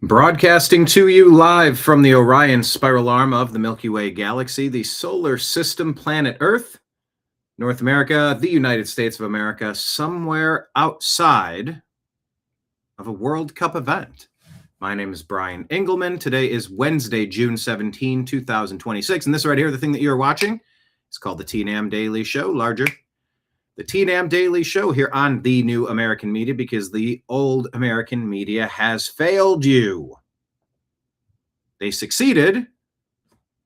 Broadcasting to you live from the Orion spiral arm of the Milky Way galaxy, the solar system, planet Earth, North America, the United States of America, somewhere outside of a World Cup event. My name is Brian Engelman. Today is Wednesday, June 17, 2026. And this right here, the thing that you're watching, is called the TNAM Daily Show, larger. The TNAM Daily Show here on the new American media, because the old American media has failed you. They succeeded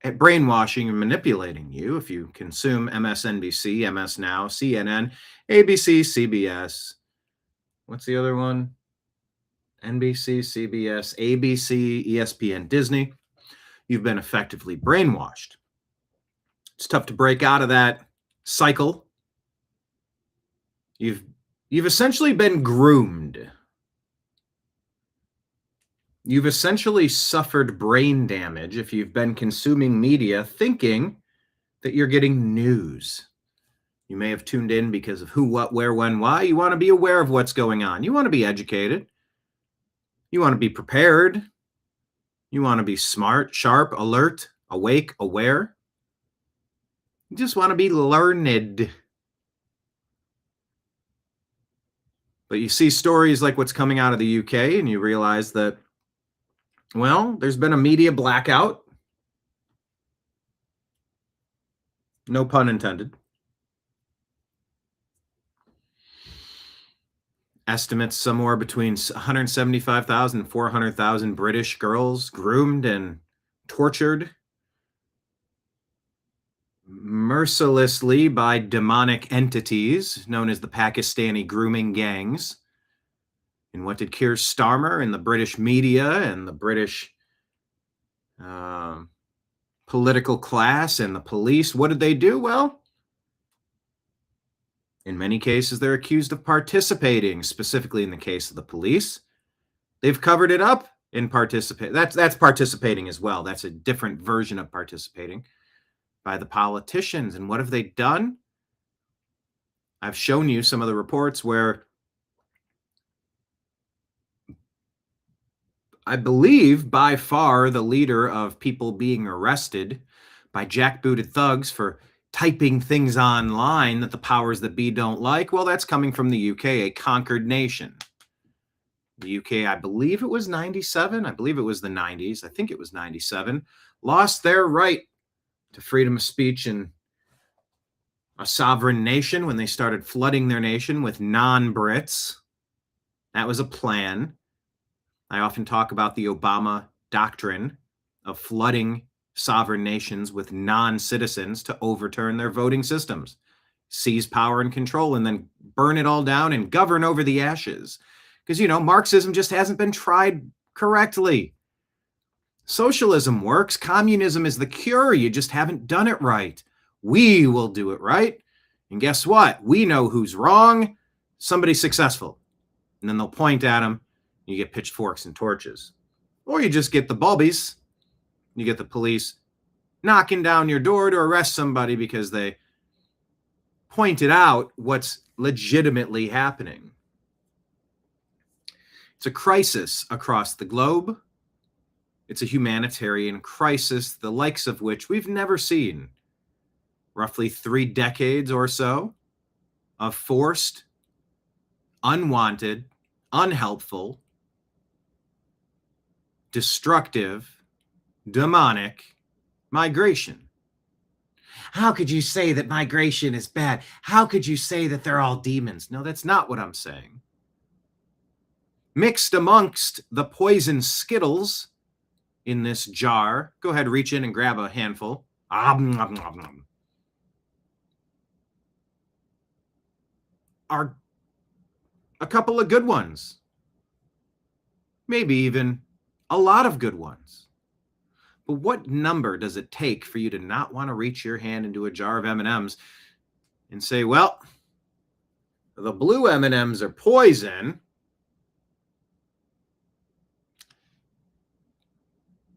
at brainwashing and manipulating you if you consume MSNBC, MS Now, CNN, ABC, CBS. What's the other one? NBC, CBS, ABC, ESPN, Disney. You've been effectively brainwashed. It's tough to break out of that cycle. You've essentially been groomed. You've essentially suffered brain damage if you've been consuming media thinking that you're getting news. You may have tuned in because of who, what, where, when, why. You want to be aware of what's going on. You want to be educated. You want to be prepared. You want to be smart, sharp, alert, awake, aware. You just want to be learned. But you see stories like what's coming out of the UK and you realize that, well, there's been a media blackout. No pun intended. Estimates somewhere between 175,000 and 400,000 British girls groomed and tortured mercilessly by demonic entities known as the Pakistani grooming gangs. And what did Keir Starmer and the British media and the British political class and the police, what did they do? Well, in many cases, they're accused of participating, specifically in the case of the police. They've covered it up in participate. That's participating as well. That's a different version of participating by the politicians. And what have they done? I've shown you some of the reports where I believe by far the leader of people being arrested by jackbooted thugs for typing things online that the powers that be don't like, well, that's coming from the UK, a conquered nation. The UK, I believe it was 97. I believe it was the 90s. I think it was 97. Lost their right to freedom of speech in a sovereign nation when they started flooding their nation with non-Brits. That was a plan. I often talk about the Obama doctrine of flooding sovereign nations with non-citizens to overturn their voting systems, seize power and control, and then burn it all down and govern over the ashes. Because, you know, Marxism just hasn't been tried correctly. Socialism works. Communism is the cure. You just haven't done it right. We will do it right. And guess what? We know who's wrong. Somebody's successful. And then they'll point at them. You get pitchforks and torches. Or you just get the bulbies. You get the police knocking down your door to arrest somebody because they pointed out what's legitimately happening. It's a crisis across the globe. It's a humanitarian crisis, the likes of which we've never seen. Roughly 3 decades or so of forced, unwanted, unhelpful, destructive, demonic migration. How could you say that migration is bad? How could you say that they're all demons? No, that's not what I'm saying. Mixed amongst the poison Skittles in this jar, go ahead, reach in and grab a handful. Are a couple of good ones. Maybe even a lot of good ones. But what number does it take for you to not want to reach your hand into a jar of M&Ms and say, well, the blue M&Ms are poison,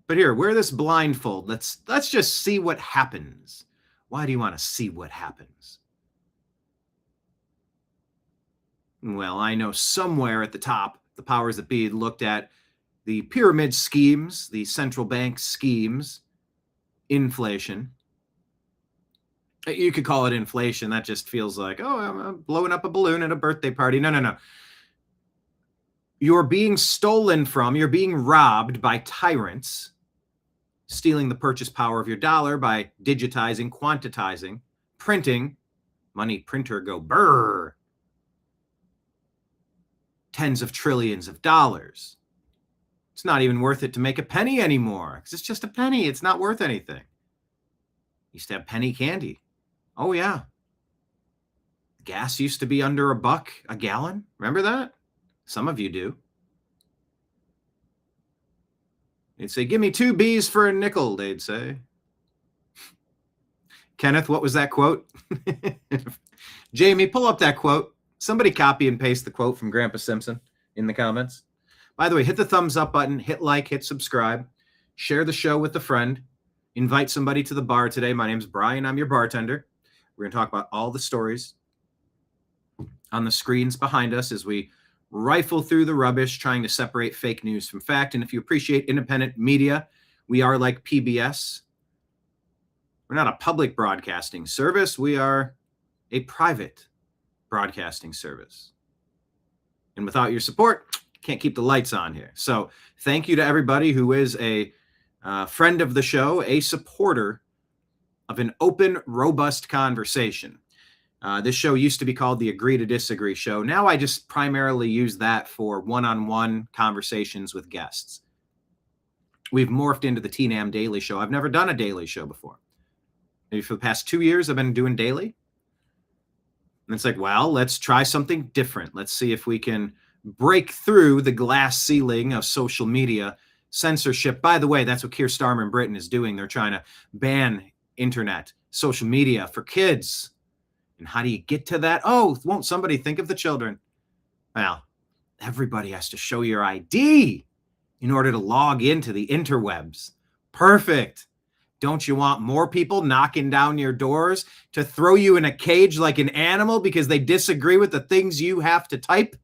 but here, wear this blindfold. Let's just see what happens. Why do you want to see what happens? Well, I know somewhere at the top, the powers that be looked at the pyramid schemes, the central bank schemes, inflation. You could call it inflation. That just feels like, oh, I'm blowing up a balloon at a birthday party. No. You're being stolen from, you're being robbed by tyrants, stealing the purchase power of your dollar by digitizing, quantitizing, printing. Money printer go brrr. Tens of trillions of dollars. It's not even worth it to make a penny anymore because it's just a penny. It's not worth anything. Used to have penny candy. Oh, yeah. Gas used to be under $1 a gallon. Remember that? Some of you do. They'd say, give me 2 Bs for a nickel, they'd say. Kenneth, what was that quote? Jamie, pull up that quote. Somebody copy and paste the quote from Grandpa Simpson in the comments. By the way, hit the thumbs up button, hit like, hit subscribe, share the show with a friend, invite somebody to the bar today. My name's Brian. I'm your bartender. We're going to talk about all the stories on the screens behind us as we rifle through the rubbish, trying to separate fake news from fact. And if you appreciate independent media, we are like PBS. We're not a public broadcasting service. We are a private broadcasting service. And without your support, can't keep the lights on here. So thank you to everybody who is a friend of the show, a supporter of an open, robust conversation. This show used to be called the Agree to Disagree Show. Now I just primarily use that for one-on-one conversations with guests. We've morphed into the TNAM Daily Show. I've never done a daily show before. Maybe for the past 2 years, I've been doing daily. And it's like, well, let's try something different. Let's see if we can break through the glass ceiling of social media censorship. By the way, that's what Keir Starmer in Britain is doing. They're trying to ban internet, social media for kids. And how do you get to that? Oh, won't somebody think of the children? Well, everybody has to show your ID in order to log into the interwebs. Perfect. Don't you want more people knocking down your doors to throw you in a cage like an animal because they disagree with the things you have to type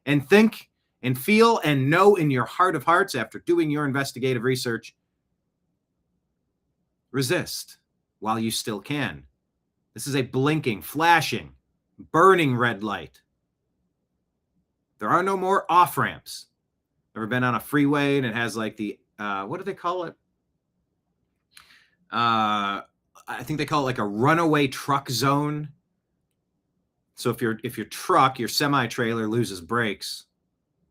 and think and feel and know in your heart of hearts after doing your investigative research? Resist while you still can. This is a blinking, flashing, burning red light. There are no more off-ramps. Ever been on a freeway and it has like the, what do they call it? I think they call it like a runaway truck zone. So if your truck, your semi-trailer loses brakes,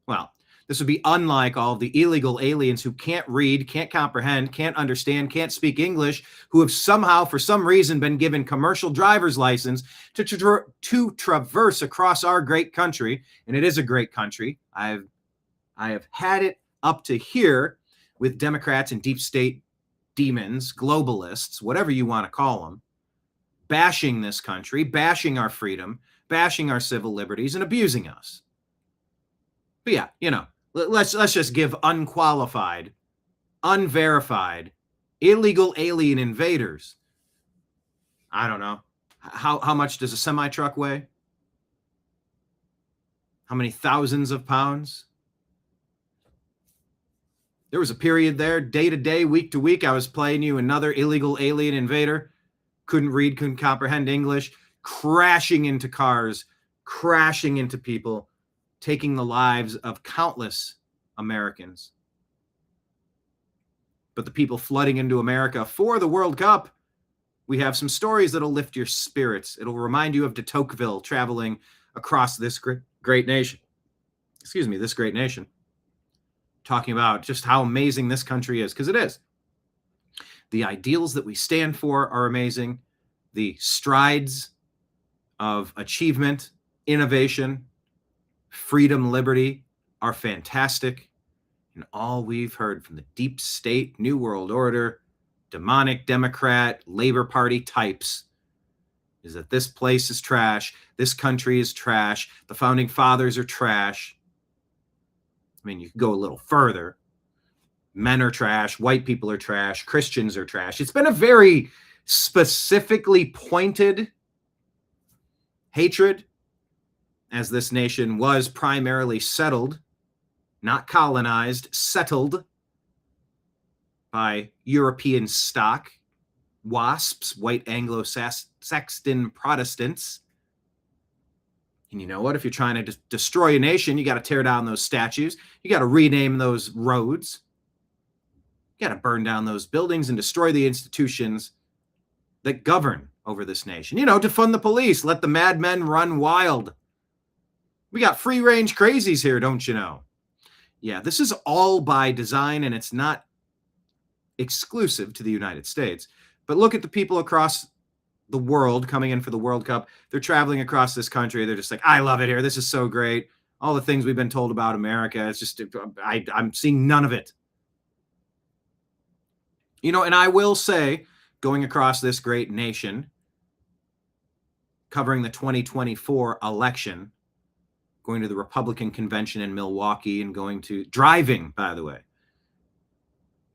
well, this would be unlike all of the illegal aliens who can't read, can't comprehend, can't understand, can't speak English, who have somehow, for some reason, been given commercial driver's license to traverse across our great country. And it is a great country. I have had it up to here with Democrats and deep state demons, globalists, whatever you want to call them, bashing this country, bashing our freedom, bashing our civil liberties, and abusing us. But yeah, you know, let's just give unqualified, unverified, illegal alien invaders. I don't know. How much does a semi-truck weigh? How many thousands of pounds? There was a period there, day to day, week to week, I was playing you another illegal alien invader. Couldn't read, couldn't comprehend English, crashing into cars, crashing into people, taking the lives of countless Americans. But the people flooding into America for the World Cup, we have some stories that'll lift your spirits. It'll remind you of de Tocqueville traveling across this great nation. Excuse me, this great nation. Talking about just how amazing this country is, because it is. The ideals that we stand for are amazing. The strides of achievement, innovation, freedom, liberty are fantastic. And all we've heard from the deep state, New World Order, demonic Democrat, Labor Party types is that this place is trash. This country is trash. The founding fathers are trash. I mean, you could go a little further. Men are trash. White people are trash. Christians are trash. It's been a very specifically pointed hatred, as this nation was primarily settled not colonized, settled by European stock, WASPs, white Anglo-Saxon Protestants. And you know what? If you're trying to destroy a nation, you got to tear down those statues. You got to rename those roads. You got to burn down those buildings and destroy the institutions that govern over this nation. You know, defund the police, let the madmen run wild. We got free-range crazies here, don't you know? Yeah, this is all by design, and it's not exclusive to the United States. But look at the people across the world coming in for the World Cup. They're traveling across this country. They're just like, I love it here. This is so great. All the things we've been told about America, it's just, I'm seeing none of it. You know, and I will say, going across this great nation, covering the 2024 election, going to the Republican convention in Milwaukee and driving, by the way,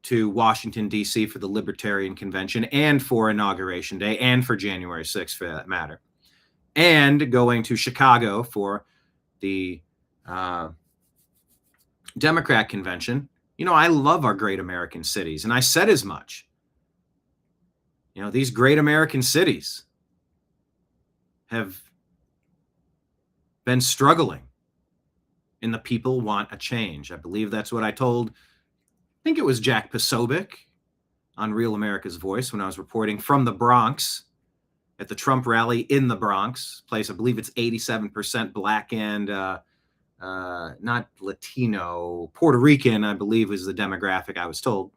to Washington, D.C. for the Libertarian Convention and for Inauguration Day and for January 6th, for that matter, and going to Chicago for the Democrat Convention. You know, I love our great American cities, and I said as much. You know, these great American cities have been struggling, and the people want a change. I believe that's what I told, I think it was Jack Posobiec on Real America's Voice when I was reporting from the Bronx at the Trump rally in the Bronx, place I believe it's 87% black and not Latino, Puerto Rican, I believe was the demographic I was told.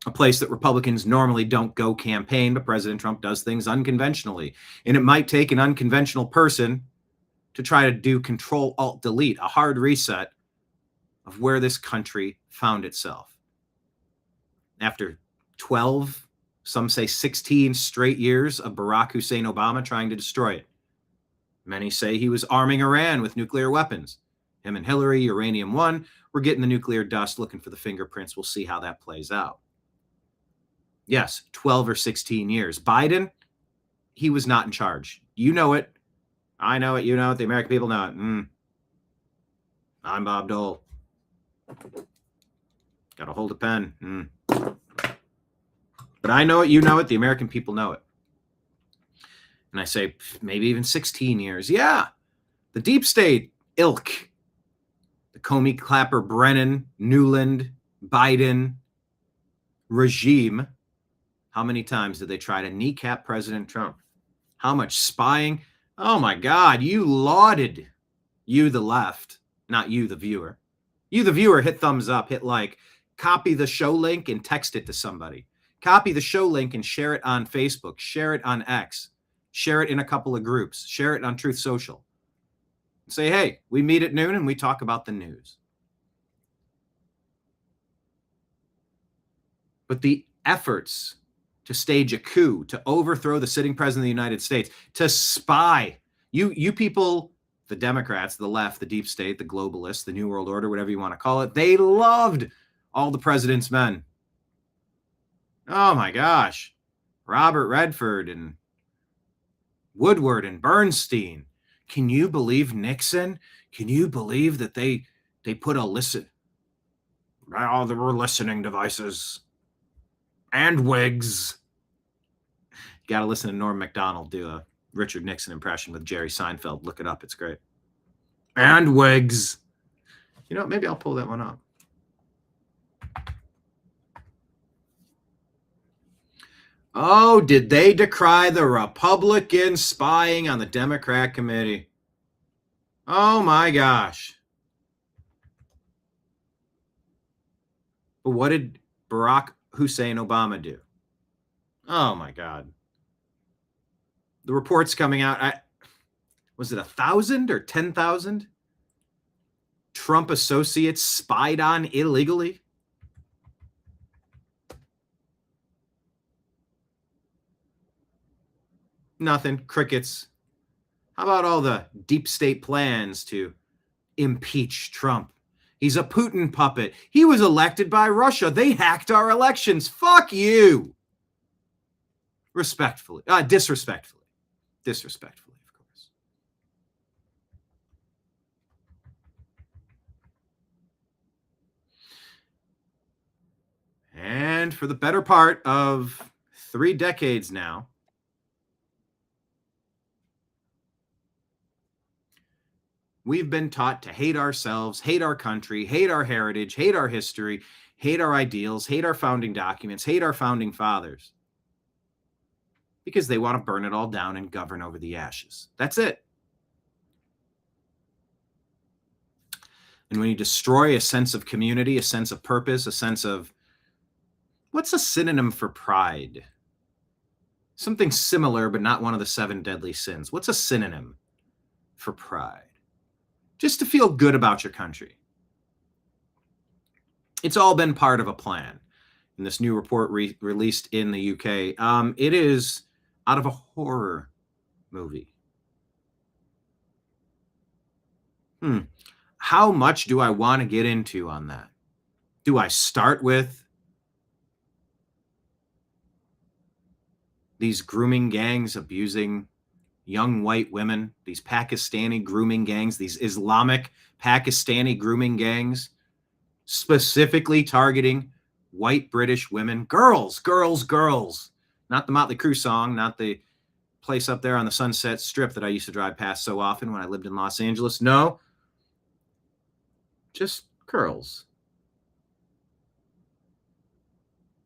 A place that Republicans normally don't go campaign, but President Trump does things unconventionally. And it might take an unconventional person to try to do Control-Alt-Delete, a hard reset of where this country found itself. After 12, some say 16 straight years of Barack Hussein Obama trying to destroy it. Many say he was arming Iran with nuclear weapons. Him and Hillary, Uranium One, we're getting the nuclear dust, looking for the fingerprints. We'll see how that plays out. Yes, 12 or 16 years. Biden, he was not in charge. You know it. I know it. You know it. The American people know it. I'm Bob Dole. Got to hold a pen. But I know it. You know it. The American people know it. And I say maybe even 16 years. Yeah. The deep state ilk. The Comey, Clapper, Brennan, Newland, Biden regime. How many times did they try to kneecap President Trump? How much spying? Oh my God, you lauded, you the left, not you the viewer. You the viewer, hit thumbs up, hit like, copy the show link and text it to somebody. Copy the show link and share it on Facebook, share it on X, share it in a couple of groups, share it on Truth Social. Say, hey, we meet at noon and we talk about the news. But the efforts to stage a coup, to overthrow the sitting president of the United States, to spy. You people, the Democrats, the left, the deep state, the globalists, the New World Order, whatever you want to call it, they loved all the president's men. Oh my gosh. Robert Redford and Woodward and Bernstein. Can you believe Nixon? Can you believe that they put a listen? Oh, there were listening devices. And wigs. You got to listen to Norm Macdonald do a Richard Nixon impression with Jerry Seinfeld. Look it up. It's great. And wigs. You know, maybe I'll pull that one up. Oh, did they decry the Republican spying on the Democrat committee? Oh, my gosh. But what did Barack Hussein Obama do? Oh my God. The reports coming out, was it 1,000 or 10,000 Trump associates spied on illegally? Nothing. Crickets. How about all the deep state plans to impeach Trump? He's a Putin puppet. He was elected by Russia. They hacked our elections. Fuck you. Respectfully. Disrespectfully. Disrespectfully, of course. for the better part of 3 decades now, we've been taught to hate ourselves, hate our country, hate our heritage, hate our history, hate our ideals, hate our founding documents, hate our founding fathers, because they want to burn it all down and govern over the ashes. That's it. And when you destroy a sense of community, a sense of purpose, a sense of, what's a synonym for pride? Something similar, but not one of the 7 deadly sins. What's a synonym for pride? Just to feel good about your country. It's all been part of a plan. In this new report released in the UK, it is out of a horror movie. How much do I want to get into on that? Do I start with these grooming gangs abusing young white women, these Pakistani grooming gangs, these Islamic Pakistani grooming gangs, specifically targeting white British women, girls, not the Motley Crue song, not the place up there on the Sunset Strip that I used to drive past so often when I lived in Los Angeles. No, just girls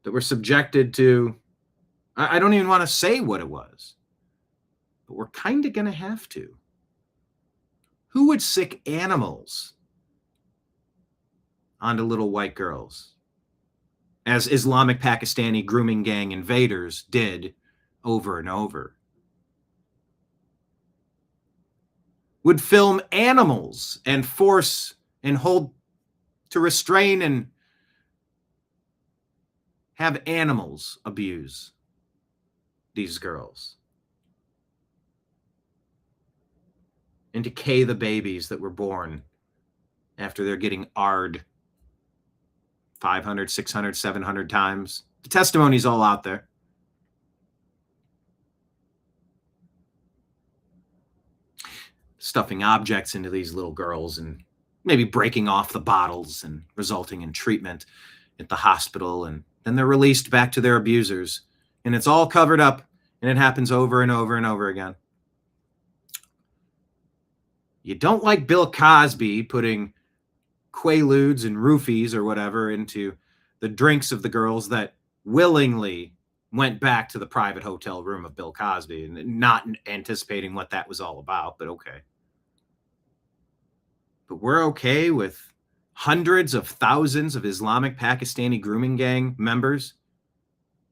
that were subjected to, I don't even want to say what it was, but we're kind of going to have to. Who would sick animals onto little white girls, as Islamic Pakistani grooming gang invaders did over and over? Would film animals and force and hold to restrain and have animals abuse these girls and decay the babies that were born after they're getting AR'd 500, 600, 700 times. The testimony's all out there. Stuffing objects into these little girls and maybe breaking off the bottles and resulting in treatment at the hospital. And then they're released back to their abusers. And it's all covered up, and it happens over and over and over again. You don't like Bill Cosby putting Quaaludes and roofies or whatever into the drinks of the girls that willingly went back to the private hotel room of Bill Cosby, and not anticipating what that was all about, but okay. But we're okay with hundreds of thousands of Islamic Pakistani grooming gang members,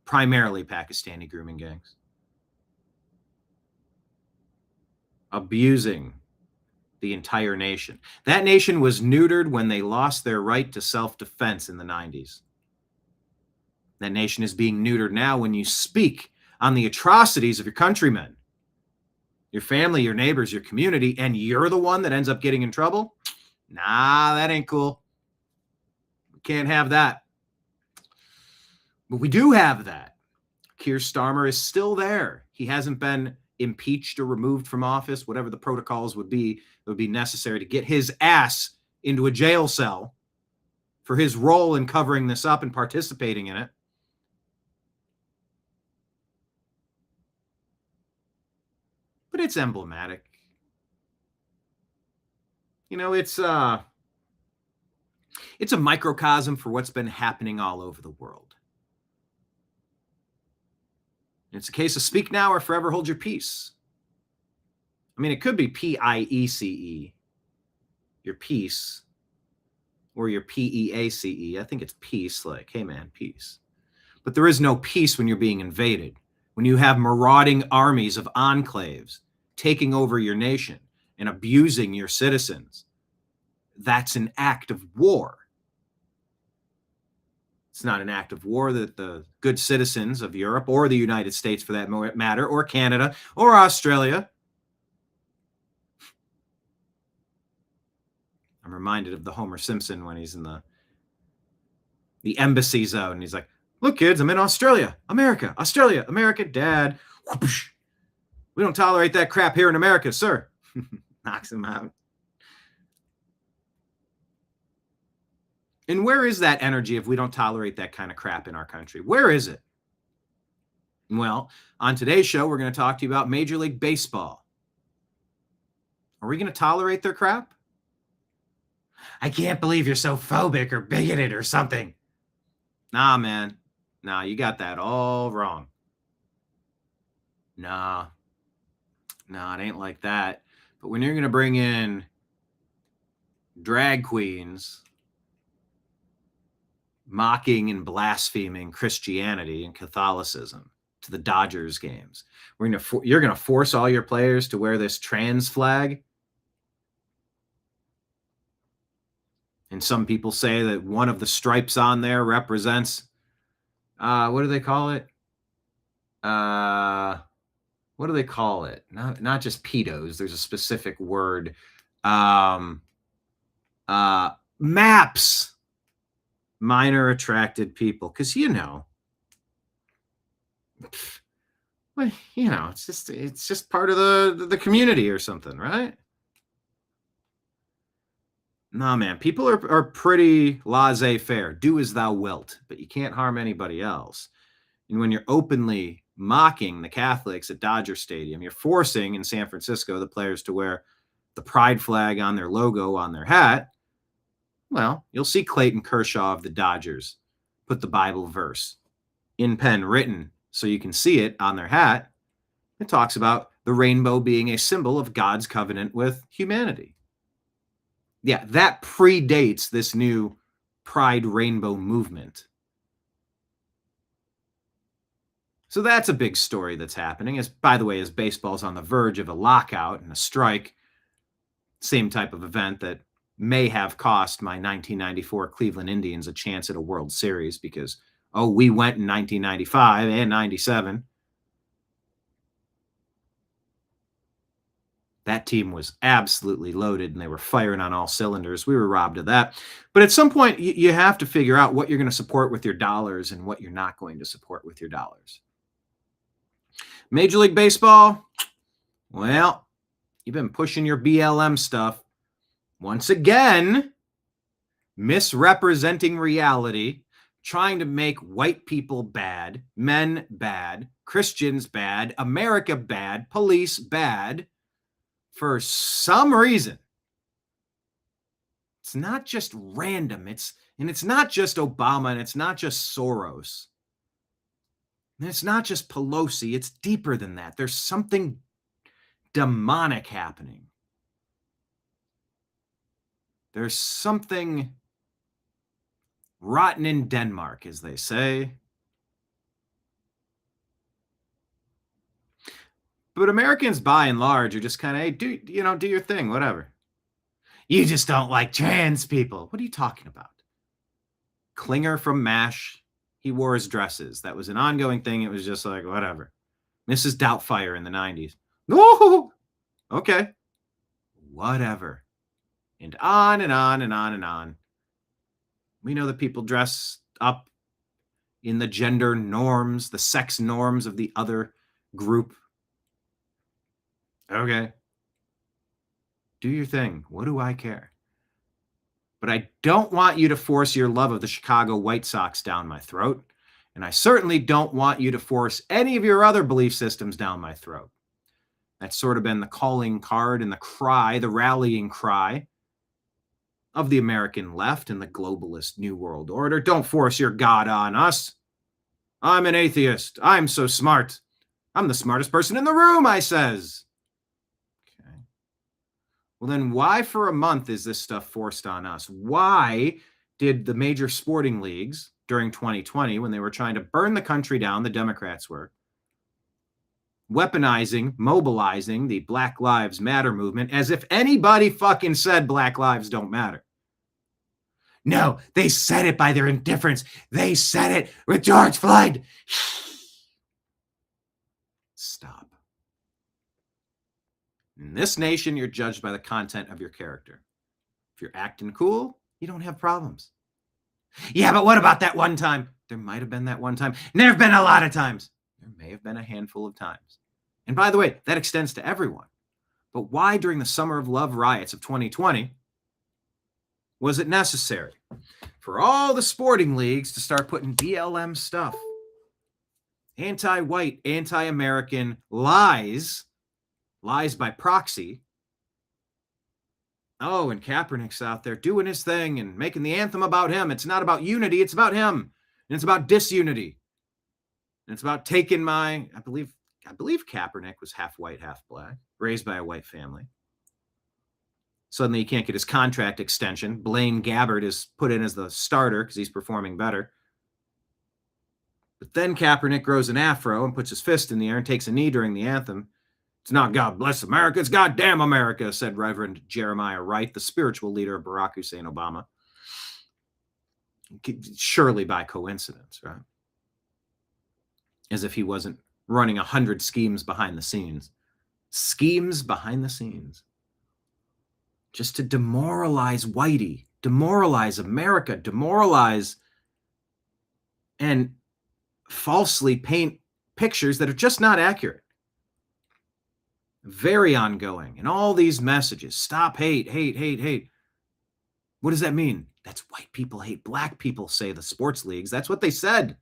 primarily Pakistani grooming gangs, abusing the entire nation. That nation was neutered when they lost their right to self-defense in the 90s. That nation is being neutered now when you speak on the atrocities of your countrymen, your family, your neighbors, your community, and you're the one that ends up getting in trouble. Nah, that ain't cool. We can't have that. But we do have that. Keir Starmer is still there. He hasn't been impeached or removed from office, whatever the protocols would be necessary to get his ass into a jail cell for his role in covering this up and participating in it. But it's emblematic. You know, it's a microcosm for what's been happening all over the world. It's a case of speak now or forever hold your peace. I mean, it could be P-I-E-C-E, your peace, or your P-E-A-C-E. I think it's peace, like, hey man, peace. But there is no peace when you're being invaded, when you have marauding armies of enclaves taking over your nation and abusing your citizens. That's an act of war. It's not an act of war that the good citizens of Europe or the United States, for that matter, or Canada or Australia. I'm reminded of the Homer Simpson when he's in the embassy zone. He's like, look, kids, I'm in Australia, America, Dad. Whoosh. We don't tolerate that crap here in America, sir. Knocks him out. And where is that energy if we don't tolerate that kind of crap in our country? Where is it? Well, on today's show, we're going to talk to you about Major League Baseball. Are we going to tolerate their crap? I can't believe you're so phobic or bigoted or something. Nah, man. Nah, you got that all wrong. Nah, it ain't like that. But when you're going to bring in drag queens mocking and blaspheming Christianity and Catholicism to the Dodgers games, you're going to force all your players to wear this trans flag? And some people say that one of the stripes on there represents, what do they call it? What do they call it? Not just pedos. There's a specific word. Maps. Minor attracted people. Because, well, it's just part of the community or something, right? No, man, people are pretty laissez-faire. Do as thou wilt, but you can't harm anybody else. And when you're openly mocking the Catholics at Dodger Stadium, you're forcing in San Francisco the players to wear the pride flag on their logo on their hat. Well, you'll see Clayton Kershaw of the Dodgers put the Bible verse in pen written so you can see it on their hat. It talks about the rainbow being a symbol of God's covenant with humanity. Yeah, that predates this new Pride Rainbow movement. So that's a big story that's happening. By the way, as baseball's on the verge of a lockout and a strike, same type of event that may have cost my 1994 Cleveland Indians a chance at a World Series because, we went in 1995 and 97. That team was absolutely loaded and they were firing on all cylinders. We were robbed of that. But at some point, you have to figure out what you're going to support with your dollars and what you're not going to support with your dollars. Major League Baseball, well, you've been pushing your BLM stuff. Once again, misrepresenting reality, trying to make white people bad, men bad, Christians bad, America bad, police bad. For some reason, it's not just random. It's not just Obama, and it's not just Soros. And it's not just Pelosi. It's deeper than that. There's something demonic happening. There's something rotten in Denmark, as they say. But Americans, by and large, are just kind of, hey, do your thing, whatever. You just don't like trans people. What are you talking about? Klinger from MASH, he wore his dresses. That was an ongoing thing. It was just like, whatever. Mrs. Doubtfire in the 90s. Oh, okay. Whatever. And on and on and on and on. We know that people dress up in the gender norms, the sex norms of the other group. Okay. Do your thing. What do I care? But I don't want you to force your love of the Chicago White Sox down my throat. And I certainly don't want you to force any of your other belief systems down my throat. That's sort of been the calling card and the cry, the rallying cry of the American left and the globalist New World Order. Don't force your God on us. I'm an atheist. I'm so smart. I'm the smartest person in the room, I says. Well, then why for a month is this stuff forced on us? Why did the major sporting leagues during 2020, when they were trying to burn the country down, the Democrats were, weaponizing, mobilizing the Black Lives Matter movement as if anybody fucking said Black lives don't matter? No, they said it by their indifference. They said it with George Floyd. Stop. In this nation, you're judged by the content of your character. If you're acting cool, you don't have problems. Yeah, but what about that one time? There might have been that one time. There have been a lot of times. There may have been a handful of times. And by the way, that extends to everyone. But why during the Summer of Love riots of 2020 was it necessary for all the sporting leagues to start putting BLM stuff, anti-white, anti-American lies by proxy. Oh, and Kaepernick's out there doing his thing and making the anthem about him. It's not about unity, it's about him. And it's about disunity. And it's about taking I believe Kaepernick was half white, half black, raised by a white family. Suddenly he can't get his contract extension. Blaine Gabbard is put in as the starter because he's performing better. But then Kaepernick grows an afro and puts his fist in the air and takes a knee during the anthem. It's not God bless America, it's goddamn America, said Reverend Jeremiah Wright, the spiritual leader of Barack Hussein Obama. Surely by coincidence, right? As if he wasn't running 100 schemes behind the scenes. Schemes behind the scenes. Just to demoralize Whitey, demoralize America, demoralize and falsely paint pictures that are just not accurate. Very ongoing. And all these messages, stop hate, hate, hate, hate. What does that mean? That's white people hate black people, say the sports leagues. That's what they said.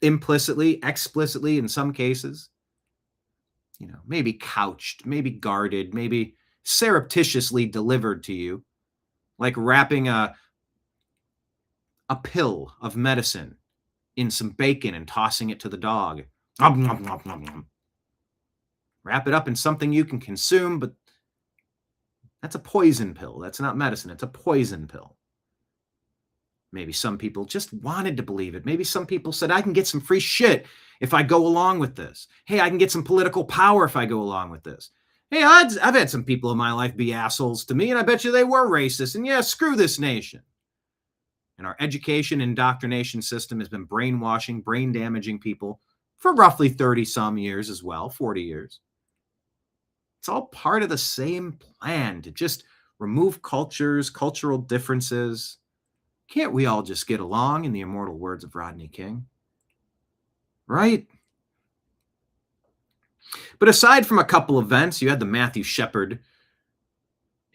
Implicitly, explicitly in some cases. You know, maybe couched, maybe guarded, maybe surreptitiously delivered to you, like wrapping a pill of medicine in some bacon and tossing it to the dog. Nom, nom, nom, nom, nom. Wrap it up in something you can consume, but that's a poison pill. That's not medicine. It's a poison pill. Maybe some people just wanted to believe it. Maybe some people said, I can get some free shit if I go along with this. Hey, I can get some political power if I go along with this. Hey, I've had some people in my life be assholes to me, and I bet you they were racist. And yeah, screw this nation. And our education indoctrination system has been brainwashing, brain damaging people for roughly 30 some years as well, 40 years. It's all part of the same plan to just remove cultures, cultural differences. Can't we all just get along, in the immortal words of Rodney King? Right? But aside from a couple events, you had the Matthew Shepard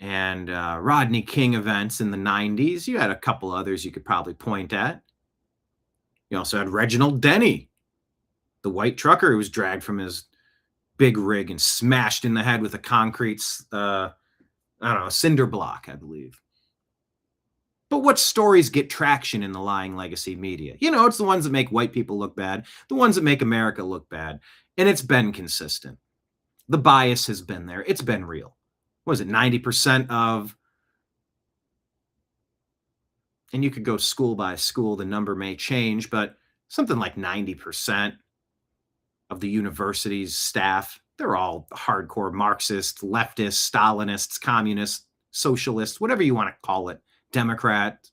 and Rodney King events in the 90s. You had a couple others you could probably point at. You also had Reginald Denny, the white trucker who was dragged from his big rig and smashed in the head with a concrete, cinder block, I believe. But what stories get traction in the lying legacy media? You know, it's the ones that make white people look bad, the ones that make America look bad. And it's been consistent. The bias has been there. It's been real. What is it, 90% of, and you could go school by school, the number may change, but something like 90% of the university's staff, they're all hardcore Marxists, leftists, Stalinists, communists, socialists, whatever you want to call it, Democrat.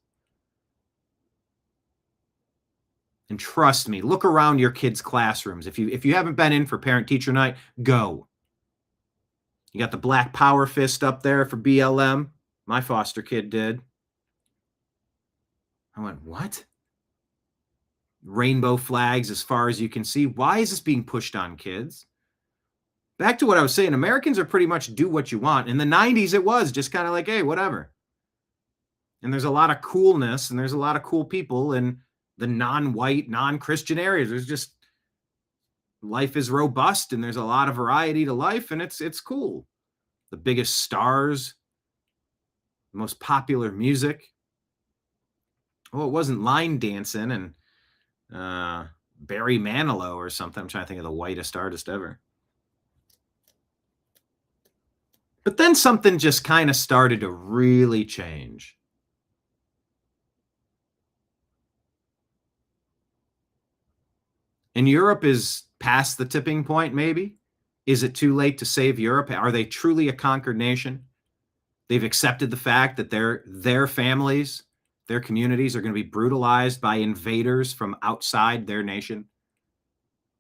And trust me, look around your kids' classrooms. If you haven't been in for parent-teacher night, go. You got the black power fist up there for BLM. My foster kid did. I went, what? Rainbow flags as far as you can see. Why is this being pushed on kids? Back to what I was saying, Americans are pretty much do what you want. In the 90s, it was just kind of like, hey, whatever. And there's a lot of coolness and there's a lot of cool people in the non-white, non-Christian areas. There's just, life is robust and there's a lot of variety to life and it's cool. The biggest stars, the most popular music. Oh, it wasn't line dancing and Barry Manilow or something. I'm trying to think of the whitest artist ever. But then something just kind of started to really change. And Europe is past the tipping point, maybe. Is it too late to save Europe? Are they truly a conquered nation? They've accepted the fact that their families, their communities are going to be brutalized by invaders from outside their nation.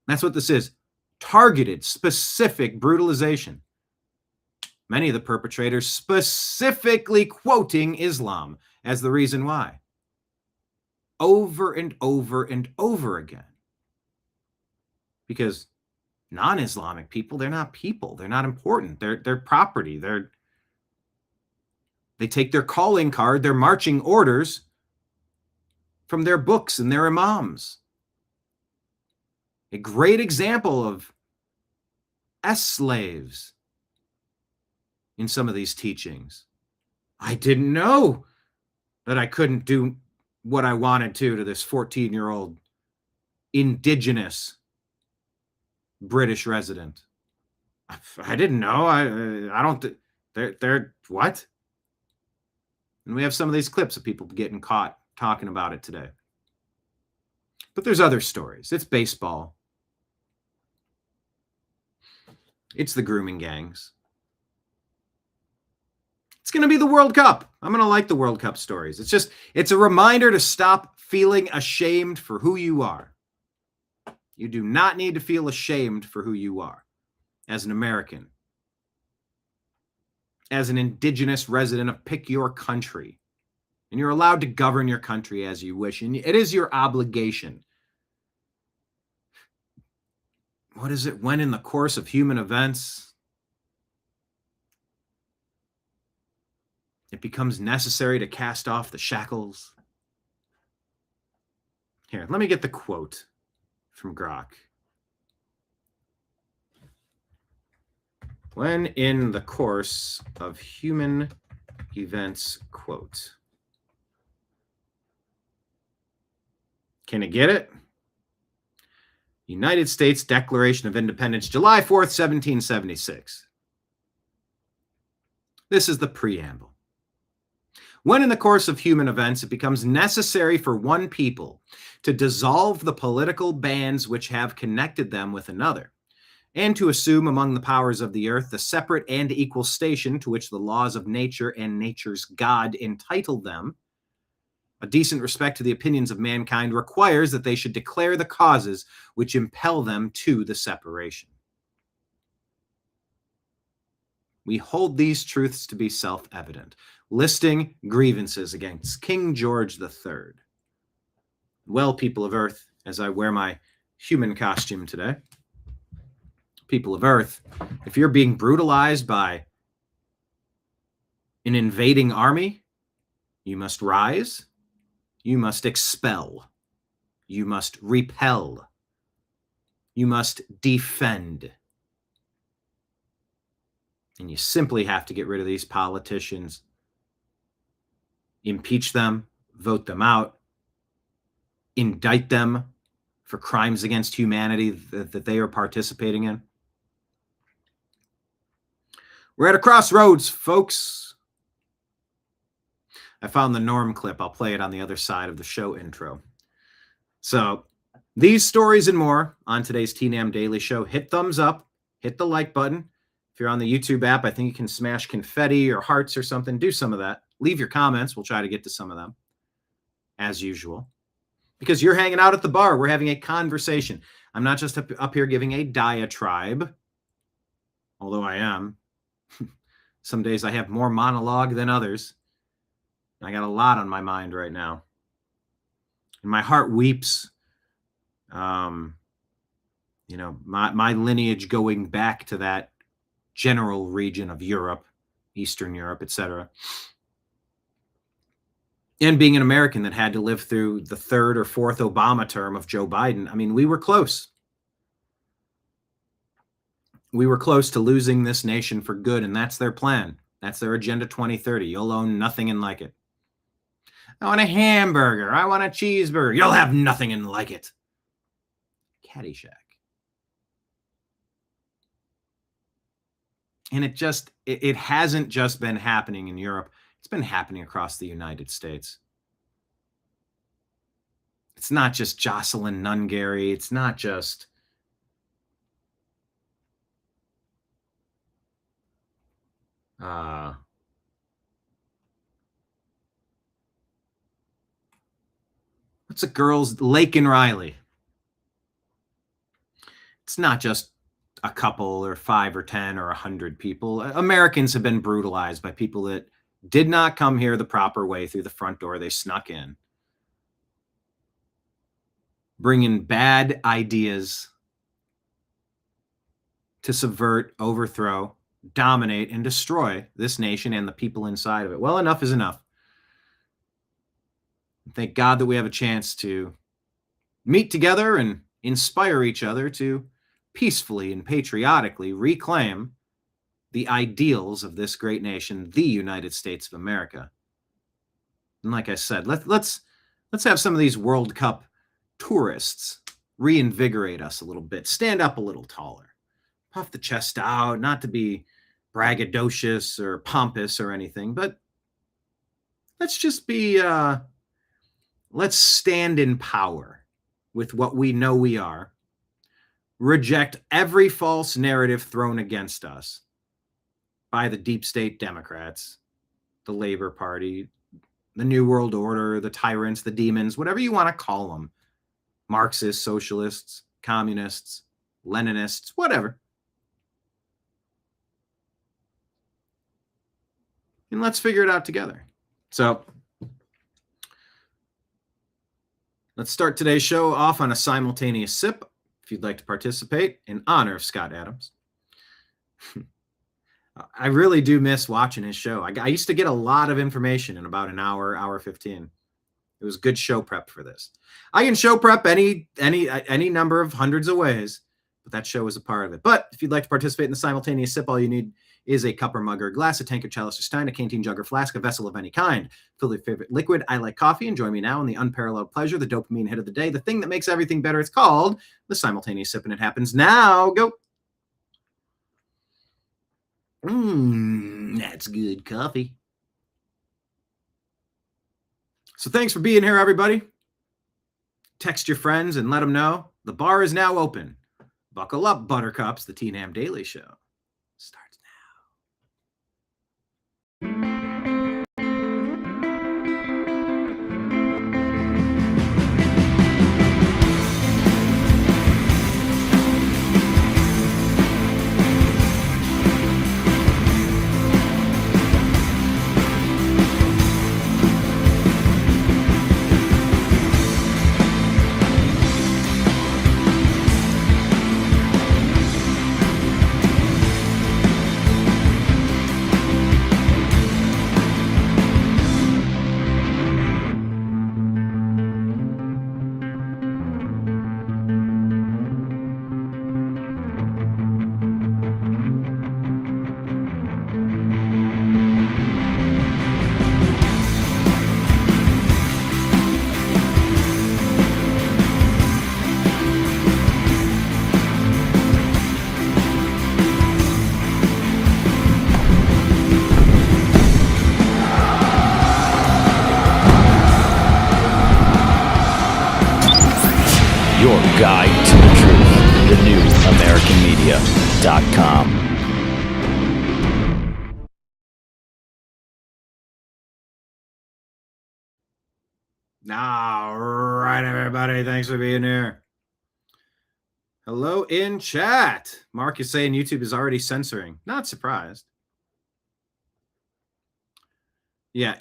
That's what this is. Targeted, specific brutalization. Many of the perpetrators specifically quoting Islam as the reason why. Over and over and over again. Because non-Islamic people, they're not people. They're not important. They're property. They take their calling card, their marching orders from their books and their imams. A great example of slaves in some of these teachings. I didn't know that I couldn't do what I wanted to this 14-year-old indigenous British resident. I didn't know. I don't. They're what? And we have some of these clips of people getting caught talking about it today. But there's other stories. It's baseball. It's the grooming gangs. It's going to be the World Cup. I'm going to like the World Cup stories. It's a reminder to stop feeling ashamed for who you are. You do not need to feel ashamed for who you are as an American, as an indigenous resident of pick your country. And you're allowed to govern your country as you wish. And it is your obligation. What is it? When in the course of human events, it becomes necessary to cast off the shackles. Here, let me get the quote from Grok. When in the course of human events, quote. Can it get it? United States Declaration of Independence, July 4th, 1776. This is the preamble. When in the course of human events it becomes necessary for one people to dissolve the political bands which have connected them with another, and to assume among the powers of the earth the separate and equal station to which the laws of nature and nature's God entitle them, a decent respect to the opinions of mankind requires that they should declare the causes which impel them to the separation. We hold these truths to be self-evident, listing grievances against King George III. Well, people of Earth, as I wear my human costume today, people of Earth, if you're being brutalized by an invading army, you must rise, you must expel, you must repel, you must defend. And you simply have to get rid of these politicians, impeach them, vote them out, indict them for crimes against humanity that they are participating in. We're at a crossroads, folks. I found the Norm clip. I'll play it on the other side of the show intro. So these stories and more on today's TNAM Daily Show. Hit thumbs up, hit the like button. If you're on the YouTube app, I think you can smash confetti or hearts or something. Do some of that. Leave your comments. We'll try to get to some of them, as usual. Because you're hanging out at the bar. We're having a conversation. I'm not just up here giving a diatribe, although I am. Some days I have more monologue than others. I got a lot on my mind right now. And my heart weeps. My lineage going back to that general region of Europe, Eastern Europe, etc. And being an American that had to live through the third or fourth Obama term of Joe Biden, I mean, we were close. We were close to losing this nation for good, and that's their plan. That's their Agenda 2030. You'll own nothing and like it. I want a hamburger. I want a cheeseburger. You'll have nothing and like it. Caddyshack. And it hasn't just been happening in Europe. It's been happening across the United States. It's not just Jocelyn Nungary. It's not just what's a girl's Lake and Riley? It's not just a couple or 5 or 10 or 100 people. Americans have been brutalized by people that did not come here the proper way through the front door. They snuck in, bringing bad ideas to subvert, overthrow, dominate, and destroy this nation and the people inside of it. Well, enough is enough. Thank God that we have a chance to meet together and inspire each other to peacefully and patriotically reclaim the ideals of this great nation, the United States of America. And like I said, let's have some of these World Cup tourists reinvigorate us a little bit, stand up a little taller, puff the chest out, not to be braggadocious or pompous or anything, but let's just be, let's stand in power with what we know we are, reject every false narrative thrown against us by the deep state Democrats, the Labor Party, the New World Order, the tyrants, the demons, whatever you want to call them, Marxists, socialists, communists, Leninists, whatever. And let's figure it out together. So let's start today's show off on a simultaneous sip, if you'd like to participate, in honor of Scott Adams. I really do miss watching his show. I used to get a lot of information in about an hour 15. It was good show prep for this. I can show prep any number of hundreds of ways, but that show was a part of it. But if you'd like to participate in the simultaneous sip, all you need is a cup or mug or a glass, a tankard, chalice or stein, a canteen, jug or flask, a vessel of any kind. Fill your favorite liquid. I like coffee, and join me now in the unparalleled pleasure, the dopamine hit of the day, the thing that makes everything better. It's called the simultaneous sip, and it happens now. Go. That's good coffee. So thanks for being here, everybody. Text your friends and let them know the bar is now open. Buckle up, buttercups. The TNAM Daily Show starts now. Guide to the Truth, thenewamericanmedia.com. All right, everybody. Thanks for being here. Hello in chat. Mark is saying YouTube is already censoring. Not surprised. Yeah,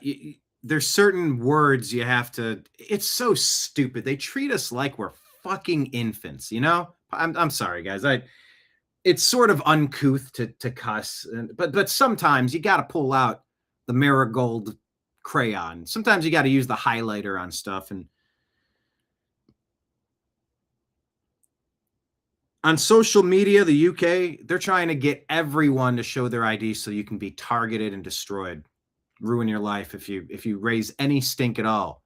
there's certain words you have to. It's so stupid. They treat us like we're fucking infants, you know? I'm sorry, guys. It's sort of uncouth to cuss, but sometimes you got to pull out the marigold crayon. Sometimes you got to use the highlighter on stuff. And on social media, the UK, they're trying to get everyone to show their ID so you can be targeted and destroyed, ruin your life if you raise any stink at all,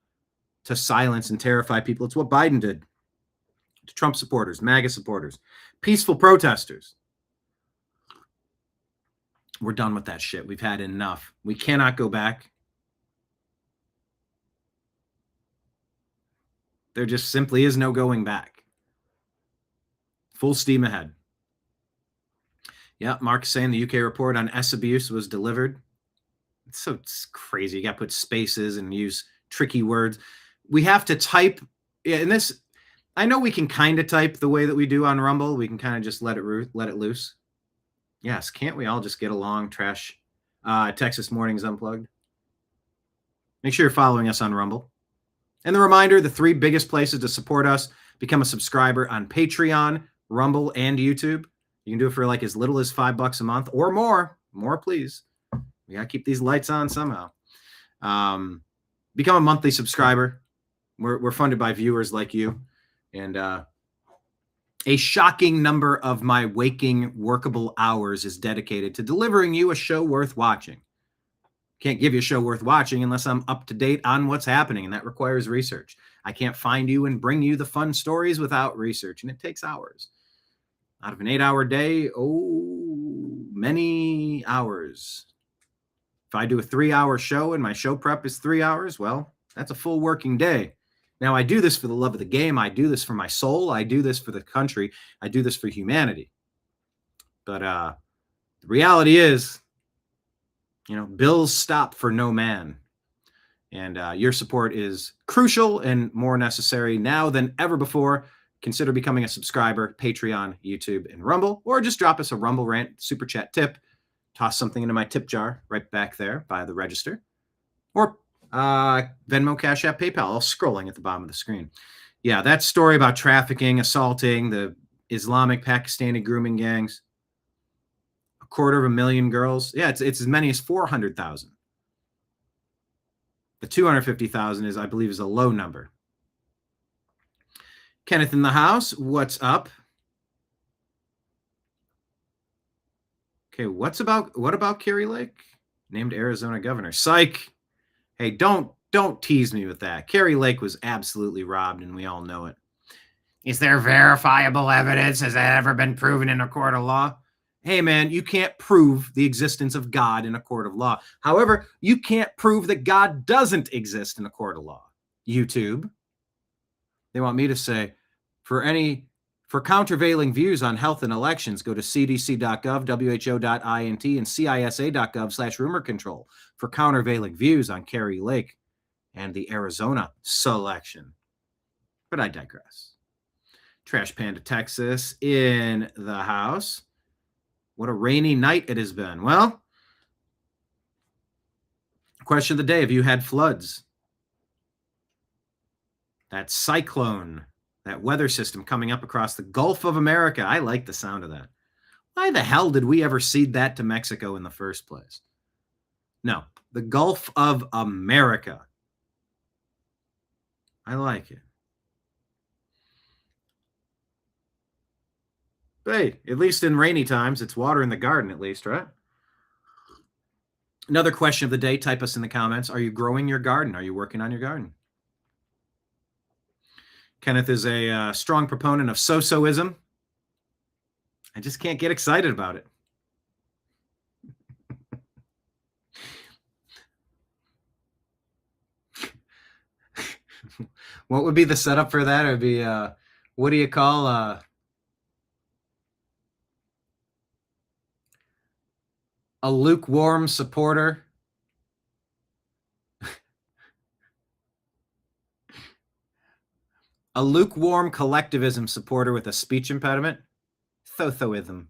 to silence and terrify people. It's what Biden did to Trump supporters, MAGA supporters, peaceful protesters. We're done with that shit. We've had enough. We cannot go back. There just simply is no going back. Full steam ahead. Yeah, Mark's saying the UK report on S abuse was delivered. It's crazy. You got to put spaces and use tricky words. We have to type. Yeah, and this, I know we can kind of type the way that we do on Rumble. We can kind of just let it loose. Yes, can't we all just get along? Trash Texas Mornings Unplugged. Make sure you're following us on Rumble. And the reminder, the 3 biggest places to support us: become a subscriber on Patreon, Rumble, and YouTube. You can do it for like as little as $5 a month or more. More, please. We got to keep these lights on somehow. Become a monthly subscriber. We're funded by viewers like you. And a shocking number of my waking workable hours is dedicated to delivering you a show worth watching. Can't give you a show worth watching unless I'm up to date on what's happening, and that requires research. I can't find you and bring you the fun stories without research, and it takes hours. Out of an 8-hour day, many hours. If I do a 3-hour show and my show prep is 3 hours, well, that's a full working day. Now, I do this for the love of the game. I do this for my soul. I do this for the country. I do this for humanity. But the reality is, bills stop for no man. And your support is crucial and more necessary now than ever before. Consider becoming a subscriber, Patreon, YouTube, and Rumble, or just drop us a Rumble rant, super chat tip. Toss something into my tip jar right back there by the register. Or Venmo, Cash App, PayPal, all scrolling at the bottom of the screen. Yeah, that story about trafficking, assaulting, the Islamic Pakistani grooming gangs. 250,000 girls. Yeah, it's as many as 400,000. The 250,000 is, I believe, is a low number. Kenneth in the house, what's up? Okay, what about Kari Lake? Named Arizona governor. Psych. Hey, don't tease me with that. Kari Lake was absolutely robbed, and we all know it. Is there verifiable evidence? Has that ever been proven in a court of law? Hey, man, you can't prove the existence of God in a court of law. However, you can't prove that God doesn't exist in a court of law. YouTube. They want me to say, for countervailing views on health and elections, go to cdc.gov, who.int, and cisa.gov/rumor control for countervailing views on Kari Lake and the Arizona selection. But I digress. Trash Panda Texas in the house. What a rainy night it has been. Well, question of the day, have you had floods? That cyclone, that weather system coming up across the Gulf of America. I like the sound of that. Why the hell did we ever cede that to Mexico in the first place? No, the Gulf of America. I like it. Hey, at least in rainy times, it's water in the garden at least, right? Another question of the day, type us in the comments. Are you growing your garden? Are you working on your garden? Kenneth is a strong proponent of so-soism. I just can't get excited about it. What would be the setup for that? It would be, what do you call a lukewarm supporter? A lukewarm collectivism supporter with a speech impediment? Thothoism.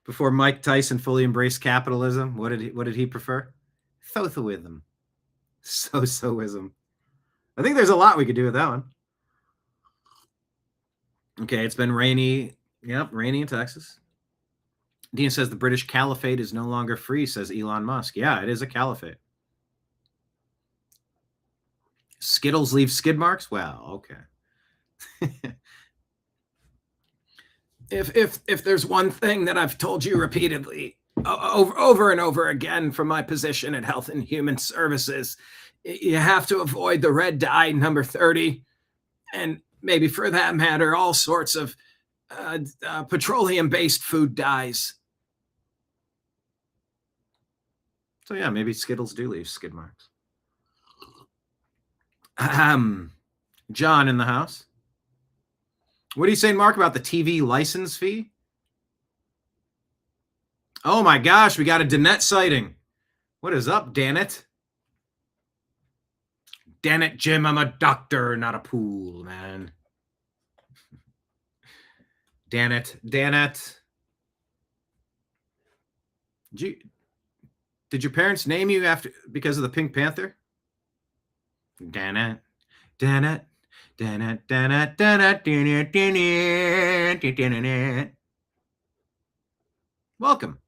Before Mike Tyson fully embraced capitalism, what did he prefer? Thothoism. So-soism. I think there's a lot we could do with that one. Okay, it's been rainy. Yep, rainy in Texas. Dean says the British caliphate is no longer free, says Elon Musk. Yeah, it is a caliphate. Skittles leave skid marks? Well, okay. If there's one thing that I've told you repeatedly over and over again from my position at Health and Human Services, you have to avoid the red dye number 30, and maybe for that matter, all sorts of petroleum-based food dyes. So yeah, maybe Skittles do leave skid marks. John in the house. What are you saying, Mark, about the TV license fee? Oh my gosh, we got a Danette sighting. What is up, Danette? Damn it, Jim, I'm a doctor, not a pool, man. Danette. Did your parents name you because of the Pink Panther? Danette. Welcome.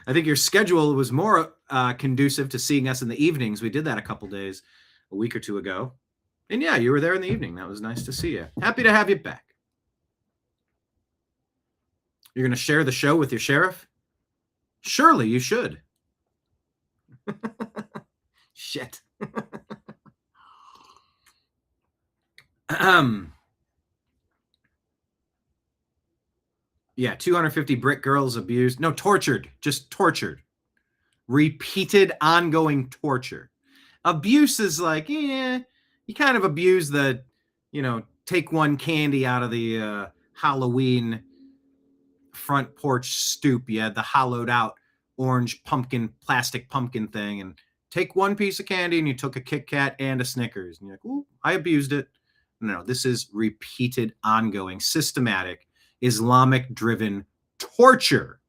I think your schedule was more conducive to seeing us in the evenings. We did that a week or two ago. And yeah, you were there in the evening. That was nice to see you. Happy to have you back. You're going to share the show with your sheriff? Surely you should. Shit. Yeah, 250 brick girls abused. No, tortured. Just tortured. Repeated, ongoing torture. Abuse is like, you kind of abuse the, take one candy out of the Halloween front porch stoop. You had the hollowed out orange plastic pumpkin thing, and take one piece of candy and you took a Kit Kat and a Snickers. And you're like, ooh, I abused it. No, this is repeated, ongoing, systematic, Islamic-driven torture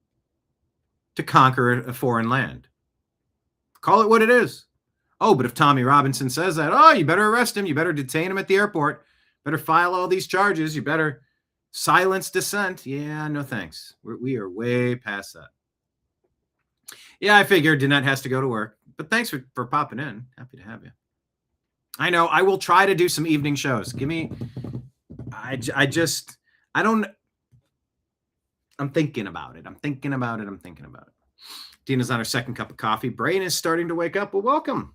to conquer a foreign land. Call it what it is. Oh, but if Tommy Robinson says that, you better arrest him. You better detain him at the airport. Better file all these charges. You better silence dissent. Yeah, no thanks. We are way past that. Yeah, I figured Danette has to go to work. But thanks for popping in. Happy to have you. I know. I will try to do some evening shows. I'm thinking about it. I'm thinking about it. Dina's on her second cup of coffee. Brain is starting to wake up. Well, welcome.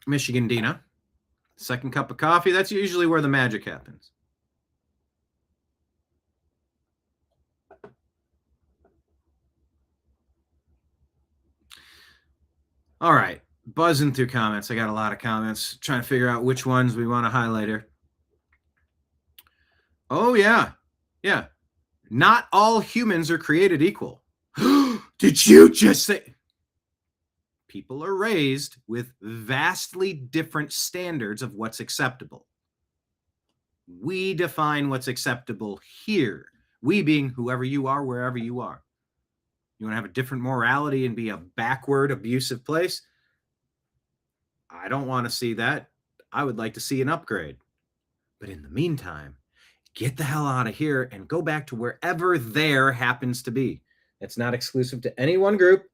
Michigan Dina. Second cup of coffee. That's usually where the magic happens. All right. Buzzing through comments. I got a lot of comments. Trying to figure out which ones we want to highlight here. Oh, yeah. Yeah. Not all humans are created equal. Did you just say? People are raised with vastly different standards of what's acceptable. We define what's acceptable here. We being whoever you are, wherever you are. You want to have a different morality and be a backward, abusive place? I don't want to see that. I would like to see an upgrade. But in the meantime, get the hell out of here and go back to wherever there happens to be. It's not exclusive to any one group.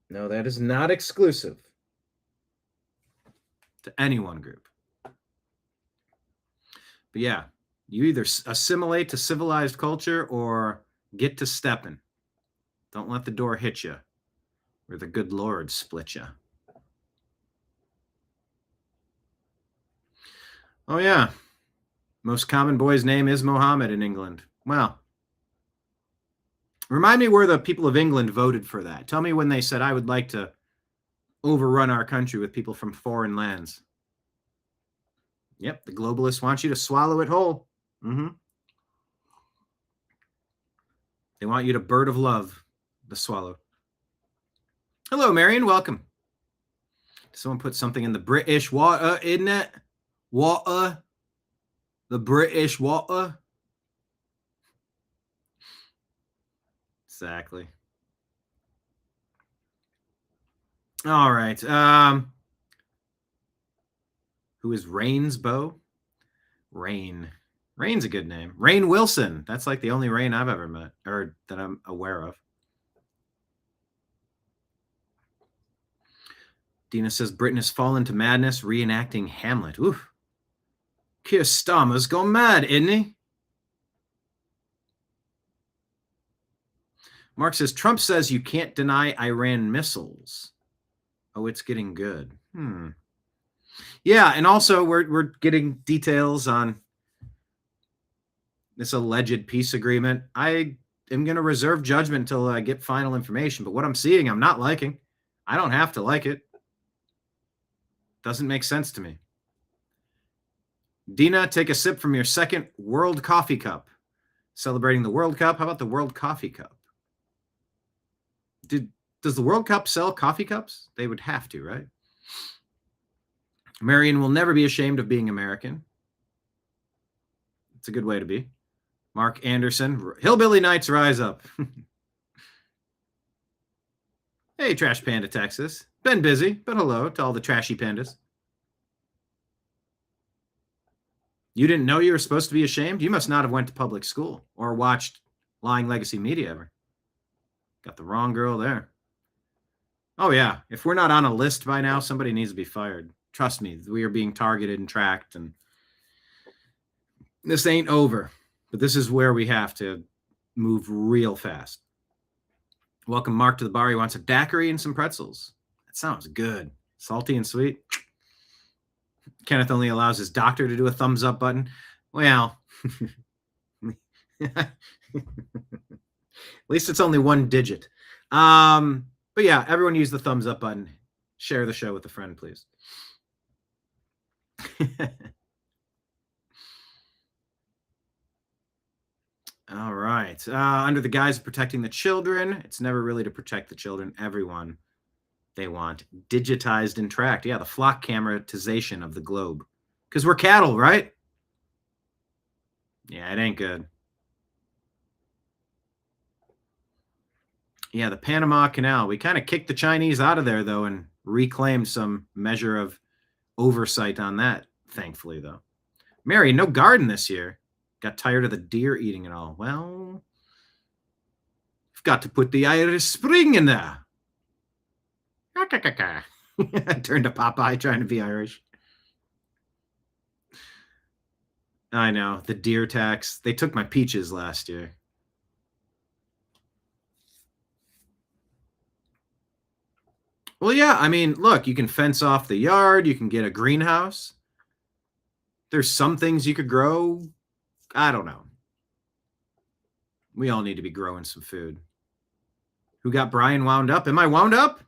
No, that is not exclusive to any one group. But yeah, you either assimilate to civilized culture or get to stepping. Don't let the door hit you or the good Lord split you. Oh, yeah. Most common boy's name is Mohammed in England. Well, remind me where the people of England voted for that. Tell me when they said, I would like to overrun our country with people from foreign lands. Yep, the globalists want you to swallow it whole. They want you to bird of love the swallow. Hello, Marion. Welcome. Someone put something in the British water, isn't it? Water. The British water. Exactly. All right. Who is Rain's Bow? Rain. Rain's a good name. Rain Wilson. That's like the only Rain I've ever met or that I'm aware of. Dina says Britain has fallen to madness reenacting Hamlet. Oof. Keir Starmer's gone mad, isn't he? Mark says Trump says you can't deny Iran missiles. Oh, it's getting good. Yeah, and also we're getting details on this alleged peace agreement. I am going to reserve judgment until I get final information. But what I'm seeing, I'm not liking. I don't have to like it. Doesn't make sense to me. Dina, take a sip from your second World Coffee Cup. Celebrating the World Cup. How about the World Coffee Cup? Does the World Cup sell coffee cups? They would have to, right? Marion will never be ashamed of being American. It's a good way to be. Mark Anderson, Hillbilly Knights rise up. Hey, Trash Panda, Texas. Been busy, but hello to all the trashy pandas. You didn't know you were supposed to be ashamed? You must not have went to public school or watched Lying Legacy Media ever. Got the wrong girl there. Oh, yeah. If we're not on a list by now, somebody needs to be fired. Trust me, we are being targeted and tracked, and this ain't over. But this is where we have to move real fast. Welcome Mark to the bar. He wants a daiquiri and some pretzels. That sounds good. Salty and sweet. Kenneth only allows his doctor to do a thumbs up button. Well, at least it's only one digit. But yeah, everyone use the thumbs up button. Share the show with a friend, please. All right. Under the guise of protecting the children, it's never really to protect the children. Everyone they want digitized and tracked. Yeah, the flock cameratization of the globe. Because we're cattle, right? Yeah, it ain't good. Yeah, the Panama Canal. We kind of kicked the Chinese out of there, though, and reclaimed some measure of oversight on that, thankfully, though. Mary, no garden this year. Got tired of the deer eating it all. Well, you've got to put the Irish Spring in there. I turned to Popeye trying to be Irish. I know. The deer tax. They took my peaches last year. Well, yeah. I mean, look, you can fence off the yard. You can get a greenhouse. There's some things you could grow. I don't know. We all need to be growing some food. Who got Brian wound up? Am I wound up?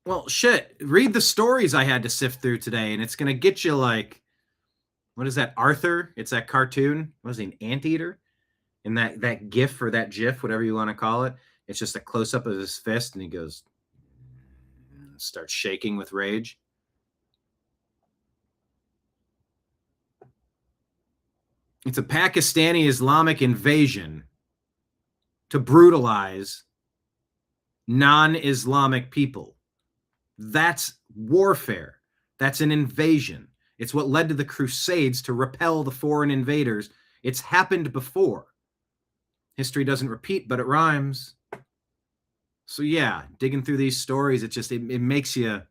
Well, shit. Read the stories I had to sift through today, and it's going to get you like, what is that, Arthur? It's that cartoon. What is he, an anteater? And that gif or that gif, whatever you want to call it, it's just a close-up of his fist, and he goes, starts shaking with rage. It's a Pakistani Islamic invasion to brutalize non-Islamic people. That's warfare. That's an invasion. It's what led to the Crusades to repel the foreign invaders. It's happened before. History doesn't repeat, but it rhymes. So yeah, digging through these stories, it makes you,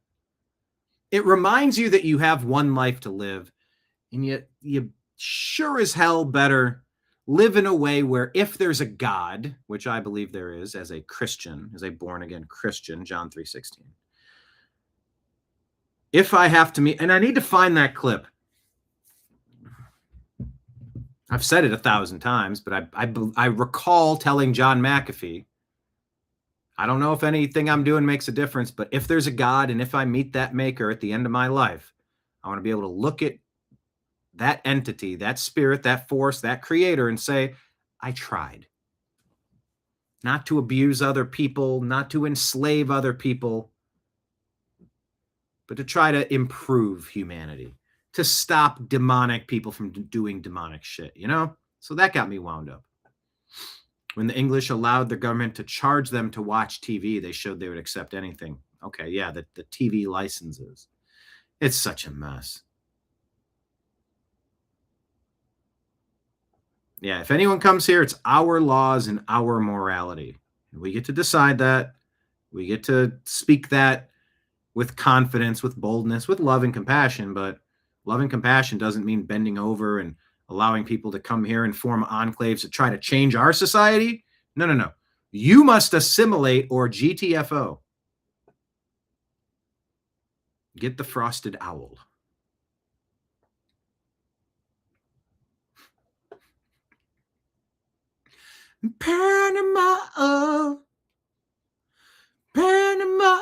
it reminds you that you have one life to live, and yet you sure as hell better live in a way where if there's a God, which I believe there is as a Christian, as a born-again Christian, John 3:16. If I have to meet, and I need to find that clip. I've said it 1,000 times, but I recall telling John McAfee, I don't know if anything I'm doing makes a difference, but if there's a God and if I meet that maker at the end of my life, I want to be able to look at that entity, that spirit, that force, that creator, and say, I tried. Not to abuse other people, not to enslave other people, but to try to improve humanity, to stop demonic people from doing demonic shit, you know? So that got me wound up. When the English allowed the government to charge them to watch TV, they showed they would accept anything. Okay, yeah, the TV licenses. It's such a mess. Yeah, if anyone comes here, it's our laws and our morality. We get to decide that. We get to speak that with confidence, with boldness, with love and compassion. But love and compassion doesn't mean bending over and allowing people to come here and form enclaves to try to change our society. No. You must assimilate or GTFO. Get the frosted owl. Panama, Panama,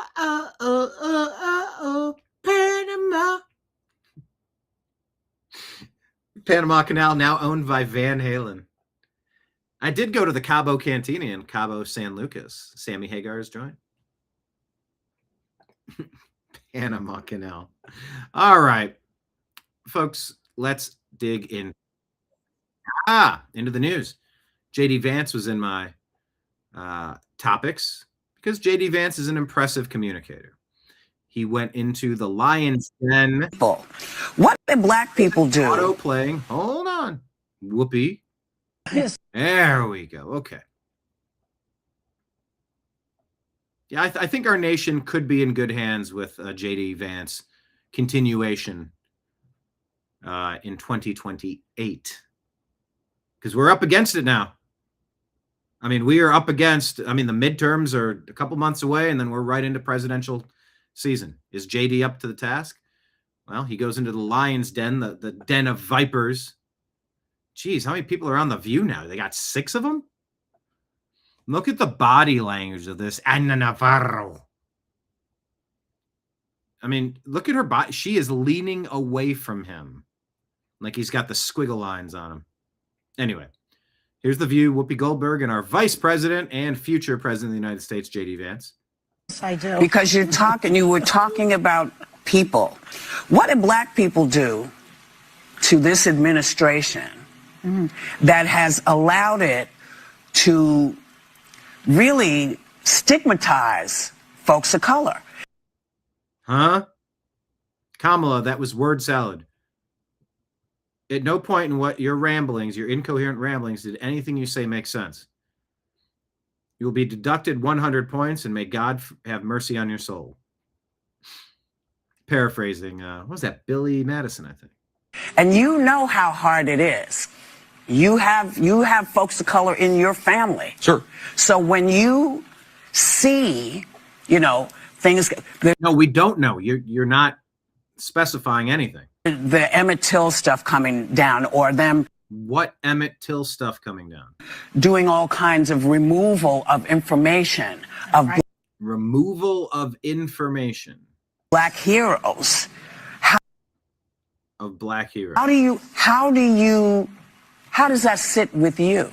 Panama. Panama Canal now owned by Van Halen. I did go to the Cabo Cantina in Cabo San Lucas. Sammy Hagar's joint. Panama Canal. All right, folks, let's dig in. Into the news. JD Vance was in my topics because JD Vance is an impressive communicator. He went into the lion's den. What did black people do? Auto playing. Hold on. Whoopee. Yes. There we go. Okay. Yeah, I think our nation could be in good hands with J.D. Vance continuation in 2028. Because we're up against it now. I mean, we are up against, the midterms are a couple months away, and then we're right into presidential season. Is JD up to the task? Well, he goes into the lion's den, the den of vipers. Geez, how many people are on The View now? They got 6 of them? Look at the body language of this Ana Navarro. I mean, look at her body. She is leaning away from him. Like he's got the squiggle lines on him. Anyway, here's The View, Whoopi Goldberg, and our vice president and future president of the United States, J.D. Vance. Yes, I do. Because you were talking about people. What did black people do to this administration that has allowed it to really stigmatize folks of color? Huh? Kamala, that was word salad. At no point in what your ramblings, your incoherent ramblings, did anything you say make sense. You will be deducted 100 points, and may God have mercy on your soul. Paraphrasing, what was that? Billy Madison, I think. And you know how hard it is. You have folks of color in your family. Sure. So when you see, things. No, we don't know. You're not specifying anything. The Emmett Till stuff coming down, or them. What Emmett Till stuff coming down? Doing all kinds of removal of information removal of information. Black heroes. Of black heroes. How does that sit with you?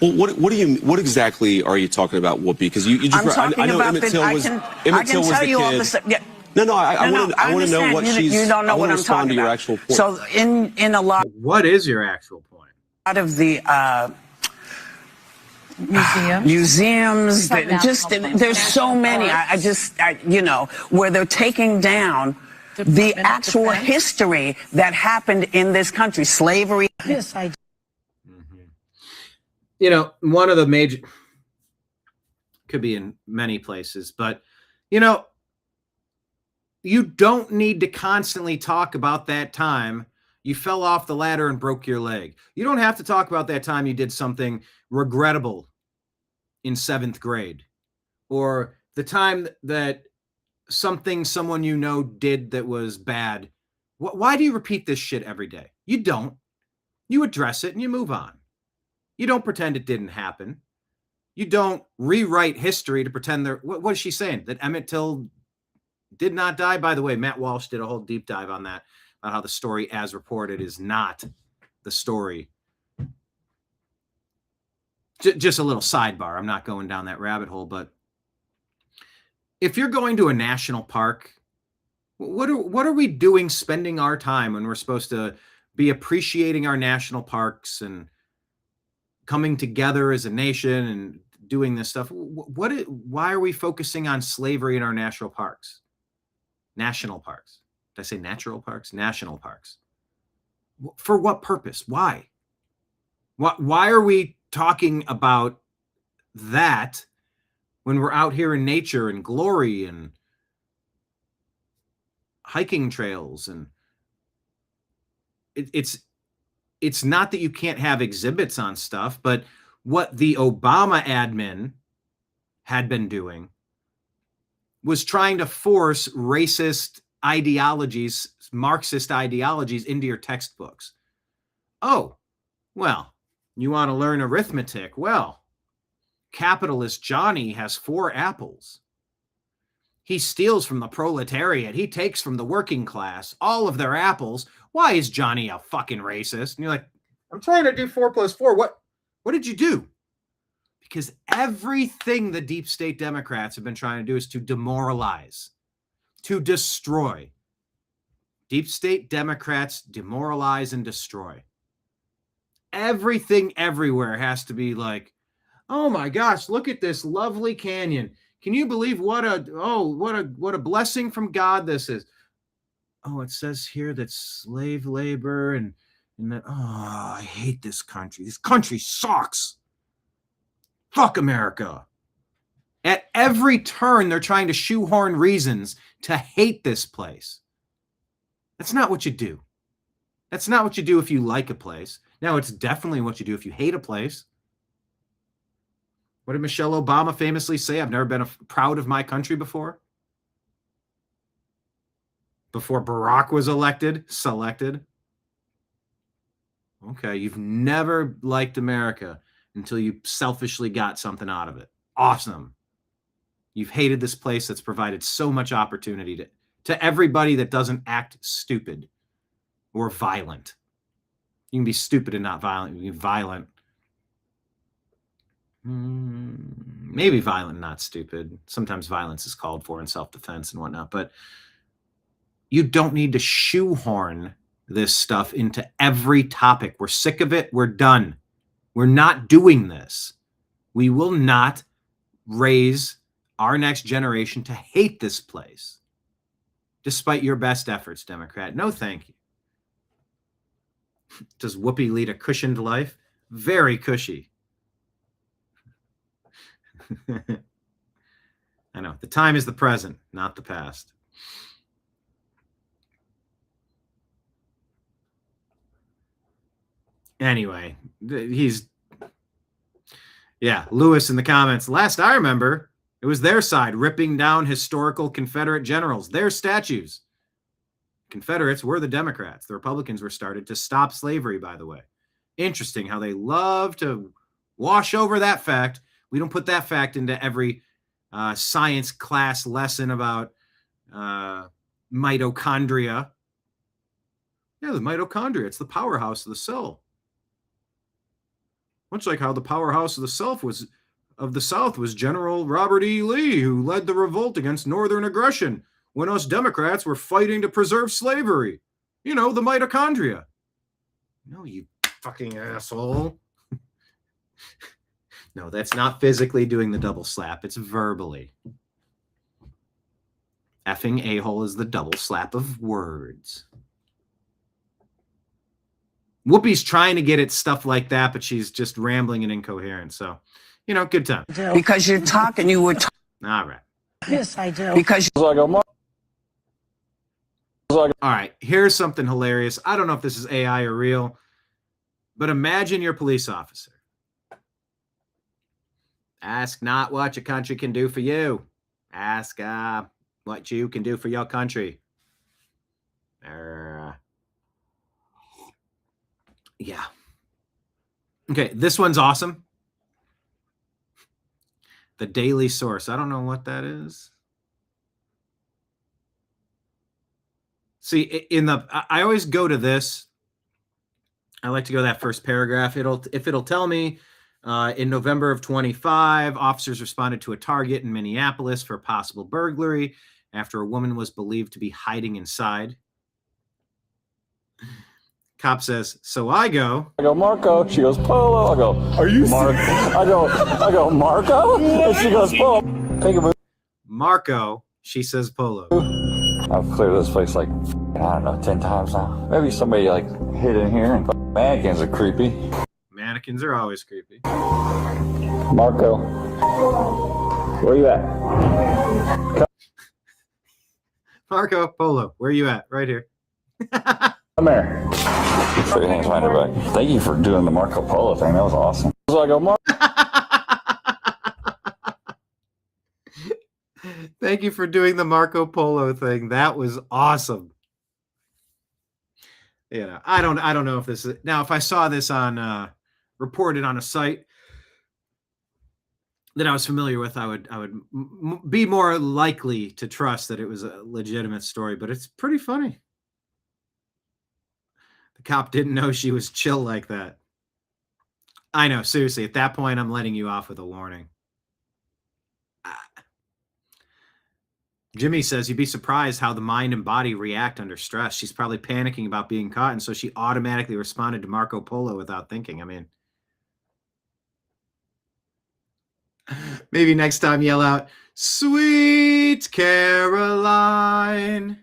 Well, what exactly are you talking about, Whoopi? Because you just I know Emmett Till was the kid. No, I want to know what she's. You don't know what I'm talking about. Your actual point. So in a lot. What is your actual point? A lot of the museums. There's so many. Where they're taking down the actual history that happened in this country, slavery. Yes, I. One of the major, could be in many places, but you don't need to constantly talk about that time you fell off the ladder and broke your leg. You don't have to talk about that time you did something regrettable in 7th grade, or the time that someone did that was bad. Why do you repeat this shit every day? You don't. You address it and you move on. You don't pretend it didn't happen. You don't rewrite history to pretend what is she saying? That Emmett Till did not die? By the way, Matt Walsh did a whole deep dive on that, on how the story as reported is not the story. Just a little sidebar. I'm not going down that rabbit hole, but if you're going to a national park, what are we doing spending our time when we're supposed to be appreciating our national parks and coming together as a nation and doing this stuff? Why are we focusing on slavery in our national parks? National parks. Did I say natural parks? National parks. For what purpose? Why? Why are we talking about that when we're out here in nature and glory and hiking trails? And it's not that you can't have exhibits on stuff, but what the Obama admin had been doing was trying to force racist ideologies, Marxist ideologies into your textbooks. Oh, well, you want to learn arithmetic? Well, capitalist Johnny has 4 apples. He steals from the proletariat. He takes from the working class all of their apples. Why is Johnny a fucking racist? And you're like, I'm trying to do 4 + 4. What did you do? Because everything the deep state Democrats have been trying to do is to demoralize, to destroy. Deep state Democrats demoralize and destroy. Everything everywhere has to be like, oh my gosh, look at this lovely canyon. Can you believe what a blessing from God this is? Oh, it says here that slave labor and that, oh, I hate this country. This country sucks. Fuck America. At every turn, they're trying to shoehorn reasons to hate this place. That's not what you do. That's not what you do if you like a place. Now, it's definitely what you do if you hate a place. What did Michelle Obama famously say? I've never been proud of my country before. Before Barack was selected. Okay, you've never liked America until you selfishly got something out of it. Awesome. You've hated this place that's provided so much opportunity to everybody that doesn't act stupid or violent. You can be stupid and not violent. You can be violent. Maybe violent, not stupid. Sometimes violence is called for in self-defense and whatnot, but you don't need to shoehorn this stuff into every topic. We're sick of it. We're done. We're not doing this. We will not raise our next generation to hate this place, despite your best efforts, Democrat. No, thank you. Does Whoopi lead a cushioned life? Very cushy. I know. The time is the present, not the past. Anyway, Lewis in the comments. Last I remember, it was their side ripping down historical Confederate generals, their statues. Confederates were the Democrats. The Republicans were started to stop slavery, by the way. Interesting how they love to wash over that fact. We don't put that fact into every science class lesson about mitochondria. Yeah, the mitochondria. It's the powerhouse of the cell. Much like how the powerhouse of the South was General Robert E. Lee, who led the revolt against Northern aggression when us Democrats were fighting to preserve slavery. You know, the mitochondria. No, you fucking asshole. No, that's not physically doing the double slap. It's verbally. Effing a-hole is the double slap of words. Whoopi's trying to get at stuff like that, but she's just rambling and incoherent. So, good time. Because you're talking, you were talking. All right. Yes, I do. Because all right, here's something hilarious. I don't know if this is AI or real, but imagine your police officer. Ask not what your country can do for you. Ask what you can do for your country. Yeah. Okay, this one's awesome. The Daily Source. I don't know what that is. See, I always go to this. I like to go to that first paragraph. If it'll tell me in November of 25, officers responded to a target in Minneapolis for a possible burglary after a woman was believed to be hiding inside. Cop says, so I go, Marco. She goes, Polo. I go, are you Marco? I go, Marco? And she goes, Polo. Take a move. Marco, she says, Polo. I've cleared this place 10 times now. Maybe somebody hid in here. And mannequins are creepy. Mannequins are always creepy. Marco, where you at? Marco, Polo, where you at? Right here. Come here. Put your hands behind your back. Thank you for doing the Marco Polo thing. That was awesome. So I go, Thank you for doing the Marco Polo thing. That was awesome. I don't know if this is now. If I saw this on reported on a site that I was familiar with, I would be more likely to trust that it was a legitimate story. But it's pretty funny. The cop didn't know she was chill like that. I know, seriously. At that point, I'm letting you off with a warning. Jimmy says, you'd be surprised how the mind and body react under stress. She's probably panicking about being caught, and so she automatically responded to Marco Polo without thinking. I mean, Maybe next time yell out, Sweet Caroline.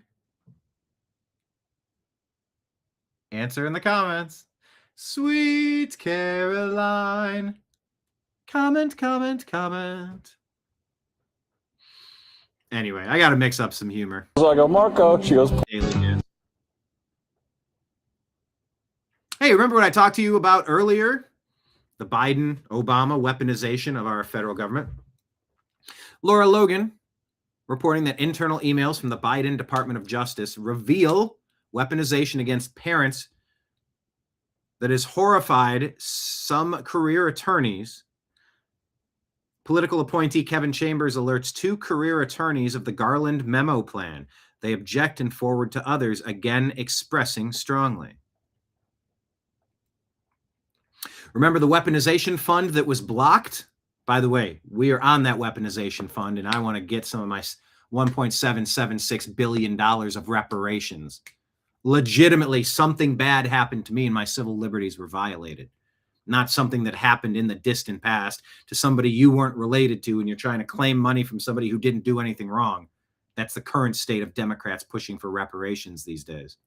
Answer in the comments. Sweet Caroline. Comment, comment, comment. Anyway, I got to mix up some humor. So I go, Marco. She goes, hey, remember what I talked to you about earlier? The Biden-Obama weaponization of our federal government? Laura Logan reporting that internal emails from the Biden Department of Justice reveal weaponization against parents that has horrified some career attorneys. Political appointee Kevin Chambers alerts 2 career attorneys of the Garland memo plan. They object and forward to others, again expressing strongly. Remember the weaponization fund that was blocked? By the way, we are on that weaponization fund, and I want to get some of my $1.776 billion of reparations. Legitimately, something bad happened to me and my civil liberties were violated. Not something that happened in the distant past to somebody you weren't related to and you're trying to claim money from somebody who didn't do anything wrong. That's the current state of Democrats pushing for reparations these days.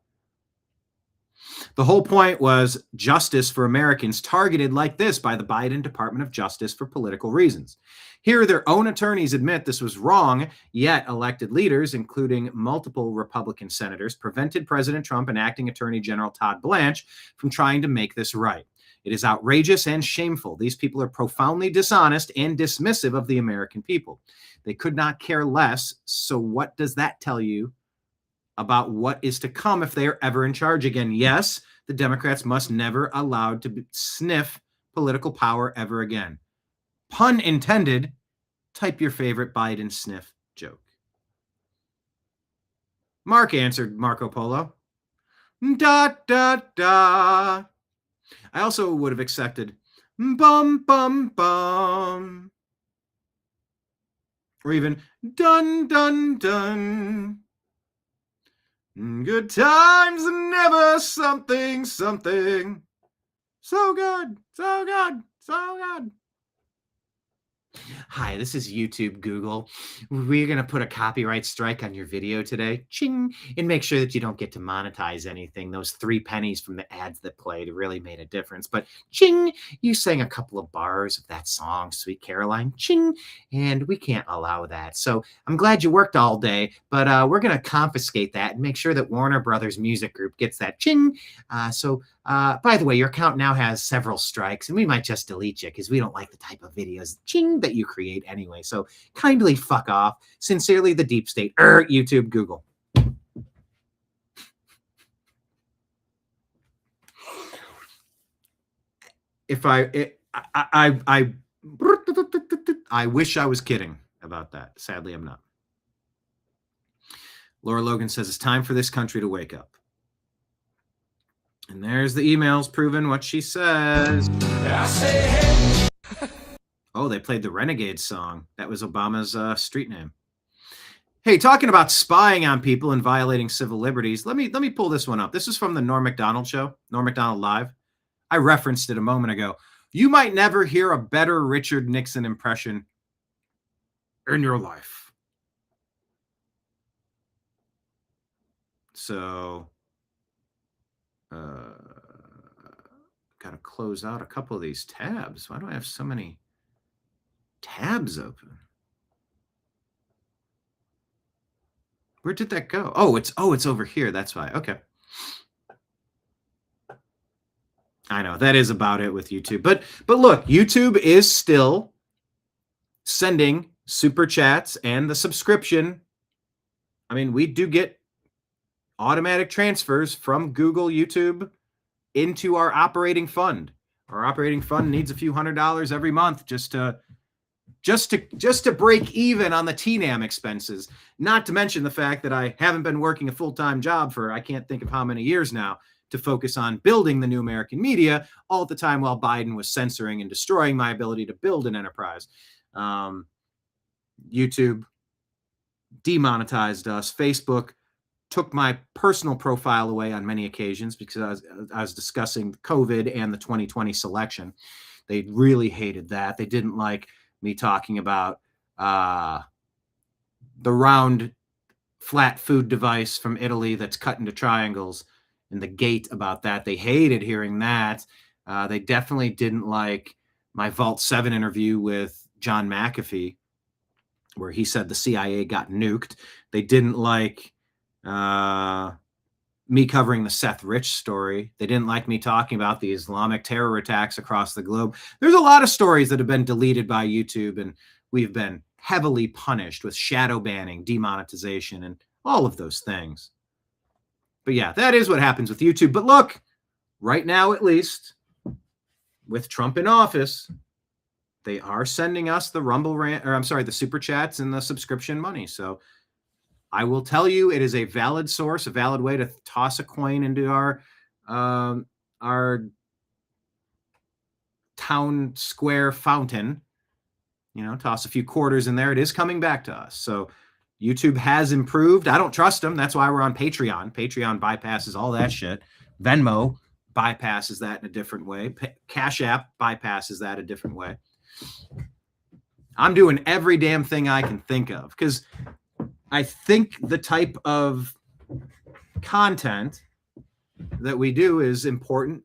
The whole point was justice for Americans targeted like this by the Biden Department of Justice for political reasons. Here, their own attorneys admit this was wrong, yet elected leaders, including multiple Republican senators, prevented President Trump and acting Attorney General Todd Blanche from trying to make this right. It is outrageous and shameful. These people are profoundly dishonest and dismissive of the American people. They could not care less. So what does that tell you about what is to come if they are ever in charge again? Yes, the Democrats must never allowed to sniff political power ever again. Pun intended. Type your favorite Biden sniff joke. Mark answered Marco Polo. Da, da, da. I also would have accepted bum, bum, bum. Or even dun, dun, dun. Good times and never something, something. So good, so good, so good. Hi, this is YouTube Google. We're going to put a copyright strike on your video today. Ching. And make sure that you don't get to monetize anything. Those 3 pennies from the ads that played really made a difference. But ching, you sang a couple of bars of that song, Sweet Caroline. Ching. And we can't allow that. So I'm glad you worked all day, but we're going to confiscate that and make sure that Warner Brothers Music Group gets that. Ching. By the way, your account now has several strikes, and we might just delete you because we don't like the type of videos, ching, that you create anyway. So kindly fuck off. Sincerely, the deep state. YouTube, Google. I wish I was kidding about that. Sadly, I'm not. Laura Logan says it's time for this country to wake up. And there's the emails proving what she says. I say, hey. Oh, they played the Renegade song. That was Obama's street name. Hey, talking about spying on people and violating civil liberties, let me pull this one up. This is from the Norm Macdonald show, Norm Macdonald Live. I referenced it a moment ago. You might never hear a better Richard Nixon impression in your life. So... got to close out a couple of these tabs. Why do I have so many tabs open? Where did that go? Oh, it's over here. That's why. Okay. I know that is about it with YouTube. But look, YouTube is still sending super chats and the subscription. I mean, we do get automatic transfers from Google, YouTube into our operating fund. Our operating fund needs a few $100s every month just to break even on the TNAM expenses. Not to mention the fact that I haven't been working a full-time job for I can't think of how many years now to focus on building the new American media, all at the time while Biden was censoring and destroying my ability to build an enterprise. YouTube demonetized us. Facebook took my personal profile away on many occasions because I was discussing COVID and the 2020 selection. They really hated that. They didn't like me talking about the round flat food device from Italy that's cut into triangles and the gate about that. They hated hearing that. They definitely didn't like my Vault 7 interview with John McAfee, where he said the CIA got nuked. They didn't like me covering the Seth Rich story. They didn't like me talking about the Islamic terror attacks across the globe. There's a lot of stories that have been deleted by YouTube, and we've been heavily punished with shadow banning, demonetization, and all of those things. But yeah, that is what happens with YouTube. But look, right now, at least, with Trump in office, they are sending us the the super chats and the subscription money. So I will tell you, it is a valid source, a valid way to toss a coin into our town square fountain. Toss a few quarters in there. It is coming back to us. So YouTube has improved. I don't trust them. That's why we're on Patreon. Patreon bypasses all that shit. Venmo bypasses that in a different way. Cash App bypasses that a different way. I'm doing every damn thing I can think of because I think the type of content that we do is important.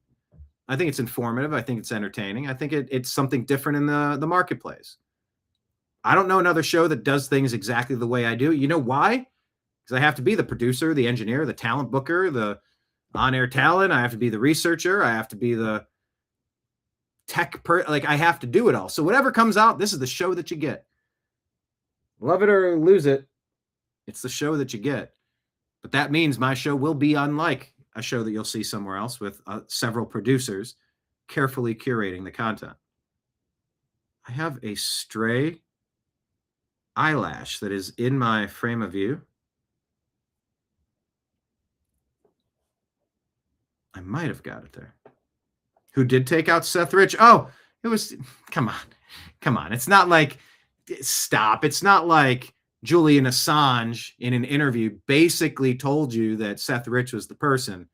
I think it's informative. I think it's entertaining. I think it's something different in the marketplace. I don't know another show that does things exactly the way I do. You know why? Because I have to be the producer, the engineer, the talent booker, the on-air talent. I have to be the researcher. I have to be the tech I have to do it all. So whatever comes out, this is the show that you get. Love it or lose it, it's the show that you get. But that means my show will be unlike a show that you'll see somewhere else with several producers carefully curating the content. I have a stray eyelash that is in my frame of view. I might have got it there. Who did take out Seth Rich? Oh, it was, come on. It's not like, stop. It's not like Julian Assange in an interview basically told you that Seth Rich was the person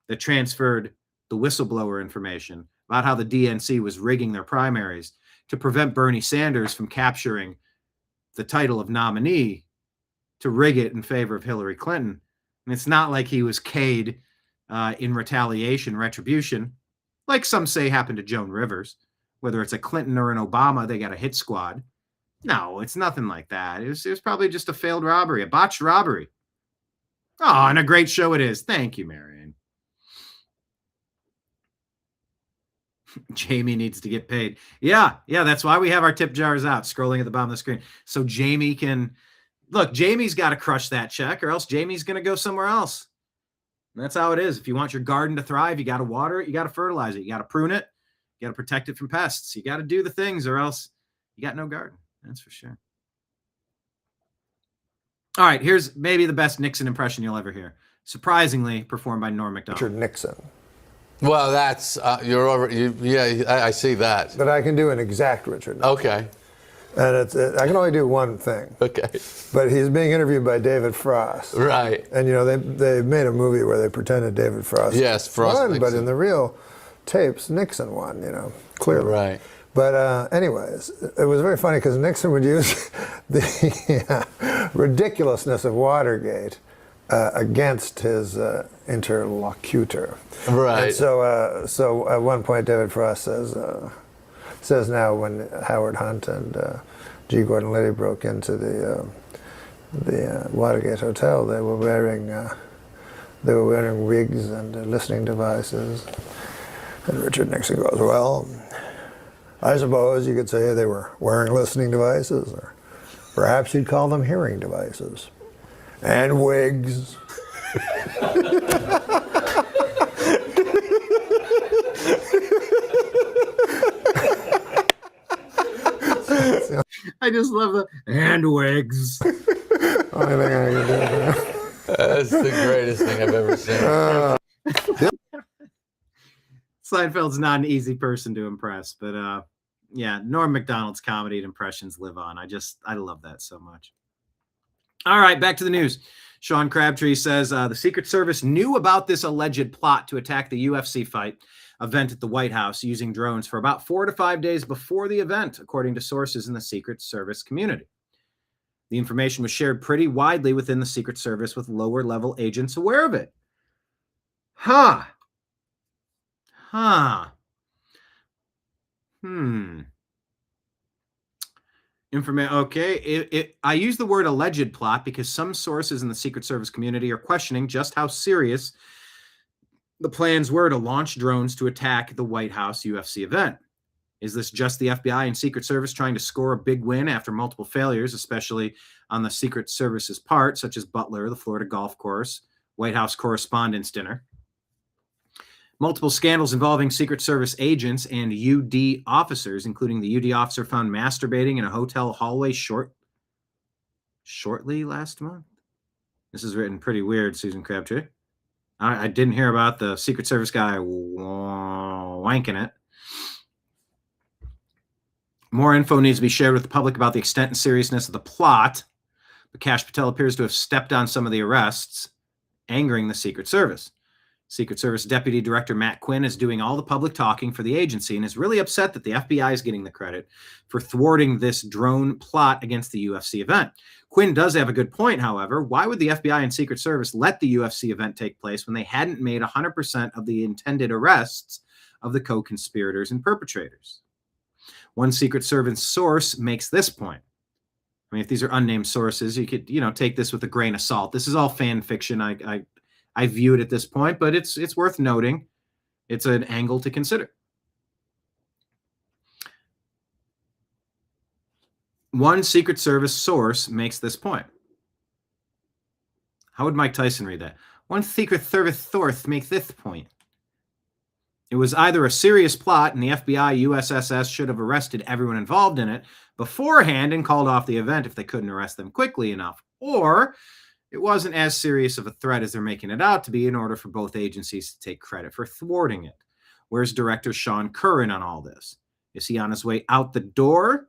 that transferred the whistleblower information about how the DNC was rigging their primaries to prevent Bernie Sanders from capturing the title of nominee to rig it in favor of Hillary Clinton. And it's not like he was K'd in retaliation, retribution, like some say happened to Joan Rivers. Whether it's a Clinton or an Obama, they got a hit squad. No, it's nothing like that. It was probably just a failed robbery, a botched robbery. Oh, and a great show it is. Thank you, Marion. Jamie needs to get paid. Yeah, that's why we have our tip jars out, scrolling at the bottom of the screen. So Jamie can, look, Jamie's got to crush that check or else Jamie's going to go somewhere else. And that's how it is. If you want your garden to thrive, you got to water it, you got to fertilize it, you got to prune it, you got to protect it from pests. You got to do the things or else you got no garden. That's for sure. All right, here's maybe the best Nixon impression you'll ever hear. Surprisingly performed by Norm Macdonald. Richard Nixon. Well, that's, you're over, yeah, I see that. But I can do an exact Richard Nixon. Okay. And I can only do one thing. Okay. But he's being interviewed by David Frost. Right. And, they made a movie where they pretended David Frost won, but in the real tapes, Nixon won, clearly. Right. But anyways, it was very funny because Nixon would use the ridiculousness of Watergate against his interlocutor. Right. And so at one point, David Frost says now when Howard Hunt and G. Gordon Liddy broke into the Watergate Hotel, they were wearing wigs and listening devices. And Richard Nixon goes, well, I suppose you could say they were wearing listening devices, or perhaps you'd call them hearing devices. And wigs. I just love the and wigs. Only thing I can do. That's the greatest thing I've ever seen. Seinfeld's not an easy person to impress, but yeah, Norm Macdonald's comedy and impressions live on. I love that so much. All right, back to the news. Sean Crabtree says the Secret Service knew about this alleged plot to attack the UFC fight event at the White House using drones for about 4 to 5 days before the event, according to sources in the Secret Service community. The information was shared pretty widely within the Secret Service, with lower-level agents aware of it. Okay. I use the word alleged plot because some sources in the Secret Service community are questioning just how serious the plans were to launch drones to attack the White House UFC event. Is this just the FBI and Secret Service trying to score a big win after multiple failures, especially on the Secret Service's part, such as Butler, the Florida golf course, White House Correspondents' Dinner? Multiple scandals involving Secret Service agents and UD officers, including the UD officer found masturbating in a hotel hallway shortly last month. This is written pretty weird, Susan Crabtree. I didn't hear about the Secret Service guy wanking it. More info needs to be shared with the public about the extent and seriousness of the plot. But Kash Patel appears to have stepped on some of the arrests, angering the Secret Service. Secret Service Deputy Director Matt Quinn is doing all the public talking for the agency and is really upset that the FBI is getting the credit for thwarting this drone plot against the UFC event. Quinn does have a good point, however. Why would the FBI and Secret Service let the UFC event take place when they hadn't made 100% of the intended arrests of the co-conspirators and perpetrators? One Secret Service source makes this point. I mean, if these are unnamed sources, you could, take this with a grain of salt. This is all fan fiction. I view it at this point, but it's worth noting. It's an angle to consider. One Secret Service source makes this point. How would Mike Tyson read that? One Secret Service source makes this point. It was either a serious plot and the FBI, USSS should have arrested everyone involved in it beforehand and called off the event if they couldn't arrest them quickly enough, or it wasn't as serious of a threat as they're making it out to be in order for both agencies to take credit for thwarting it. Where's Director Sean Curran on all this? Is he on his way out the door?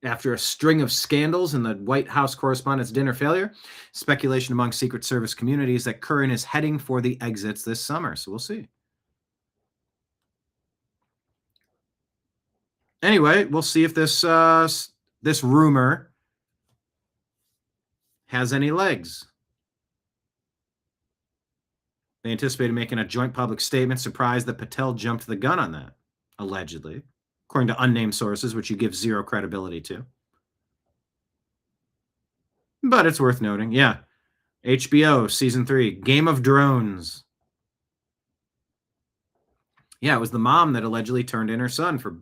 After a string of scandals and the White House Correspondents' Dinner failure, speculation among Secret Service communities that Curran is heading for the exits this summer. So we'll see. Anyway, we'll see if this rumor has any legs. They anticipated making a joint public statement, surprised that Patel jumped the gun on that, allegedly, according to unnamed sources, which you give zero credibility to. But it's worth noting. Yeah. HBO, Season 3, Game of Drones. Yeah, it was the mom that allegedly turned in her son for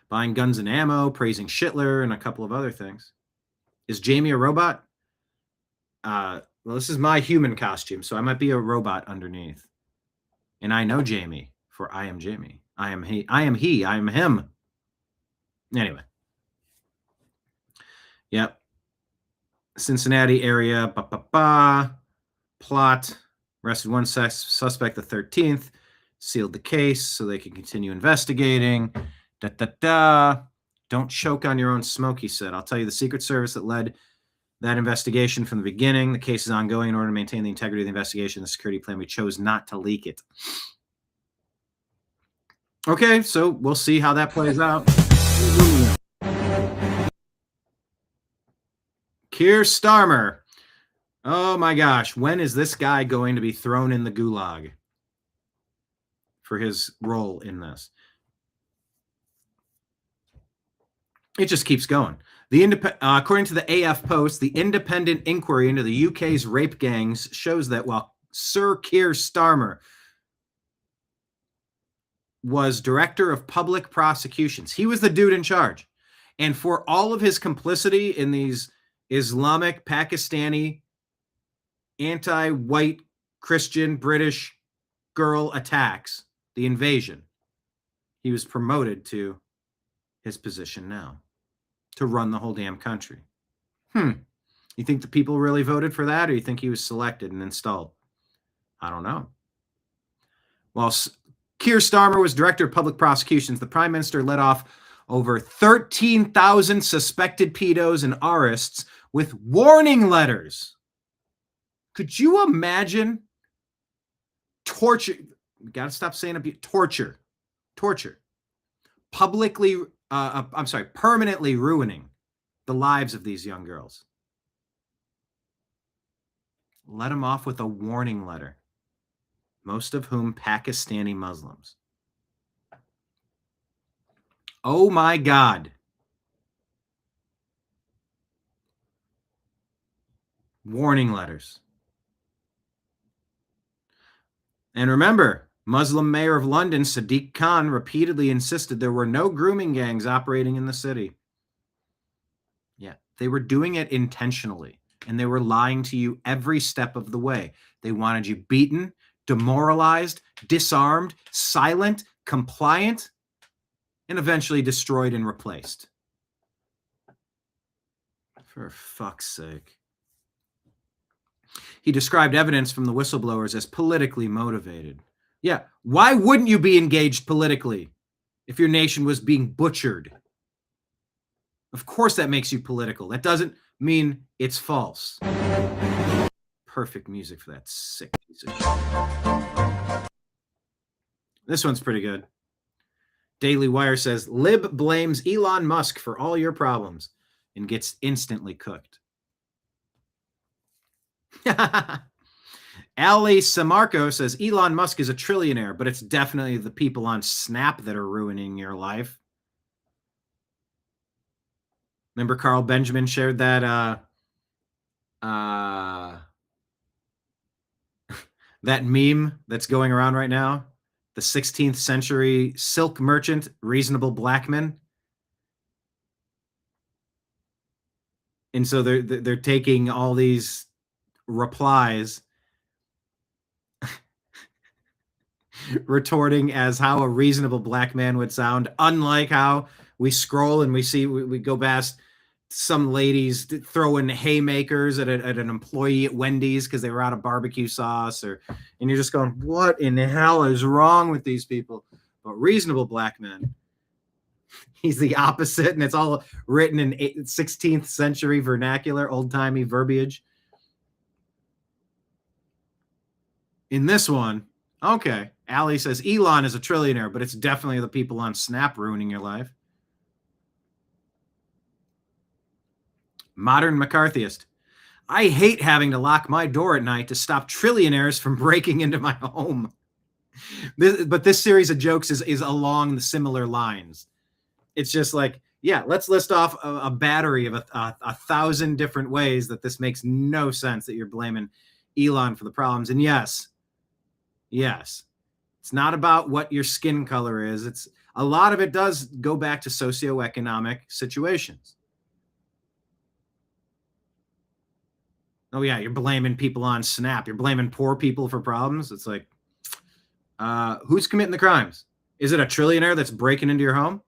buying guns and ammo, praising Schittler, and a couple of other things. Is Jamie a robot? Well, this is my human costume, so I might be a robot underneath. And I know Jamie, for I am Jamie. I am he. I am he. I am him. Anyway. Yep. Cincinnati area. Plot. Arrested one suspect the 13th. Sealed the case so they can continue investigating. Don't choke on your own smoke, he said. I'll tell you, the Secret Service that led that investigation from the beginning. The case is ongoing. In order to maintain the integrity of the investigation, the security plan, we chose not to leak it. Okay, so we'll see how that plays out. Keir Starmer. Oh my gosh, when is this guy going to be thrown in the gulag for his role in this? It just keeps going. According to the AF Post, the independent inquiry into the UK's rape gangs shows that while Sir Keir Starmer was Director of Public Prosecutions, he was the dude in charge. And for all of his complicity in these Islamic, Pakistani, anti-white, Christian, British girl attacks, the invasion, he was promoted to his position now to run the whole damn country. You think the people really voted for that, or you think he was selected and installed? I don't know. While Keir Starmer was Director of Public Prosecutions, the Prime Minister let off over 13,000 suspected pedos and arrests with warning letters. Could you imagine torture. We got to stop saying abuse. Torture. Permanently ruining the lives of these young girls. Let them off with a warning letter, most of whom Pakistani Muslims. Oh my God. Warning letters. And remember, Muslim mayor of London, Sadiq Khan, repeatedly insisted there were no grooming gangs operating in the city. Yeah, they were doing it intentionally, and they were lying to you every step of the way. They wanted you beaten, demoralized, disarmed, silent, compliant, and eventually destroyed and replaced. For fuck's sake. He described evidence from the whistleblowers as politically motivated. Yeah, why wouldn't you be engaged politically if your nation was being butchered? Of course that makes you political. That doesn't mean it's false. Perfect music for that sick piece of shit. This one's pretty good. Daily Wire says, Lib blames Elon Musk for all your problems and gets instantly cooked. Ali Samarco says, Elon Musk is a trillionaire, but it's definitely the people on Snap that are ruining your life. Remember Carl Benjamin shared that that meme that's going around right now? The 16th century silk merchant, reasonable black men. And so they're taking all these replies retorting as how a reasonable black man would sound, unlike how we scroll and we go past some ladies throwing haymakers at an employee at Wendy's because they were out of barbecue sauce, and you're just going, what in the hell is wrong with these people? But reasonable black men, he's the opposite, and it's all written in 16th century vernacular, old-timey verbiage. In this one, okay, Ali says Elon is a trillionaire, but it's definitely the people on Snap ruining your life. Modern McCarthyist. I hate having to lock my door at night to stop trillionaires from breaking into my home. But this series of jokes is along the similar lines. It's just like, yeah, let's list off a battery of a 1,000 different ways that this makes no sense that you're blaming Elon for the problems. And yes, it's not about what your skin color is. It's a lot of it does go back to socioeconomic situations. Oh, yeah, you're blaming people on Snap. You're blaming poor people for problems. It's like, who's committing the crimes? Is it a trillionaire that's breaking into your home?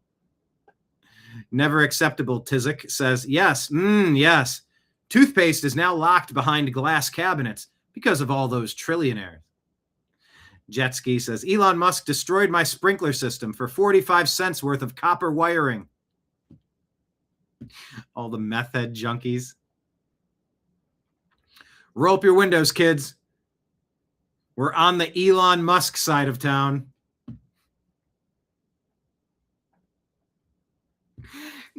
Never acceptable, Tizik says, yes, yes. Toothpaste is now locked behind glass cabinets because of all those trillionaires. Jetski says, Elon Musk destroyed my sprinkler system for 45 cents worth of copper wiring. All the meth head junkies. Roll up your windows, kids. We're on the Elon Musk side of town.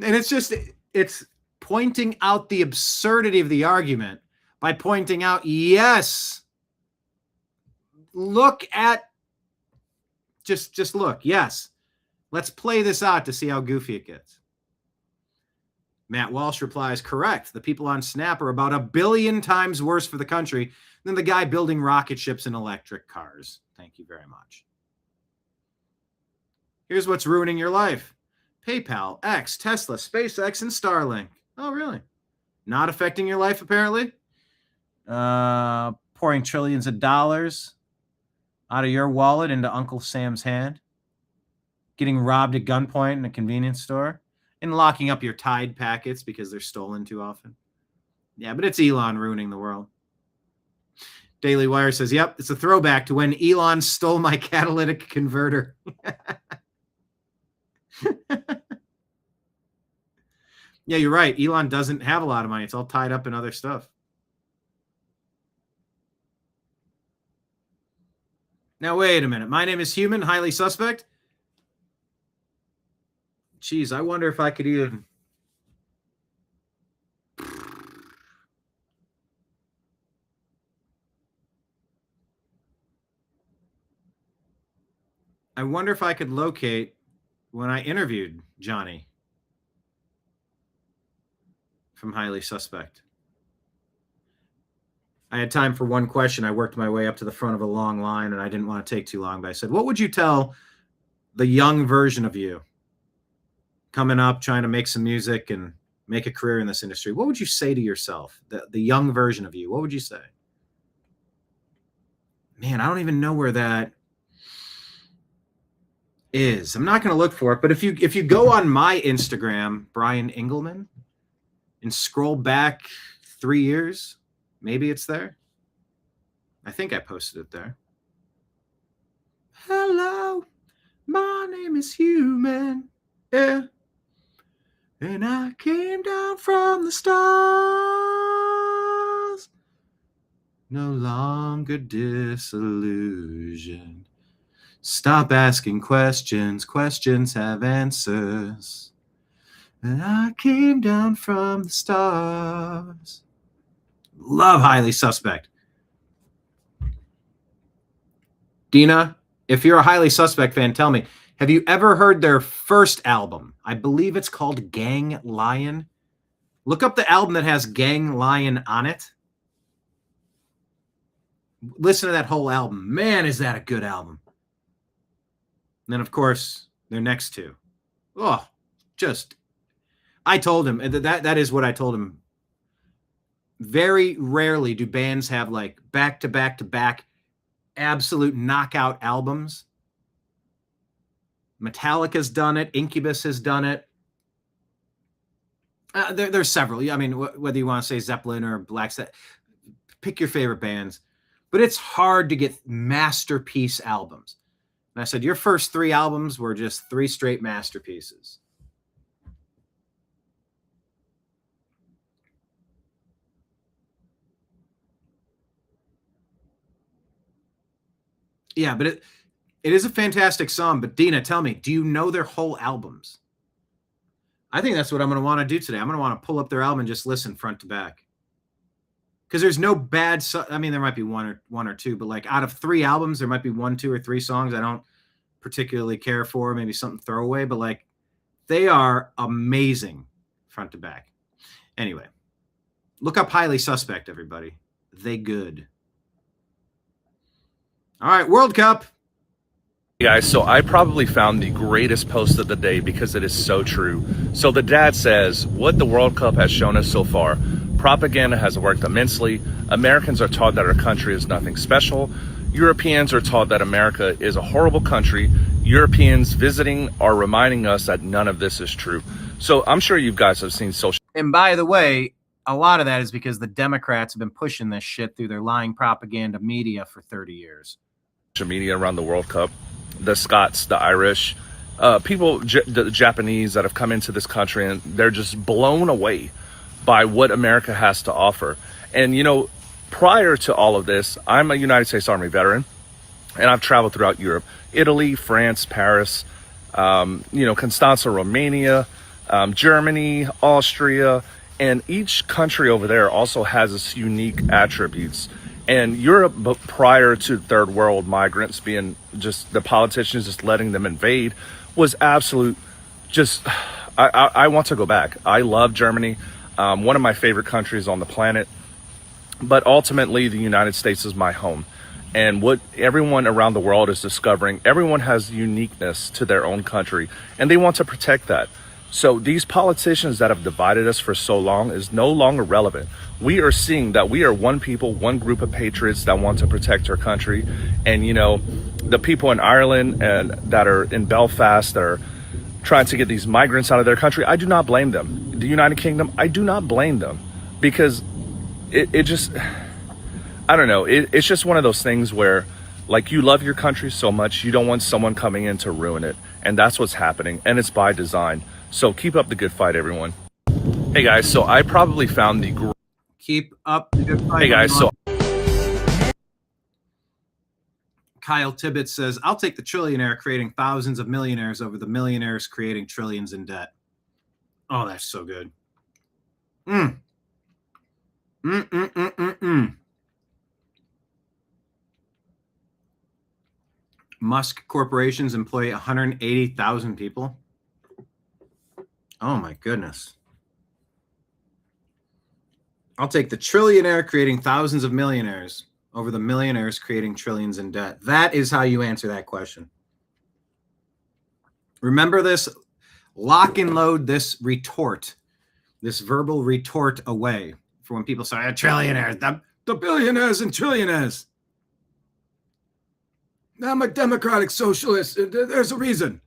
And it's pointing out the absurdity of the argument by pointing out, yes, look at, just look, yes. Let's play this out to see how goofy it gets. Matt Walsh replies, correct. The people on Snap are about 1 billion times worse for the country than the guy building rocket ships and electric cars. Thank you very much. Here's what's ruining your life. PayPal, X, Tesla, SpaceX, and Starlink. Oh, really? Not affecting your life, apparently? Pouring trillions of dollars out of your wallet into Uncle Sam's hand. Getting robbed at gunpoint in a convenience store. And locking up your Tide packets because they're stolen too often. Yeah, but it's Elon ruining the world. Daily Wire says, yep, it's a throwback to when Elon stole my catalytic converter. Yeah, you're right. Elon doesn't have a lot of money. It's all tied up in other stuff. Now, wait a minute. My name is human, highly suspect? Jeez, I wonder if I could even... I wonder if I could locate when I interviewed Johnny from Highly Suspect. I had time for one question. I worked my way up to the front of a long line, and I didn't want to take too long, but I said, what would you tell the young version of you coming up, trying to make some music and make a career in this industry? What would you say to yourself, the young version of you? What would you say? Man, I don't even know where that is. I'm not going to look for it, but if you go on my Instagram, Brian Engelman, and scroll back 3 years, maybe it's there. I think I posted it there. Hello, my name is Human, yeah, and I came down from the stars, no longer disillusioned. Stop asking questions. Questions have answers. And I came down from the stars. Love Highly Suspect. Dina, if you're a Highly Suspect fan, tell me, have you ever heard their first album? I believe it's called Gang Lion. Look up the album that has Gang Lion on it. Listen to that whole album. Man, is that a good album. And then, of course, their next two. Oh, just, I told him, that is what I told him. Very rarely do bands have like back-to-back-to-back absolute knockout albums. Metallica's done it. Incubus has done it. There's several. I mean, whether you want to say Zeppelin or Black Sabbath, pick your favorite bands. But it's hard to get masterpiece albums. And I said, your first 3 albums were just 3 straight masterpieces. Yeah, but it is a fantastic song. But Dina, tell me, do you know their whole albums? I think that's what I'm going to want to do today. I'm going to want to pull up their album and just listen front to back. Because there's no bad, I mean, there might be one or two, but like out of 3 albums, there might be 1, 2, or 3 songs I don't particularly care for, maybe something throwaway, but like they are amazing front to back. Anyway, look up Highly Suspect, everybody. They good. All right, World Cup. Hey guys, so I probably found the greatest post of the day because it is so true. So the dad says, what the World Cup has shown us so far, propaganda has worked immensely. Americans are taught that our country is nothing special. Europeans are taught that America is a horrible country. Europeans visiting are reminding us that none of this is true. So I'm sure you guys have seen social. And by the way, a lot of that is because the Democrats have been pushing this shit through their lying propaganda media for 30 years. Media around the World Cup, the Scots, the Irish, people, the Japanese that have come into this country, and they're just blown away by what America has to offer. And, you know, prior to all of this, I'm a United States Army veteran, and I've traveled throughout Europe, Italy, France, Paris, Constanza, Romania, Germany, Austria, and each country over there also has its unique attributes. And Europe, but prior to third world migrants being just the politicians just letting them invade, was absolute just, I want to go back. I love Germany, one of my favorite countries on the planet. But ultimately, the United States is my home. And what everyone around the world is discovering, everyone has uniqueness to their own country, and they want to protect that. So these politicians that have divided us for so long is no longer relevant. We are seeing that we are one people, one group of patriots that want to protect our country. And, you know, the people in Ireland and that are in Belfast that are trying to get these migrants out of their country, I do not blame them. The United Kingdom, I do not blame them, because it just, I don't know. It's just one of those things where, like, you love your country so much, you don't want someone coming in to ruin it. And that's what's happening. And it's by design. So keep up the good fight, everyone. Hey guys, so I probably found the keep up the good fight. Hey guys, so Kyle Tibbetts says, I'll take the trillionaire creating thousands of millionaires over the millionaires creating trillions in debt. Oh, that's so good. Musk corporations employ 180,000 people. Oh my goodness. I'll take the trillionaire creating thousands of millionaires over the millionaires creating trillions in debt. That is how you answer that question. Remember this, lock and load this retort, this verbal retort away for when people say, trillionaires, the billionaires and trillionaires. I'm a democratic socialist. There's a reason.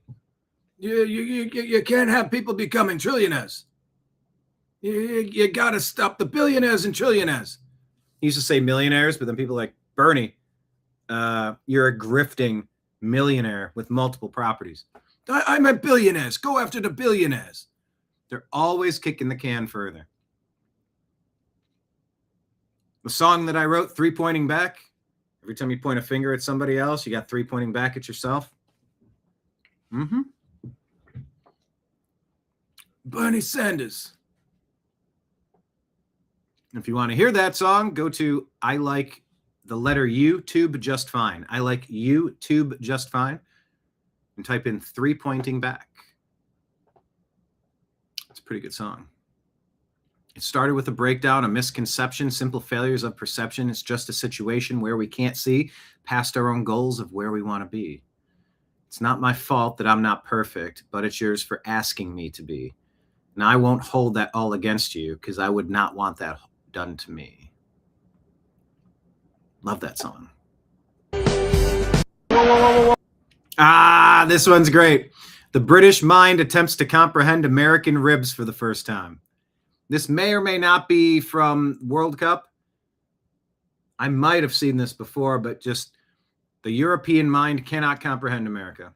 You can't have people becoming trillionaires. You got to stop the billionaires and trillionaires. He used to say millionaires, but then people like, Bernie, you're a grifting millionaire with multiple properties. I meant billionaires. Go after the billionaires. They're always kicking the can further. The song that I wrote, 3 Pointing Back. Every time you point a finger at somebody else, you got 3 pointing back at yourself. Bernie Sanders. If you want to hear that song, go to I Like the Letter U, Tube Just Fine. I Like You, Tube Just Fine. And type in 3 Pointing Back. It's a pretty good song. It started with a breakdown, a misconception, simple failures of perception. It's just a situation where we can't see past our own goals of where we want to be. It's not my fault that I'm not perfect, but it's yours for asking me to be. And I won't hold that all against you because I would not want that done to me. Love that song. Ah, this one's great. The British mind attempts to comprehend American ribs for the first time. This may or may not be from World Cup. I might have seen this before, but just the European mind cannot comprehend America.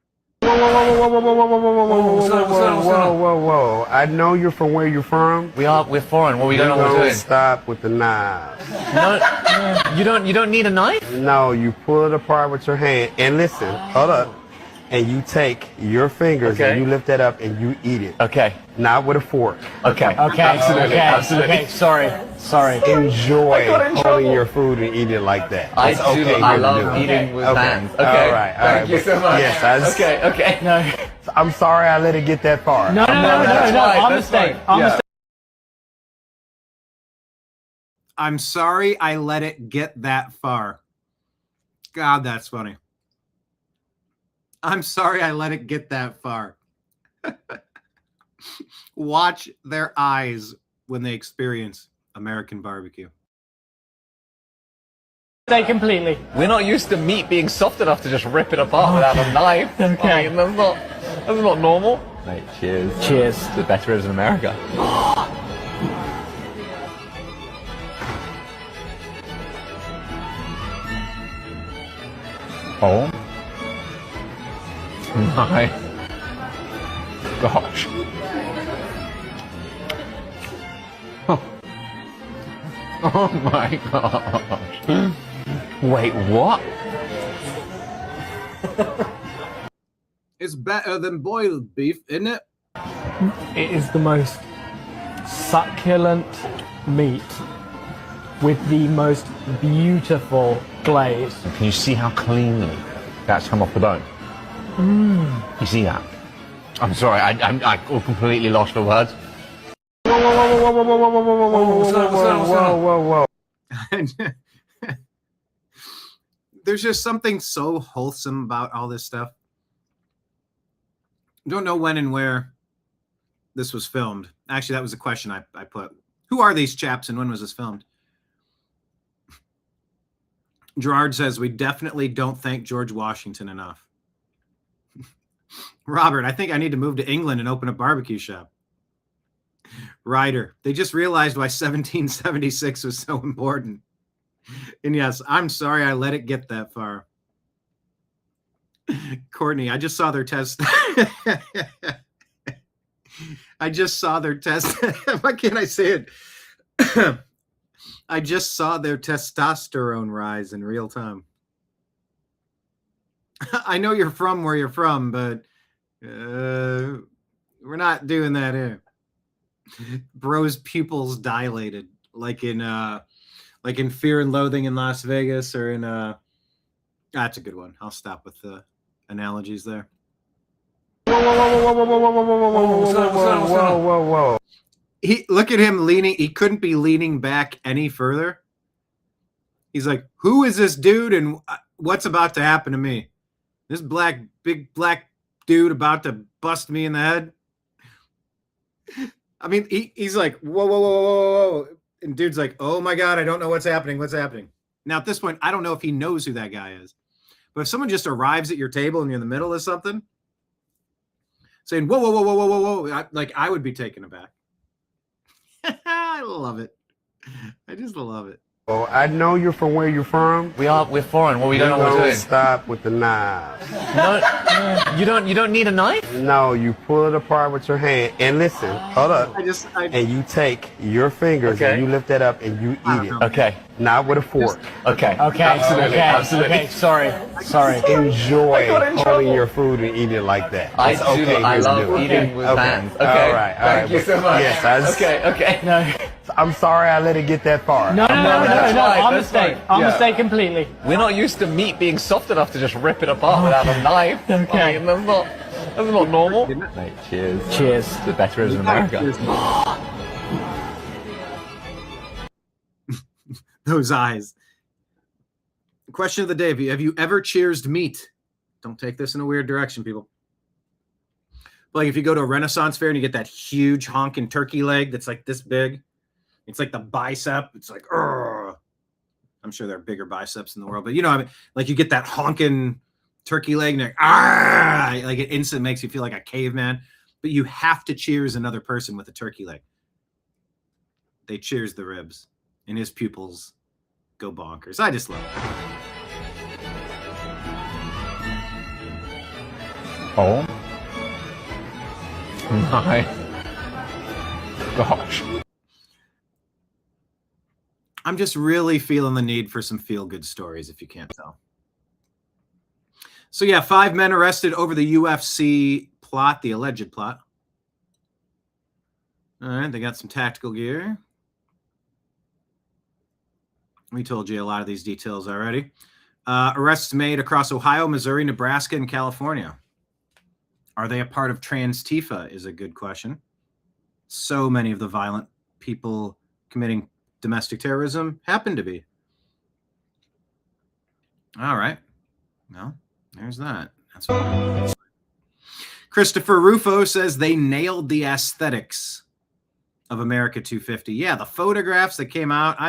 Whoa. I know you're from where you're from. We're foreign. What are we don't know what we're doing? Stop with the knives. No, you don't need a knife? No, you pull it apart with your hand. And listen, hold up. And you take your fingers and you lift that up and you eat it. Okay. Not with a fork. Okay. Absolutely. Okay. Sorry. Enjoy holding your food and eating it like that. I love eating with hands. Okay. All right. Thank you so much. Yes. Okay. No. I'm sorry I let it get that far. No. Our mistake. I'm sorry I let it get that far. God, that's funny. I'm sorry I let it get that far. Watch their eyes when they experience American barbecue. They completely. We're not used to meat being soft enough to just rip it apart without a knife. Okay. I mean, that's not normal. Mate, cheers. Cheers. To the best ribs in America. Oh. My gosh. Oh my gosh. Wait, what? It's better than boiled beef, isn't it? It is the most succulent meat with the most beautiful glaze. Can you see how cleanly that's come off the bone? You see that? I'm sorry, I completely lost for words. Whoa. There's just something so wholesome about all this stuff. Don't know when and where this was filmed. Actually, that was a question I put. Who are these chaps and when was this filmed? Gerard says, we definitely don't thank George Washington enough. Robert, I think I need to move to England and open a barbecue shop. Ryder, they just realized why 1776 was so important. And yes, I'm sorry I let it get that far. Courtney, I just saw their test. I just saw their test. Why can't I say it? I just saw their testosterone rise in real time. I know you're from where you're from, but we're not doing that here. Bro's pupils dilated, like in Fear and Loathing in Las Vegas, or in that's a good one. I'll stop with the analogies there. Whoa. Look at him leaning. He couldn't be leaning back any further. He's like, who is this dude and what's about to happen to me? This big black dude about to bust me in the head? I mean, he's like, whoa. And dude's like, oh my God, I don't know what's happening. What's happening? Now, at this point, I don't know if he knows who that guy is. But if someone just arrives at your table and you're in the middle of something, saying, whoa, I would be taken aback. I love it. I just love it. Oh, I know you're from where you're from. We're foreign. Well, we don't know what we're doing. Stop with the knives. No, you don't need a knife? No, you pull it apart with your hand. And listen, hold up. And you take your fingers and you lift that up and you eat it. Okay. Not with a fork. Okay. Absolutely. Okay. Sorry. Enjoy holding your food and eating it like that. I love eating with hands. Okay. All right. Thank you so much. Yes. Okay. No. I'm sorry I let it get that far. No. Our mistake. Our mistake completely. We're not used to meat being soft enough to just rip it apart without a knife. Okay. That's not normal. Mate, cheers. Cheers. The better is in America. Those eyes. Question of the day: have you ever cheersed meat? Don't take this in a weird direction, people. Like if you go to a Renaissance fair and you get that huge honking turkey leg that's like this big, it's like the bicep. It's like, urgh. I'm sure there are bigger biceps in the world, but you know, I mean, like you get that honking turkey leg and you're like it instantly makes you feel like a caveman. But you have to cheers another person with a turkey leg. They cheers the ribs, and his pupils go bonkers. I just love it. Oh my gosh. I'm just really feeling the need for some feel-good stories, if you can't tell. So yeah, 5 men arrested over the UFC plot, the alleged plot. All right, they got some tactical gear. We told you a lot of these details already. Arrests made across Ohio, Missouri, Nebraska, and California. Are they a part of Trans-Tifa is a good question. So many of the violent people committing domestic terrorism happen to be. All right. Well, there's that. That's what Christopher Rufo says they nailed the aesthetics of America 250. Yeah, the photographs that came out,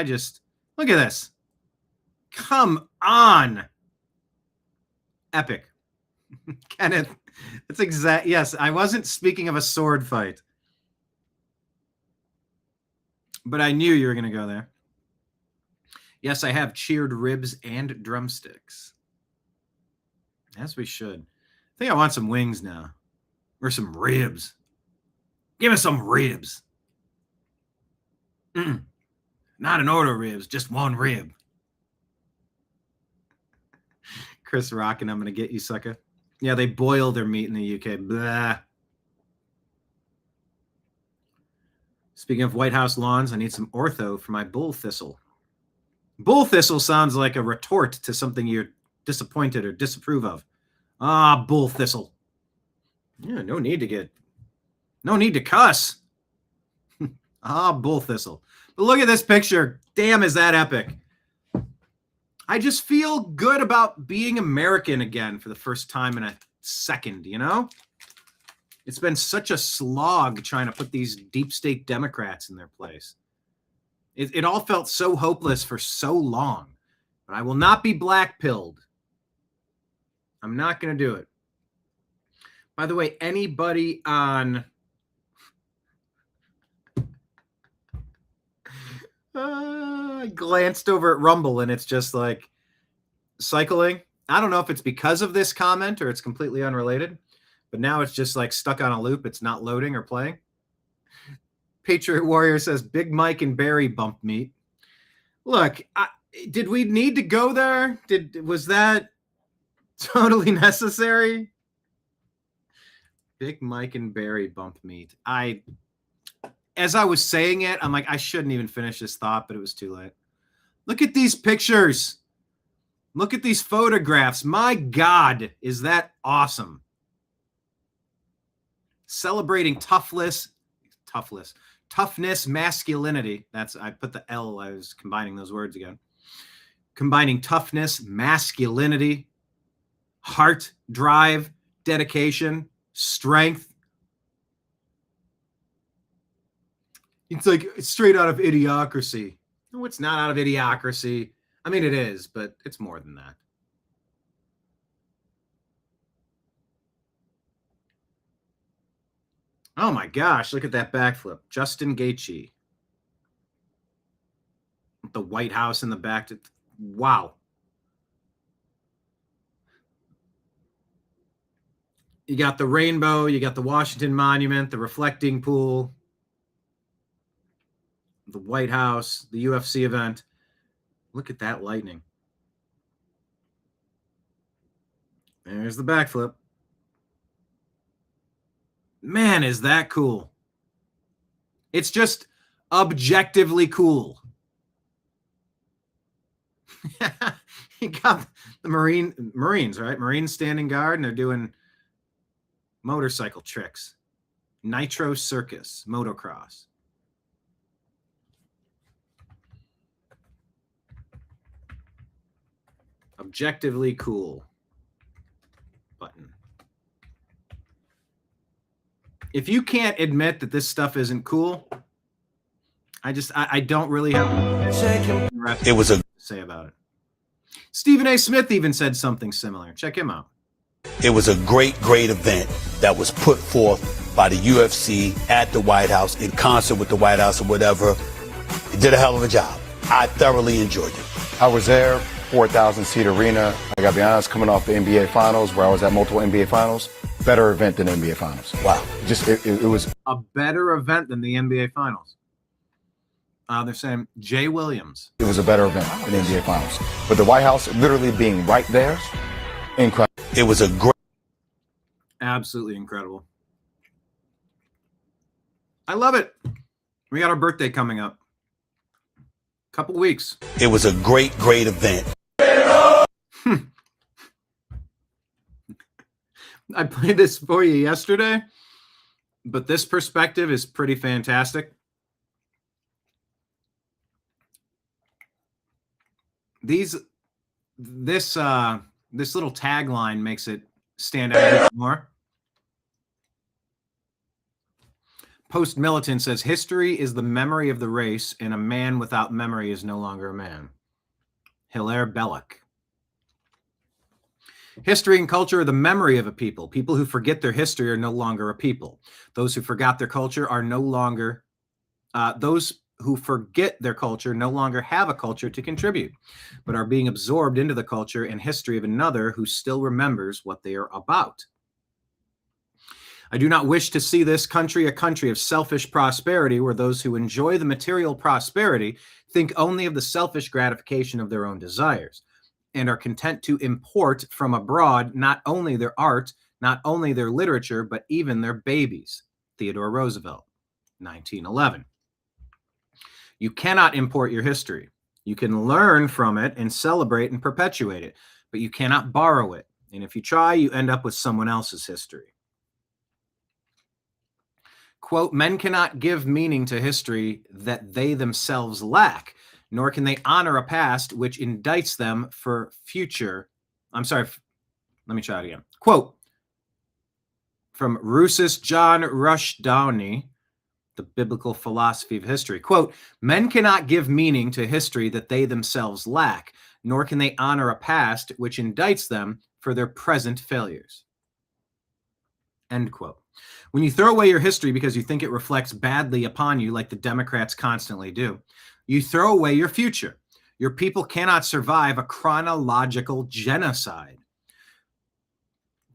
look at this. Come on. Epic. Kenneth, that's exact. Yes, I wasn't speaking of a sword fight, but I knew you were going to go there. Yes, I have cheered ribs and drumsticks. As we should. I think I want some wings now. Or some ribs. Give us some ribs. Not an order of ribs, just one rib. Chris Rock, and I'm going to get you, sucker. Yeah, they boil their meat in the UK. Blah. Speaking of White House lawns, I need some ortho for my bull thistle. Bull thistle sounds like a retort to something you're disappointed or disapprove of. Ah, bull thistle. Yeah, no need to cuss. Ah, bull thistle. But look at this picture. Damn, is that epic. I just feel good about being American again for the first time in a second, you know? It's been such a slog trying to put these deep state Democrats in their place. It all felt so hopeless for so long. But I will not be black-pilled. I'm not going to do it. By the way, anybody on... I glanced over at Rumble and it's just like cycling. I don't know if it's because of this comment or it's completely unrelated, but now it's just like stuck on a loop. It's not loading or playing. Patriot Warrior says Big Mike and Barry bump meat. Look, did we need to go there? Was that Totally necessary. Big Mike and Barry bump meet. As I was saying it, I'm like, I shouldn't even finish this thought, but it was too late. Look at these pictures. Look at these photographs. My God, is that awesome? Celebrating toughness, masculinity. I put the L, I was combining those words again. Combining toughness, masculinity, heart, drive, dedication, strength. It's like it's straight out of Idiocracy. No, it's not out of Idiocracy. I mean, it is, but it's more than that. Oh my gosh, look at that backflip. Justin Gaethje. The White House in the back. Wow. You got the rainbow, you got the Washington Monument, the reflecting pool, the White House, the UFC event. Look at that lightning. There's the backflip. Man, is that cool. It's just objectively cool. You got the Marines, right? Marines standing guard, and they're doing motorcycle tricks. Nitro Circus, motocross. Objectively cool. Button. If you can't admit that this stuff isn't cool, I don't really have it was a say about it. Stephen A. Smith even said something similar. Check him out. It was a great event that was put forth by the UFC at the White House in concert with the White House or whatever. It did a hell of a job. I thoroughly enjoyed it. I was there, 4,000-seat arena. I gotta be honest, coming off the NBA Finals, where I was at multiple NBA Finals, better event than the NBA Finals. Wow. It was a better event than the NBA Finals. They're saying Jay Williams. It was a better event than the NBA Finals. But the White House literally being right there, incredible. It was a great. Absolutely incredible. I love it. We got our birthday coming up. Couple weeks. It was a great event. I played this for you yesterday, but this perspective is pretty fantastic. This little tagline makes it stand out a bit more. Post Militant says, history is the memory of the race, and a man without memory is no longer a man. Hilaire Belloc. History and culture are the memory of a people. People who forget their history are no longer a people. Those who forgot their culture are no longer, those who forget their culture no longer have a culture to contribute, but are being absorbed into the culture and history of another who still remembers what they are about. I do not wish to see this country a country of selfish prosperity, where those who enjoy the material prosperity think only of the selfish gratification of their own desires, and are content to import from abroad not only their art, not only their literature, but even their babies. Theodore Roosevelt, 1911. You cannot import your history. You can learn from it and celebrate and perpetuate it, but you cannot borrow it. And if you try, you end up with someone else's history. Quote, men cannot give meaning to history that they themselves lack, nor can they honor a past which indicts them for future. I'm sorry, let me try it again. Quote, from Rousas John Rushdowney, The Biblical Philosophy of History. Quote, men cannot give meaning to history that they themselves lack, nor can they honor a past which indicts them for their present failures. End quote. When you throw away your history because you think it reflects badly upon you, like the Democrats constantly do, you throw away your future. Your people cannot survive a chronological genocide.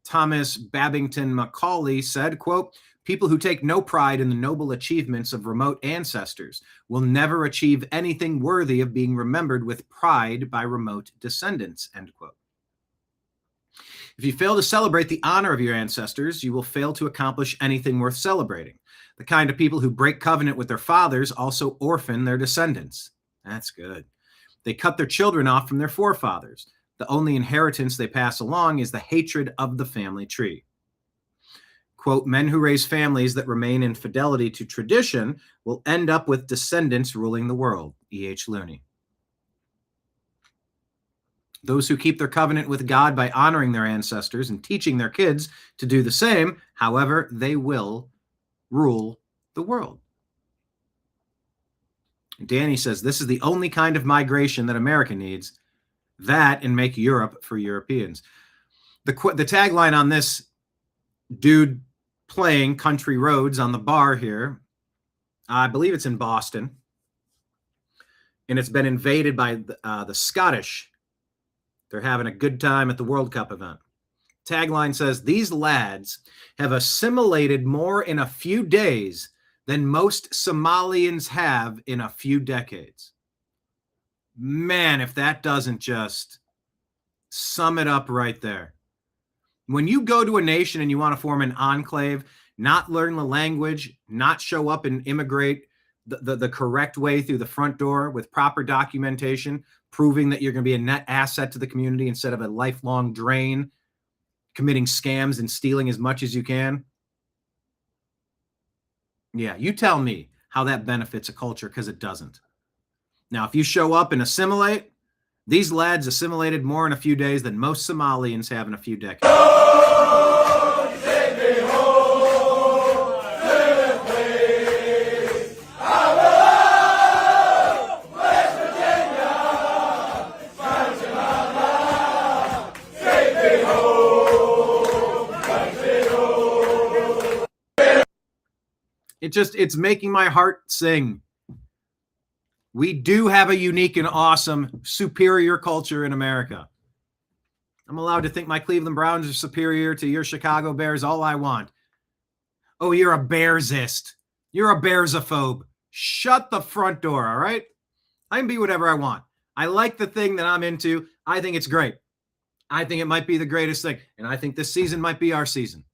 Thomas Babington Macaulay said, quote, people who take no pride in the noble achievements of remote ancestors will never achieve anything worthy of being remembered with pride by remote descendants, end quote. If you fail to celebrate the honor of your ancestors, you will fail to accomplish anything worth celebrating. The kind of people who break covenant with their fathers also orphan their descendants. That's good. They cut their children off from their forefathers. The only inheritance they pass along is the hatred of the family tree. Quote, men who raise families that remain in fidelity to tradition will end up with descendants ruling the world. E.H. Looney. Those who keep their covenant with God by honoring their ancestors and teaching their kids to do the same, however, they will rule the world. Danny says, this is the only kind of migration that America needs, that and make Europe for Europeans. The tagline on this dude playing Country Roads on the bar here, I believe it's in Boston, and it's been invaded by the Scottish. They're having a good time at the World Cup event. Tagline says, these lads have assimilated more in a few days than most Somalians have in a few decades. Man, if that doesn't just sum it up right there. When you go to a nation and you want to form an enclave, not learn the language, not show up and immigrate the correct way through the front door with proper documentation, proving that you're going to be a net asset to the community instead of a lifelong drain, committing scams and stealing as much as you can. Yeah, you tell me how that benefits a culture, because it doesn't. Now, if you show up and assimilate, these lads assimilated more in a few days than most Somalians have in a few decades. It's making my heart sing. We do have a unique and awesome, superior culture in America. I'm allowed to think my Cleveland Browns are superior to your Chicago Bears all I want. Oh, you're a Bearsist. You're a Bearsophobe. Shut the front door, all right? I can be whatever I want. I like the thing that I'm into. I think it's great. I think it might be the greatest thing. And I think this season might be our season.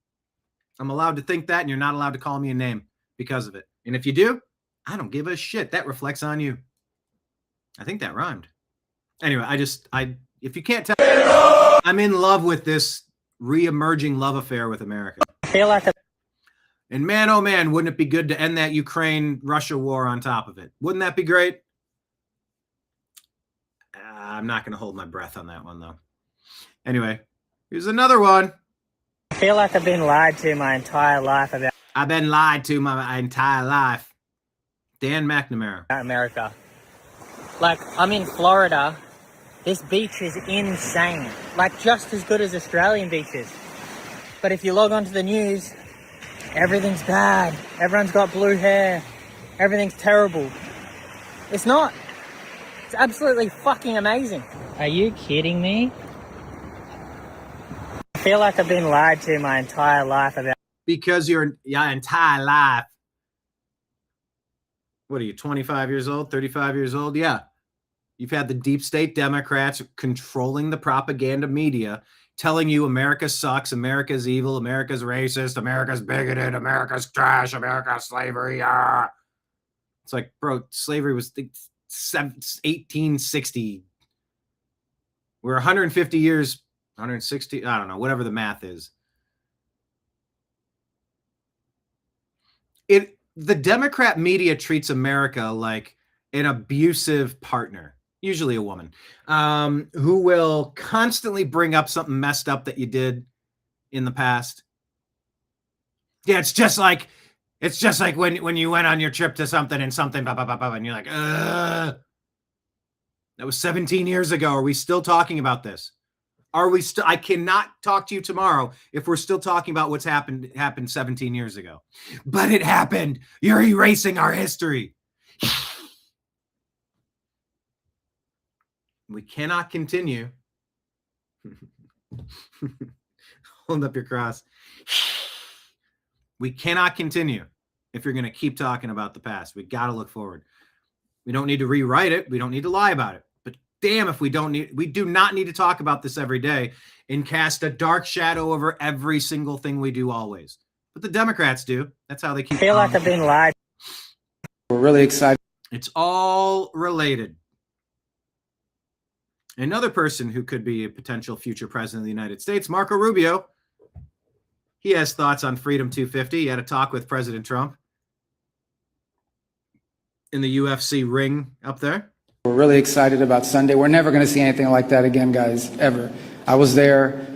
I'm allowed to think that, and you're not allowed to call me a name because of it. And if you do, I don't give a shit. That reflects on you. I think that rhymed. Anyway, if you can't tell, I'm in love with this re-emerging love affair with America. I feel like and man, oh man, wouldn't it be good to end that Ukraine-Russia war on top of it? Wouldn't that be great? I'm not going to hold my breath on that one, though. Anyway, here's another one. I feel like I've been lied to my entire life about. I've been lied to my entire life. Dan McNamara. America. Like, I'm in Florida. This beach is insane. Like, just as good as Australian beaches. But if you log onto the news, everything's bad. Everyone's got blue hair. Everything's terrible. It's not. It's absolutely fucking amazing. Are you kidding me? I feel like I've been lied to my entire life about. Because your entire life. What are you, 25 years old, 35 years old? Yeah. You've had the deep state Democrats controlling the propaganda media, telling you America sucks, America's evil, America's racist, America's bigoted, America's trash, America's slavery. Ah. It's like, bro, slavery was 1860. We're 150 years, 160, I don't know, whatever the math is. The Democrat media treats America like an abusive partner, usually a woman, who will constantly bring up something messed up that you did in the past. Yeah, it's just like when you went on your trip to something and something, blah, blah, blah, blah, and you're like, ugh. That was 17 years ago. Are we still talking about this? Are we still? I cannot talk to you tomorrow if we're still talking about what's happened 17 years ago. But it happened. You're erasing our history. We cannot continue. Hold up your cross. We cannot continue if you're going to keep talking about the past. We got to look forward. We don't need to rewrite it. We don't need to lie about it. But damn if we do not need to talk about this every day and cast a dark shadow over every single thing we do always. But the Democrats do. That's how they keep. I feel like I've been lied. We're really excited. It's all related. Another person who could be a potential future president of the United States, Marco Rubio. He has thoughts on Freedom 250. He had a talk with President Trump in the UFC ring up there. We're really excited about Sunday. We're never going to see anything like that again, guys, ever. I was there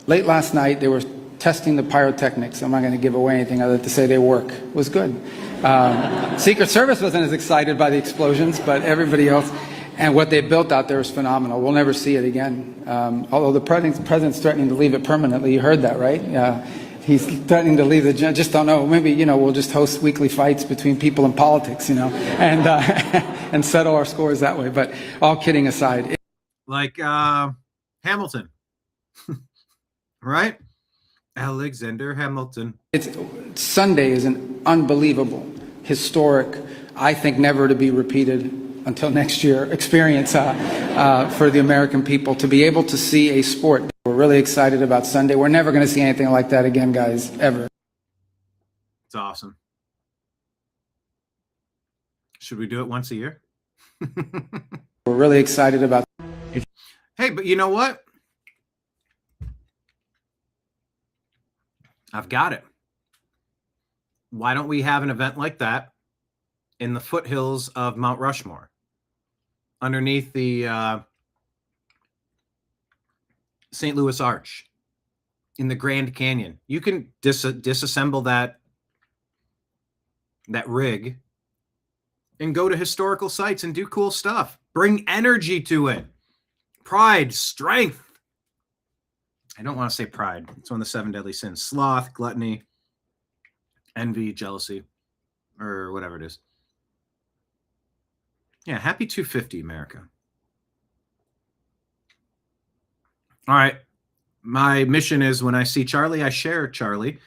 late last night. They were testing the pyrotechnics. I'm not going to give away anything other than to say they work. It was good. Secret Service wasn't as excited by the explosions, but everybody else. And what they built out there is phenomenal. We'll never see it again. Although the president's threatening to leave it permanently. You heard that, right? He's threatening to leave the, just don't know, maybe, we'll just host weekly fights between people in politics, and and settle our scores that way. But all kidding aside. Like Hamilton, right? Alexander Hamilton. Sunday is an unbelievable, historic, I think never to be repeated until next year, experience for the American people to be able to see a sport. We're really excited about Sunday. We're never going to see anything like that again, guys, ever. It's awesome. Should we do it once a year? We're really excited about it. Hey, but you know what? I've got it. Why don't we have an event like that in the foothills of Mount Rushmore, underneath the St. Louis Arch, in the Grand Canyon? You can disassemble that rig and go to historical sites and do cool stuff. Bring energy to it. Pride, strength. I don't want to say pride. It's one of the 7 deadly sins. Sloth, gluttony, envy, jealousy, or whatever it is. Yeah, happy 250, America. All right. My mission is when I see Charlie, I share Charlie,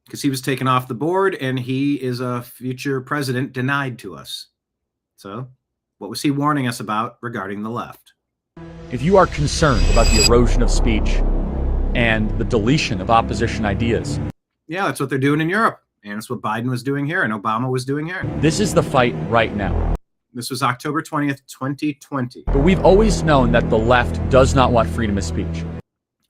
because he was taken off the board and he is a future president denied to us. So what was he warning us about regarding the left? If you are concerned about the erosion of speech and the deletion of opposition ideas. Yeah, that's what they're doing in Europe. And it's what Biden was doing here and Obama was doing here. This is the fight right now. This was October 20th, 2020. But we've always known that the left does not want freedom of speech.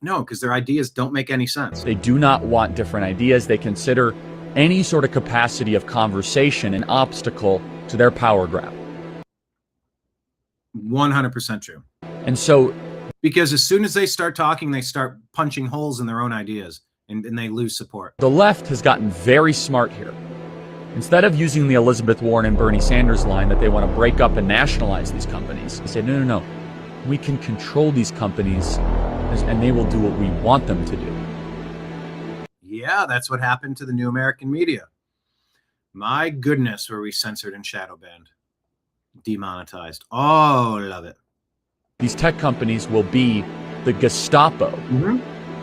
No, because their ideas don't make any sense. They do not want different ideas. They consider any sort of capacity of conversation an obstacle to their power grab. 100% true. And so, because as soon as they start talking, they start punching holes in their own ideas and they lose support. The left has gotten very smart here. Instead of using the Elizabeth Warren and Bernie Sanders line that they want to break up and nationalize these companies, they say, no. We can control these companies and they will do what we want them to do. Yeah, that's what happened to the New American Media. My goodness, were we censored and shadow banned, demonetized. Oh, love it. These tech companies will be the Gestapo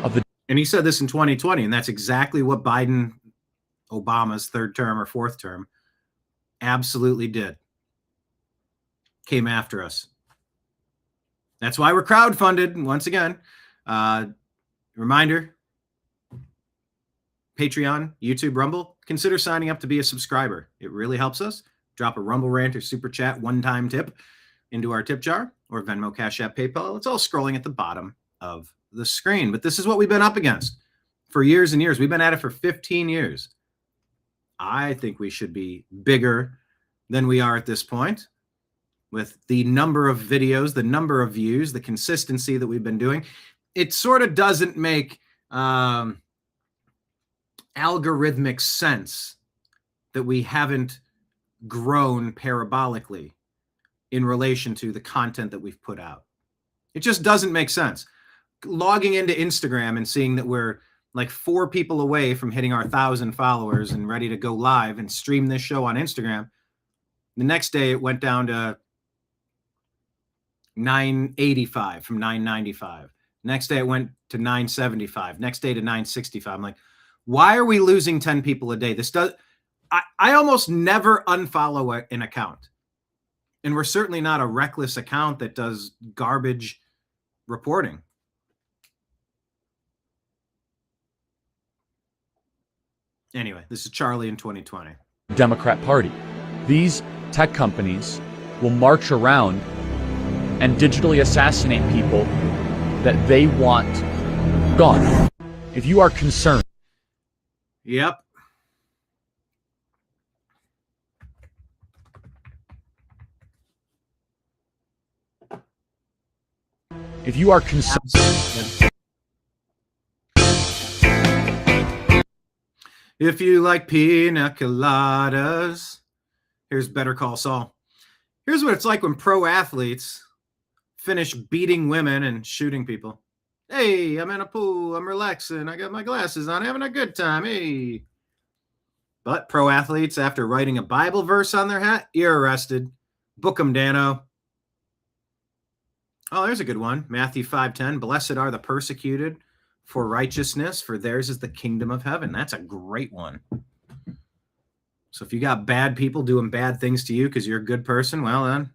of the. And he said this in 2020, and that's exactly what Biden, Obama's third term or fourth term, absolutely did. Came after us. That's why we're crowdfunded. Once again, reminder, Patreon, YouTube, Rumble, consider signing up to be a subscriber. It really helps us. Drop a Rumble rant or super chat one-time tip into our tip jar, or Venmo, Cash App, PayPal. It's all scrolling at the bottom of the screen. But this is what we've been up against for years and years. We've been at it for 15 years. I think we should be bigger than we are at this point, with the number of videos, the number of views, the consistency that we've been doing. It sort of doesn't make algorithmic sense that we haven't grown parabolically in relation to the content that we've put out. It just doesn't make sense. Logging into Instagram and seeing that we're like 4 people away from hitting our 1,000 followers and ready to go live and stream this show on Instagram. The next day it went down to 985 from 995. Next day it went to 975. Next day to 965. I'm like, why are we losing 10 people a day? I almost never unfollow an account. And we're certainly not a reckless account that does garbage reporting. Anyway, this is Charlie in 2020. Democrat Party. These tech companies will march around and digitally assassinate people that they want gone. If you are concerned. Yep. If you are concerned. If you like pina coladas, here's Better Call Saul. Here's what it's like when pro athletes finish beating women and shooting people. Hey, I'm in a pool. I'm relaxing. I got my glasses on, having a good time. Hey. But pro athletes, after writing a Bible verse on their hat, you're arrested. Book 'em, Dano. Oh, there's a good one. Matthew 5:10. Blessed are the persecuted for righteousness, for theirs is the kingdom of heaven. That's a great one. So if you got bad people doing bad things to you because you're a good person, well then,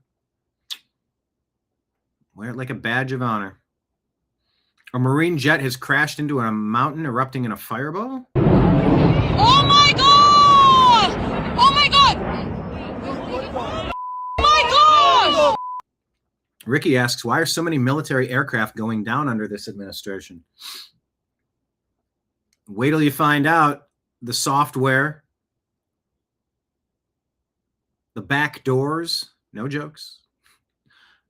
wear it like a badge of honor. A Marine jet has crashed into a mountain erupting in a fireball. Oh my God! Oh my God! Oh my gosh! Ricky asks, why are so many military aircraft going down under this administration? Wait till you find out. The software, the back doors, no jokes.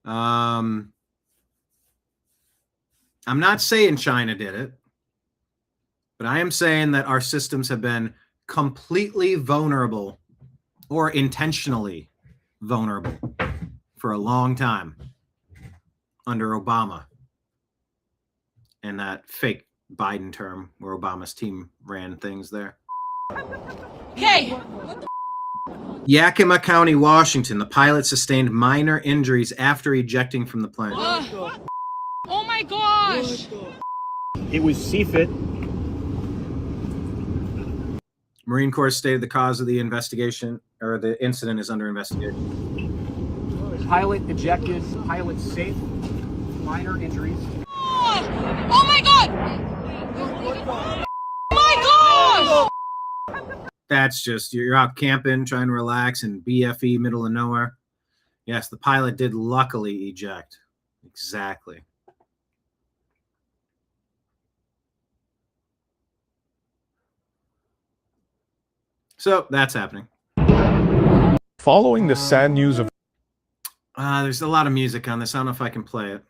I'm not saying China did it, but I am saying that our systems have been completely vulnerable or intentionally vulnerable for a long time under Obama and that fake Biden term where Obama's team ran things there. Okay. Yakima County, Washington. The pilot sustained minor injuries after ejecting from the plane. Oh my gosh. It was CFIT. Marine Corps stated the cause of the investigation or the incident is under investigation. Pilot ejected, pilot safe, minor injuries. Oh my God. Oh my gosh. That's just, you're out camping, trying to relax in BFE, middle of nowhere. Yes, the pilot did luckily eject. Exactly. So that's happening. Following the sad news of there's a lot of music on this. I don't know if I can play it.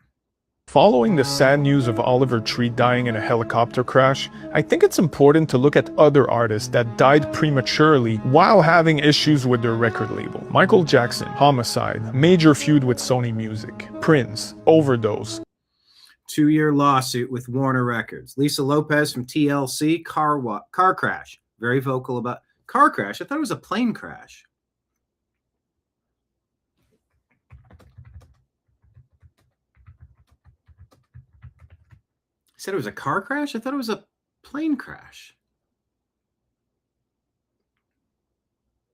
Following the sad news of Oliver Tree dying in a helicopter crash, I think it's important to look at other artists that died prematurely while having issues with their record label. Michael Jackson, homicide, major feud with Sony Music, Prince, overdose. 2-year lawsuit with Warner Records. Lisa Lopez from TLC, car crash. Very vocal about car crash. I thought it was a plane crash. Said it was a car crash? I thought it was a plane crash.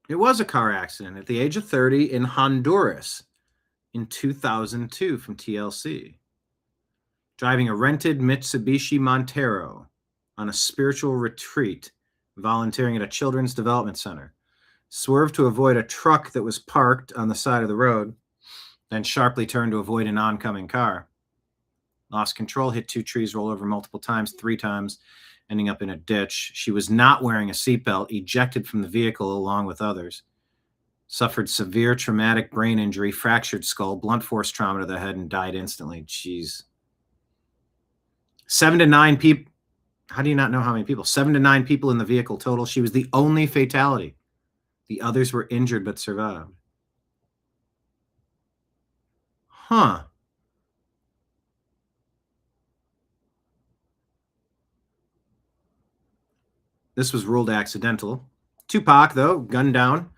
It was a car accident at the age of 30 in Honduras in 2002 from TLC. Driving a rented Mitsubishi Montero on a spiritual retreat, volunteering at a children's development center. Swerved to avoid a truck that was parked on the side of the road, then sharply turned to avoid an oncoming car. Lost control, hit 2 trees, rolled over multiple times, 3 times, ending up in a ditch. She was not wearing a seatbelt, ejected from the vehicle along with others. Suffered severe traumatic brain injury, fractured skull, blunt force trauma to the head, and died instantly. Jeez. 7 to 9 people. How do you not know how many people? 7 to 9 people in the vehicle total. She was the only fatality. The others were injured but survived. Huh. This was ruled accidental. Tupac, though, gunned down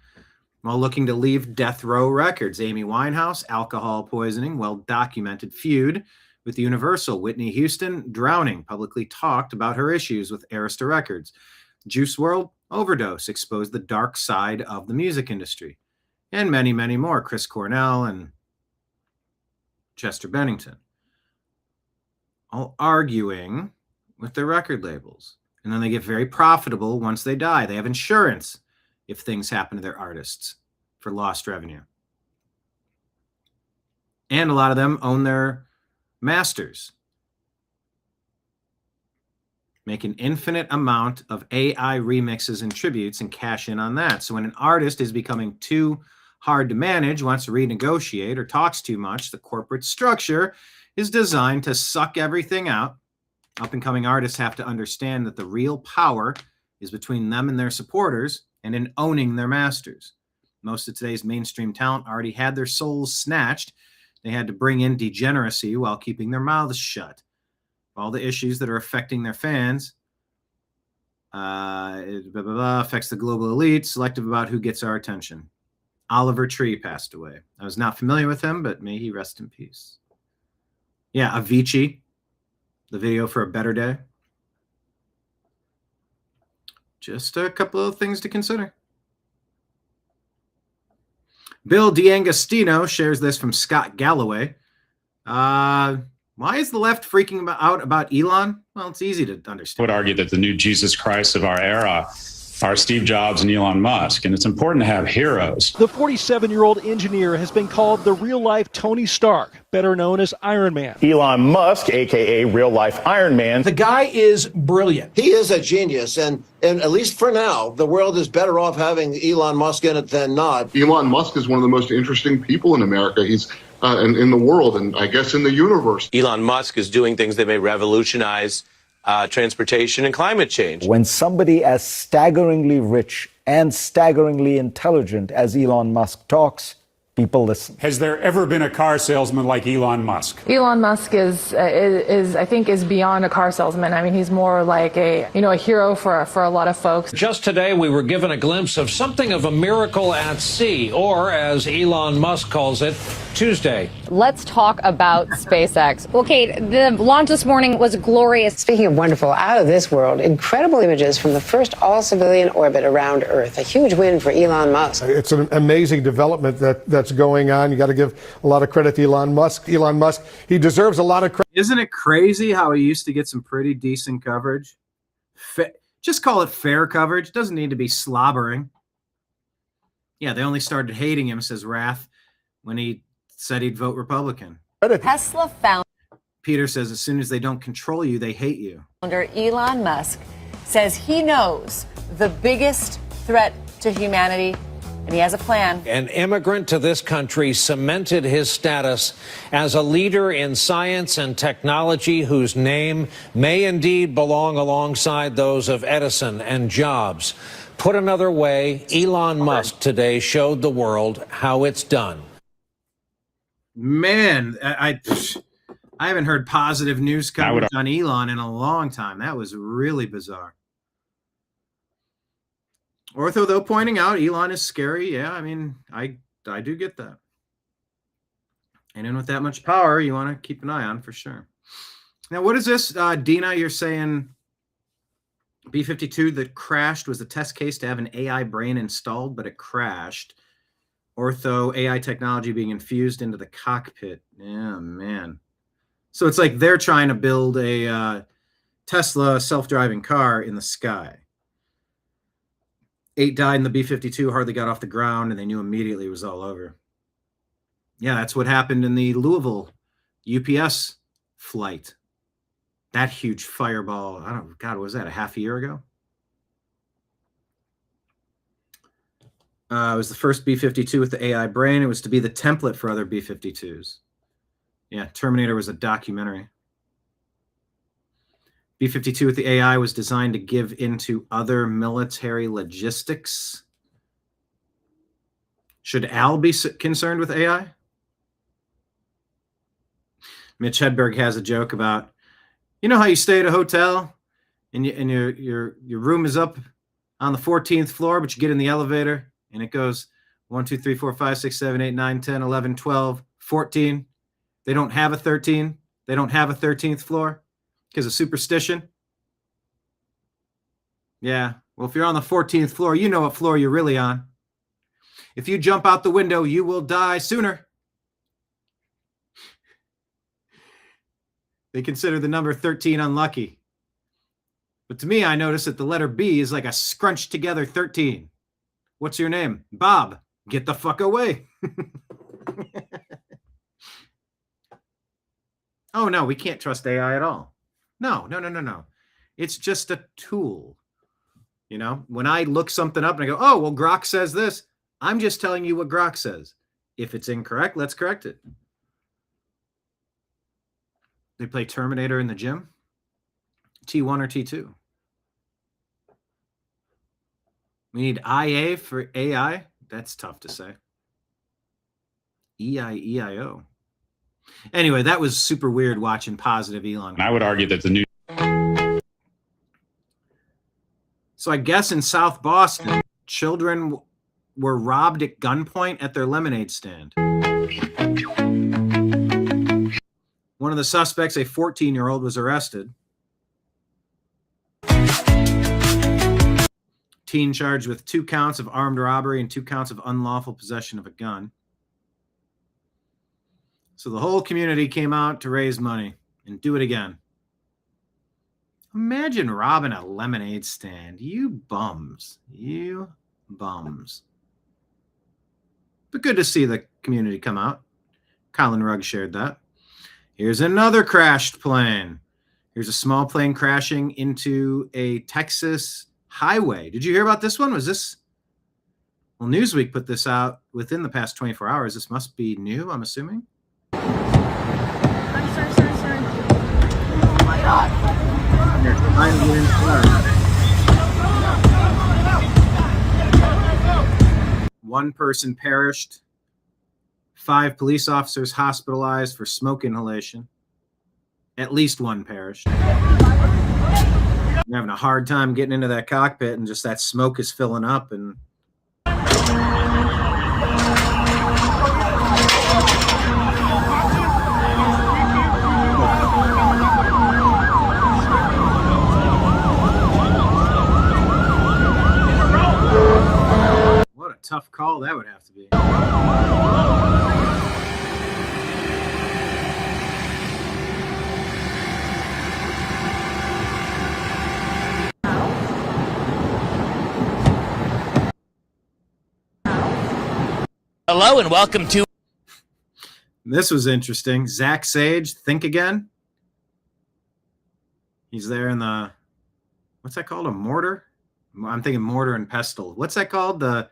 while looking to leave death row records. Amy Winehouse, alcohol poisoning, well-documented feud with Universal. Whitney Houston, drowning, publicly talked about her issues with Arista Records. Juice WRLD, overdose, exposed the dark side of the music industry. and many, many more, Chris Cornell and Chester Bennington, all arguing with their record labels. And then they get very profitable once they die. They have insurance if things happen to their artists for lost revenue. And a lot of them own their masters. Make an infinite amount of AI remixes and tributes and cash in on that. So when an artist is becoming too hard to manage, wants to renegotiate, or talks too much, the corporate structure is designed to suck everything out. Up-and-coming artists have to understand that the real power is between them and their supporters and in owning their masters. Most of today's mainstream talent already had their souls snatched. They had to bring in degeneracy while keeping their mouths shut. All the issues that are affecting their fans affects the global elite, selective about who gets our attention. Oliver Tree passed away. I was not familiar with him, but may he rest in peace. Yeah, Avicii, the video for A Better Day. Just a couple of things to consider. Bill D'Agostino shares this from Scott Galloway. Why is the left freaking out about Elon? Well, it's easy to understand. I would argue that the new Jesus Christ of our era are Steve Jobs and Elon Musk, and it's important to have heroes. The 47-year-old engineer has been called the real-life Tony Stark, better known as Iron Man. Elon Musk, a.k.a. real-life Iron Man. The guy is brilliant. He is a genius, and at least for now, the world is better off having Elon Musk in it than not. Elon Musk is one of the most interesting people in America. He's in the world, and I guess in the universe. Elon Musk is doing things that may revolutionize transportation and climate change. When somebody as staggeringly rich and staggeringly intelligent as Elon Musk talks, people listen. Has there ever been a car salesman like Elon Musk? Elon Musk is I think beyond a car salesman. I mean, he's more like a hero for a lot of folks. Just today, we were given a glimpse of something of a miracle at sea, or as Elon Musk calls it, Tuesday. Let's talk about SpaceX. Well, Kate, the launch this morning was glorious. Speaking of wonderful, out of this world, incredible images from the first all-civilian orbit around Earth. A huge win for Elon Musk. It's an amazing development that's going on. You got to give a lot of credit to Elon Musk. Elon Musk, he deserves a lot of credit. Isn't it crazy how he used to get some pretty decent coverage? Just call it fair coverage. Doesn't need to be slobbering. Yeah, they only started hating him, says Rath, when he said he'd vote Republican. Tesla founder Peter says as soon as they don't control you, they hate you. Elon Musk says he knows the biggest threat to humanity, and he has a plan. An immigrant to this country cemented his status as a leader in science and technology whose name may indeed belong alongside those of Edison and Jobs. Put another way, Elon Musk today showed the world how it's done. Man, I haven't heard positive news coverage on Elon in a long time. That was really bizarre. Ortho, though, pointing out Elon is scary. Yeah, I mean, I do get that. And in with that much power, you want to keep an eye on for sure. Now, what is this? Dina, you're saying B-52 that crashed was a test case to have an AI brain installed, but it crashed. Ortho, AI technology being infused into the cockpit. Yeah, man. So it's like they're trying to build a Tesla self-driving car in the sky. 8 died in the B-52, hardly got off the ground, and they knew immediately it was all over. Yeah, that's what happened in the Louisville UPS flight. That huge fireball. God, was that a half a year ago? It was the first B-52 with the AI brain. It was to be the template for other B-52s. Yeah, Terminator was a documentary. B-52 with the AI was designed to give into other military logistics. Should Al be concerned with AI? Mitch Hedberg has a joke about, you know how you stay at a hotel and your room is up on the 14th floor, but you get in the elevator and it goes 1, 2, 3, 4, 5, 6, 7, 8, 9, 10, 11, 12, 14. They don't have a 13. They don't have a 13th floor because of superstition. Yeah. Well, if you're on the 14th floor, you know what floor you're really on. If you jump out the window, you will die sooner. They consider the number 13 unlucky. But to me, I notice that the letter B is like a scrunched together 13. What's your name? Bob. Get the fuck away. Oh, no, we can't trust AI at all. No. It's just a tool. You know, when I look something up and I go, oh, well, Grok says this, I'm just telling you what Grok says. If it's incorrect, let's correct it. They play Terminator in the gym? T1 or T2? We need IA for AI? That's tough to say. EIEIO. Anyway, that was super weird watching positive Elon. And I would argue that the new... So I guess in South Boston, children were robbed at gunpoint at their lemonade stand. One of the suspects, a 14-year-old, was arrested. Teen charged with 2 counts of armed robbery and 2 counts of unlawful possession of a gun. So the whole community came out to raise money and do it again. Imagine robbing a lemonade stand. You bums. You bums. But good to see the community come out. Colin Rugg shared that. Here's another crashed plane. Here's a small plane crashing into a Texas highway. Did you hear about this one? Was this? Well, Newsweek put this out within the past 24 hours. This must be new, I'm assuming. Sorry. Oh my God. One person perished. 5 police officers hospitalized for smoke inhalation. At least 1 perished. You're having a hard time getting into that cockpit, and just that smoke is filling up. And what a tough call that would have to be. Hello and welcome to... This was interesting. Zach Sage, Think Again. He's there in the, what's that called? A mortar? I'm thinking mortar and pestle. What's that called? The,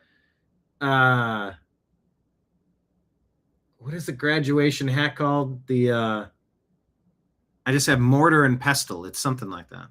what is the graduation hat called? The, I just have mortar and pestle. It's something like that.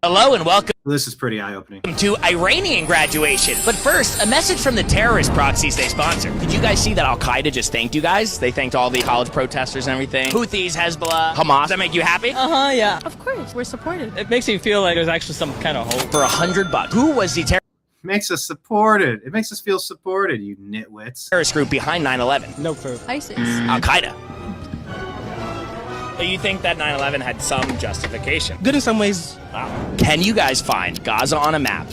Hello and welcome. This is pretty eye-opening. To Iranian graduation. But first, a message from the terrorist proxies they sponsor. Did you guys see that Al-Qaeda just thanked you guys? They thanked all the college protesters and everything. Houthis, Hezbollah, Hamas. Does that make you happy? Uh-huh, yeah. Of course, we're supported. It makes me feel like there's actually some kind of hope. For $100. Who was the Makes us supported. It makes us feel supported, you nitwits. terrorist group behind 9/11? No proof. ISIS. Al-Qaeda. So you think that 9/11 had some justification? Good in some ways. Wow. Can you guys find Gaza on a map?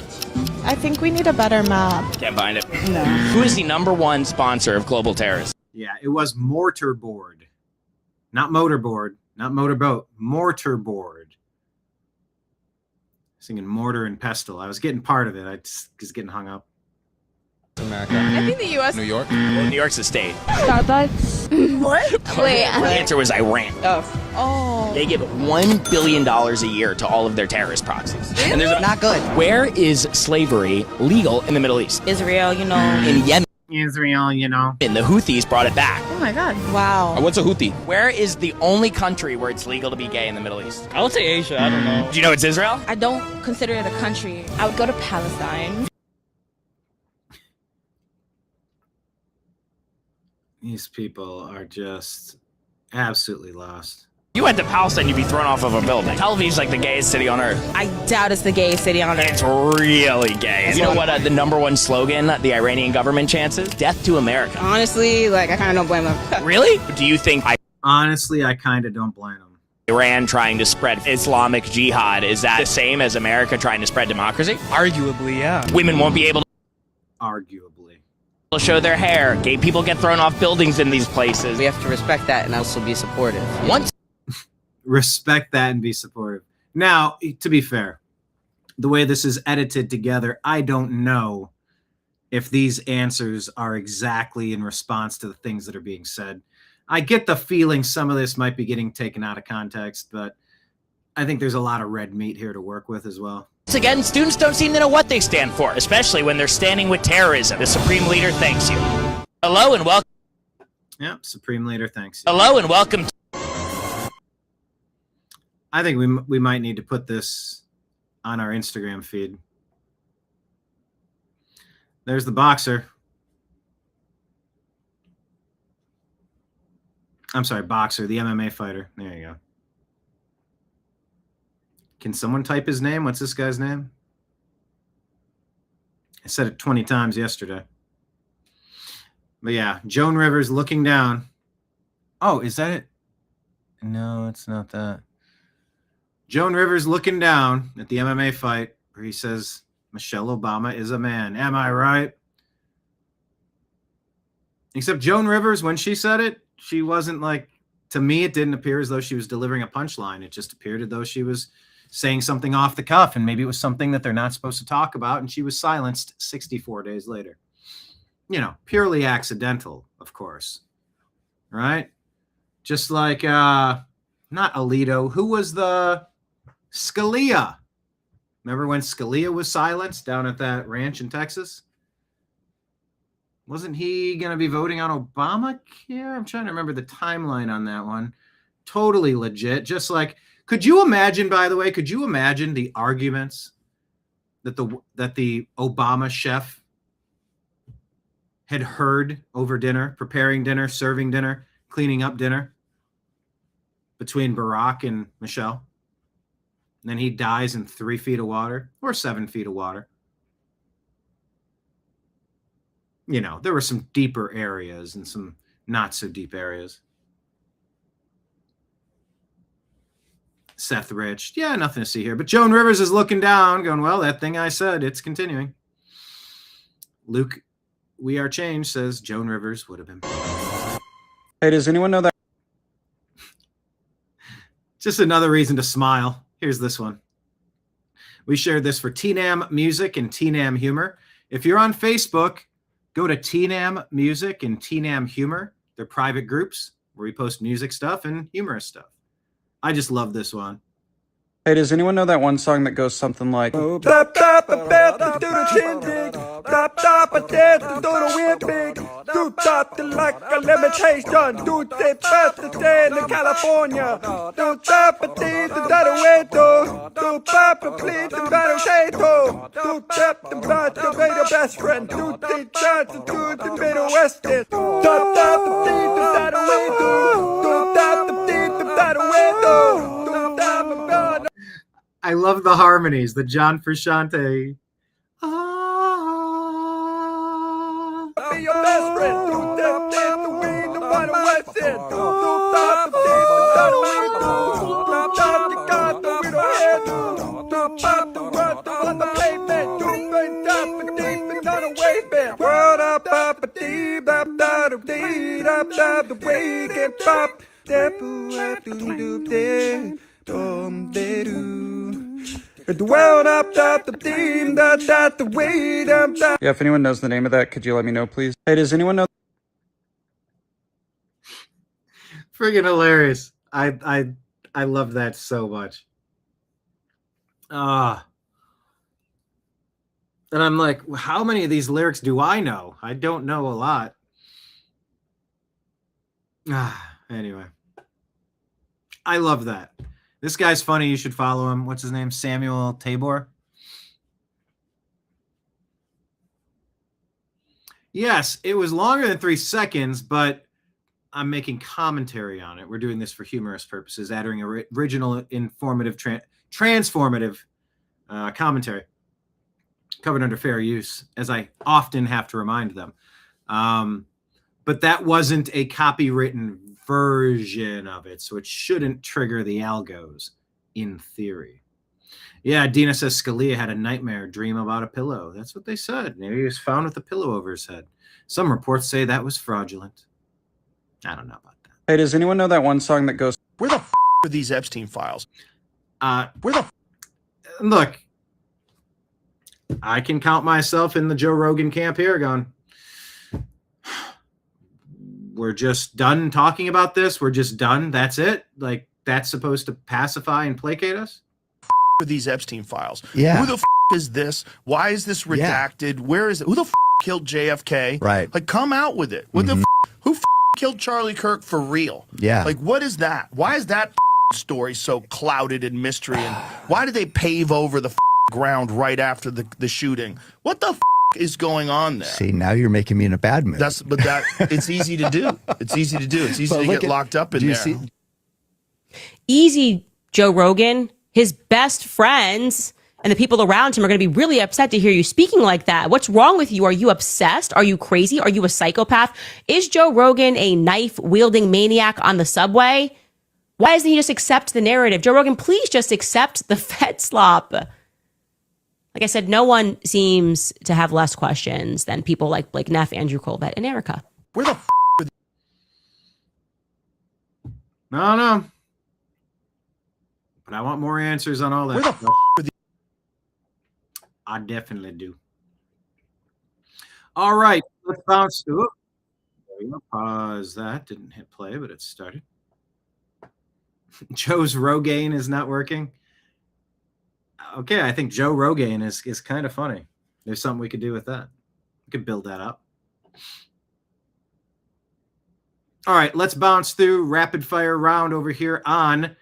I think we need a better map. Can't find it. No. Who is the #1 sponsor of global terrorism? Yeah, it was mortarboard. Not motorboard, not motorboat, mortarboard. Singing mortar and pestle. I was getting part of it. I just was getting hung up. America. I think the U.S. New York? Well, New York's a state. Starbucks. What? Wait. The answer was Iran. Oh. They give $1 billion a year to all of their terrorist proxies. Really? And there's Not good. Where is slavery legal in the Middle East? Israel, you know. In Yemen. Israel, you know. And the Houthis brought it back. Oh my God. Wow. What's a Houthi? Where is the only country where it's legal to be gay in the Middle East? I would say Asia. I don't know. Do you know it's Israel? I don't consider it a country. I would go to Palestine. These people are just absolutely lost. You went to Palestine, you'd be thrown off of a building. Tel Aviv's like the gayest city on earth. I doubt it's the gayest city on earth. It's really gay. You know what the #1 slogan the Iranian government chants is? Death to America. Honestly, like, I kind of don't blame them. Really? Do you think Honestly, I kind of don't blame them. Iran trying to spread Islamic jihad, is that the same as America trying to spread democracy? Arguably, yeah. Women won't be able to... Arguably. show their hair. Gay people get thrown off buildings in these places. We have to respect that and also be supportive. Once respect that and be supportive. Now, to be fair, the way this is edited together, I don't know if these answers are exactly in response to the things that are being said. I get the feeling some of this might be getting taken out of context, but I think there's a lot of red meat here to work with as well. Once again, students don't seem to know what they stand for, especially when they're standing with terrorism. The Supreme Leader thanks you. Hello and welcome. Yep, Supreme Leader thanks you. Hello and welcome. I think we might need to put this on our Instagram feed. There's the boxer. I'm sorry, boxer, the MMA fighter. There you go. Can someone type his name? What's this guy's name? I said it 20 times yesterday. But yeah, Joan Rivers looking down. Oh, is that it? No, it's not that. Joan Rivers looking down at the MMA fight where he says, Michelle Obama is a man. Am I right? Except Joan Rivers, when she said it, she wasn't like, to me, it didn't appear as though she was delivering a punchline. It just appeared as though she was saying something off the cuff, and maybe it was something that they're not supposed to talk about, and she was silenced 64 days later. You know, purely accidental, of course. Right? Just like, not Alito. Who was the Scalia? Remember when Scalia was silenced down at that ranch in Texas? Wasn't he going to be voting on Obamacare? I'm trying to remember the timeline on that one. Totally legit. Just like, could you imagine, by the way, could you imagine the arguments that the Obama chef had heard over dinner, preparing dinner, serving dinner, cleaning up dinner between Barack and Michelle? And then he dies in 3 feet of water or 7 feet of water. You know, there were some deeper areas and some not so deep areas. Seth Rich. Yeah, nothing to see here. But Joan Rivers is looking down, going, well, that thing I said, it's continuing. Luke, we are changed, says Joan Rivers would have been. Hey, does anyone know that? Just another reason to smile. Here's this one. We shared this for TNAM Music and TNAM Humor. If you're on Facebook, go to TNAM Music and TNAM Humor. They're private groups where we post music stuff and humorous stuff. I just love this one. Hey, does anyone know that one song that goes something like? Like a limitation, do the best to stay in California. Do property the better way to. Do property the better way to. Do the way the best friend. Do the chance to do the Middle Western. Do property the better way to. Do property the better way to. I love the harmonies, the John Frusciante. Be your best friend. Do the way the better Western. Do property the better way to. Do the God that we don't have to. Do the world on the pavement. Do the better way back. World up, property, the way get pop. Yeah, if anyone knows the name of that, could you let me know, please? Hey, does anyone know? Friggin' hilarious. I love that so much. And I'm like, how many of these lyrics do I know? I don't know a lot. Anyway. I love that. This guy's funny. You should follow him. What's his name? Samuel Tabor. Yes, it was longer than 3 seconds, but I'm making commentary on it. We're doing this for humorous purposes, adding original, informative, transformative commentary covered under fair use, as I often have to remind them. But that wasn't a copywritten version of it, so it shouldn't trigger the algos in theory. Yeah, Dina says Scalia had a nightmare dream about a pillow. That's what they said. Maybe he was found with a pillow over his head. Some reports say that was fraudulent. I don't know about that. Hey, does anyone know that one song that goes, "Where the are these Epstein files?" Where the look, I can count myself in the Joe Rogan camp here going, we're just done talking about this. We're just done. That's it. Like, that's supposed to pacify and placate us? Are these Epstein files? Yeah. Who the is this? Why is this redacted? Where is it? Who the killed JFK? Right. Like, come out with it. What the who killed Charlie Kirk for real? Yeah. Like, what is that? Why is that story so clouded in mystery? And why did they pave over the ground right after the shooting? What the is going on there? See, now you're making me in a bad mood. It's easy to do. It's easy to do. It's easy to get locked up in there. Easy, Joe Rogan. His best friends and the people around him are going to be really upset to hear you speaking like that. What's wrong with you? Are you obsessed? Are you crazy? Are you a psychopath? Is Joe Rogan a knife-wielding maniac on the subway? Why doesn't he just accept the narrative? Joe Rogan, please just accept the Fed slop. Like I said, no one seems to have less questions than people like Blake Neff, Andrew Colvett, and Erica. Where the No. But I want more answers on all that. Where the I definitely do. All right, let's bounce. There we go. Pause that. Didn't hit play, but it started. Joe's Rogaine is not working. Okay, I think Joe Rogan is kind of funny. There's something we could do with that. We could build that up. All right, let's bounce through rapid fire round over here on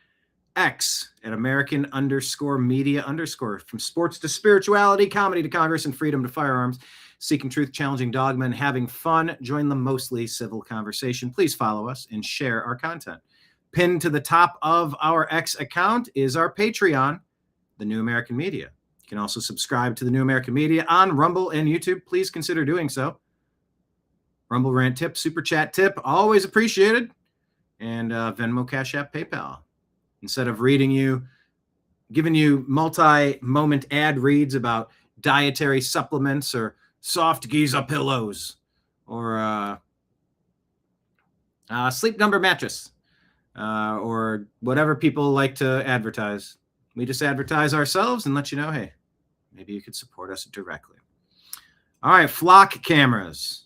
X at American_media_. From sports to spirituality, comedy to Congress, and freedom to firearms. Seeking truth, challenging dogma, and having fun. Join the mostly civil conversation. Please follow us and share our content. Pinned to the top of our X account is our Patreon, The New American Media. You can also subscribe to The New American Media on Rumble and YouTube. Please consider doing so. Rumble rant tip, super chat tip, always appreciated. And Venmo, Cash App, PayPal. Instead of giving you multi-moment ad reads about dietary supplements or soft Giza pillows or sleep number mattress or whatever people like to advertise. We just advertise ourselves and let you know, hey, maybe you could support us directly. All right, flock cameras.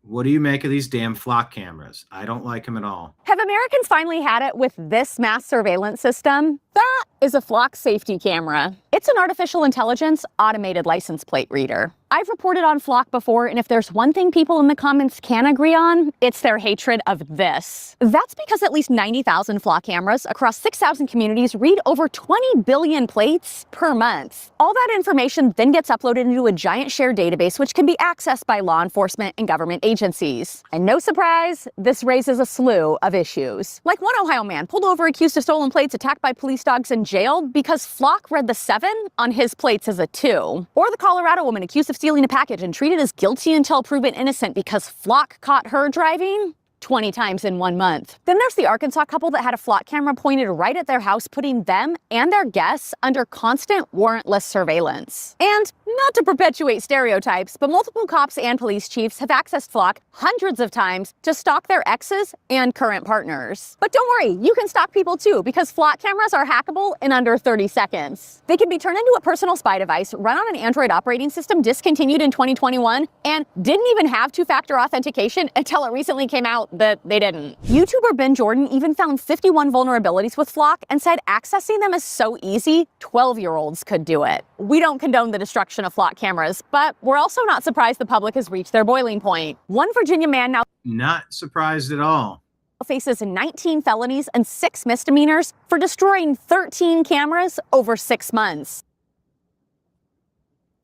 What do you make of these damn flock cameras? I don't like them at all. Have Americans finally had it with this mass surveillance system? That is a flock safety camera. It's an artificial intelligence automated license plate reader. I've reported on Flock before, and if there's one thing people in the comments can agree on, it's their hatred of this. That's because at least 90,000 Flock cameras across 6,000 communities read over 20 billion plates per month. All that information then gets uploaded into a giant shared database, which can be accessed by law enforcement and government agencies. And no surprise, this raises a slew of issues. Like one Ohio man pulled over accused of stolen plates, attacked by police dogs, and jailed because Flock read the 7 on his plates as a 2. Or the Colorado woman accused of stealing a package and treated as guilty until proven innocent because Flock caught her driving 20 times in 1 month. Then there's the Arkansas couple that had a Flock camera pointed right at their house, putting them and their guests under constant warrantless surveillance. And not to perpetuate stereotypes, but multiple cops and police chiefs have accessed Flock hundreds of times to stalk their exes and current partners. But don't worry, you can stalk people too, because Flock cameras are hackable in under 30 seconds. They can be turned into a personal spy device, run on an Android operating system discontinued in 2021, and didn't even have two-factor authentication until it recently came out that they didn't. YouTuber Ben Jordan even found 51 vulnerabilities with Flock and said accessing them is so easy, 12-year-olds could do it. We don't condone the destruction of Flock cameras, but we're also not surprised the public has reached their boiling point. One Virginia man now Not surprised at all. faces 19 felonies and 6 misdemeanors for destroying 13 cameras over 6 months.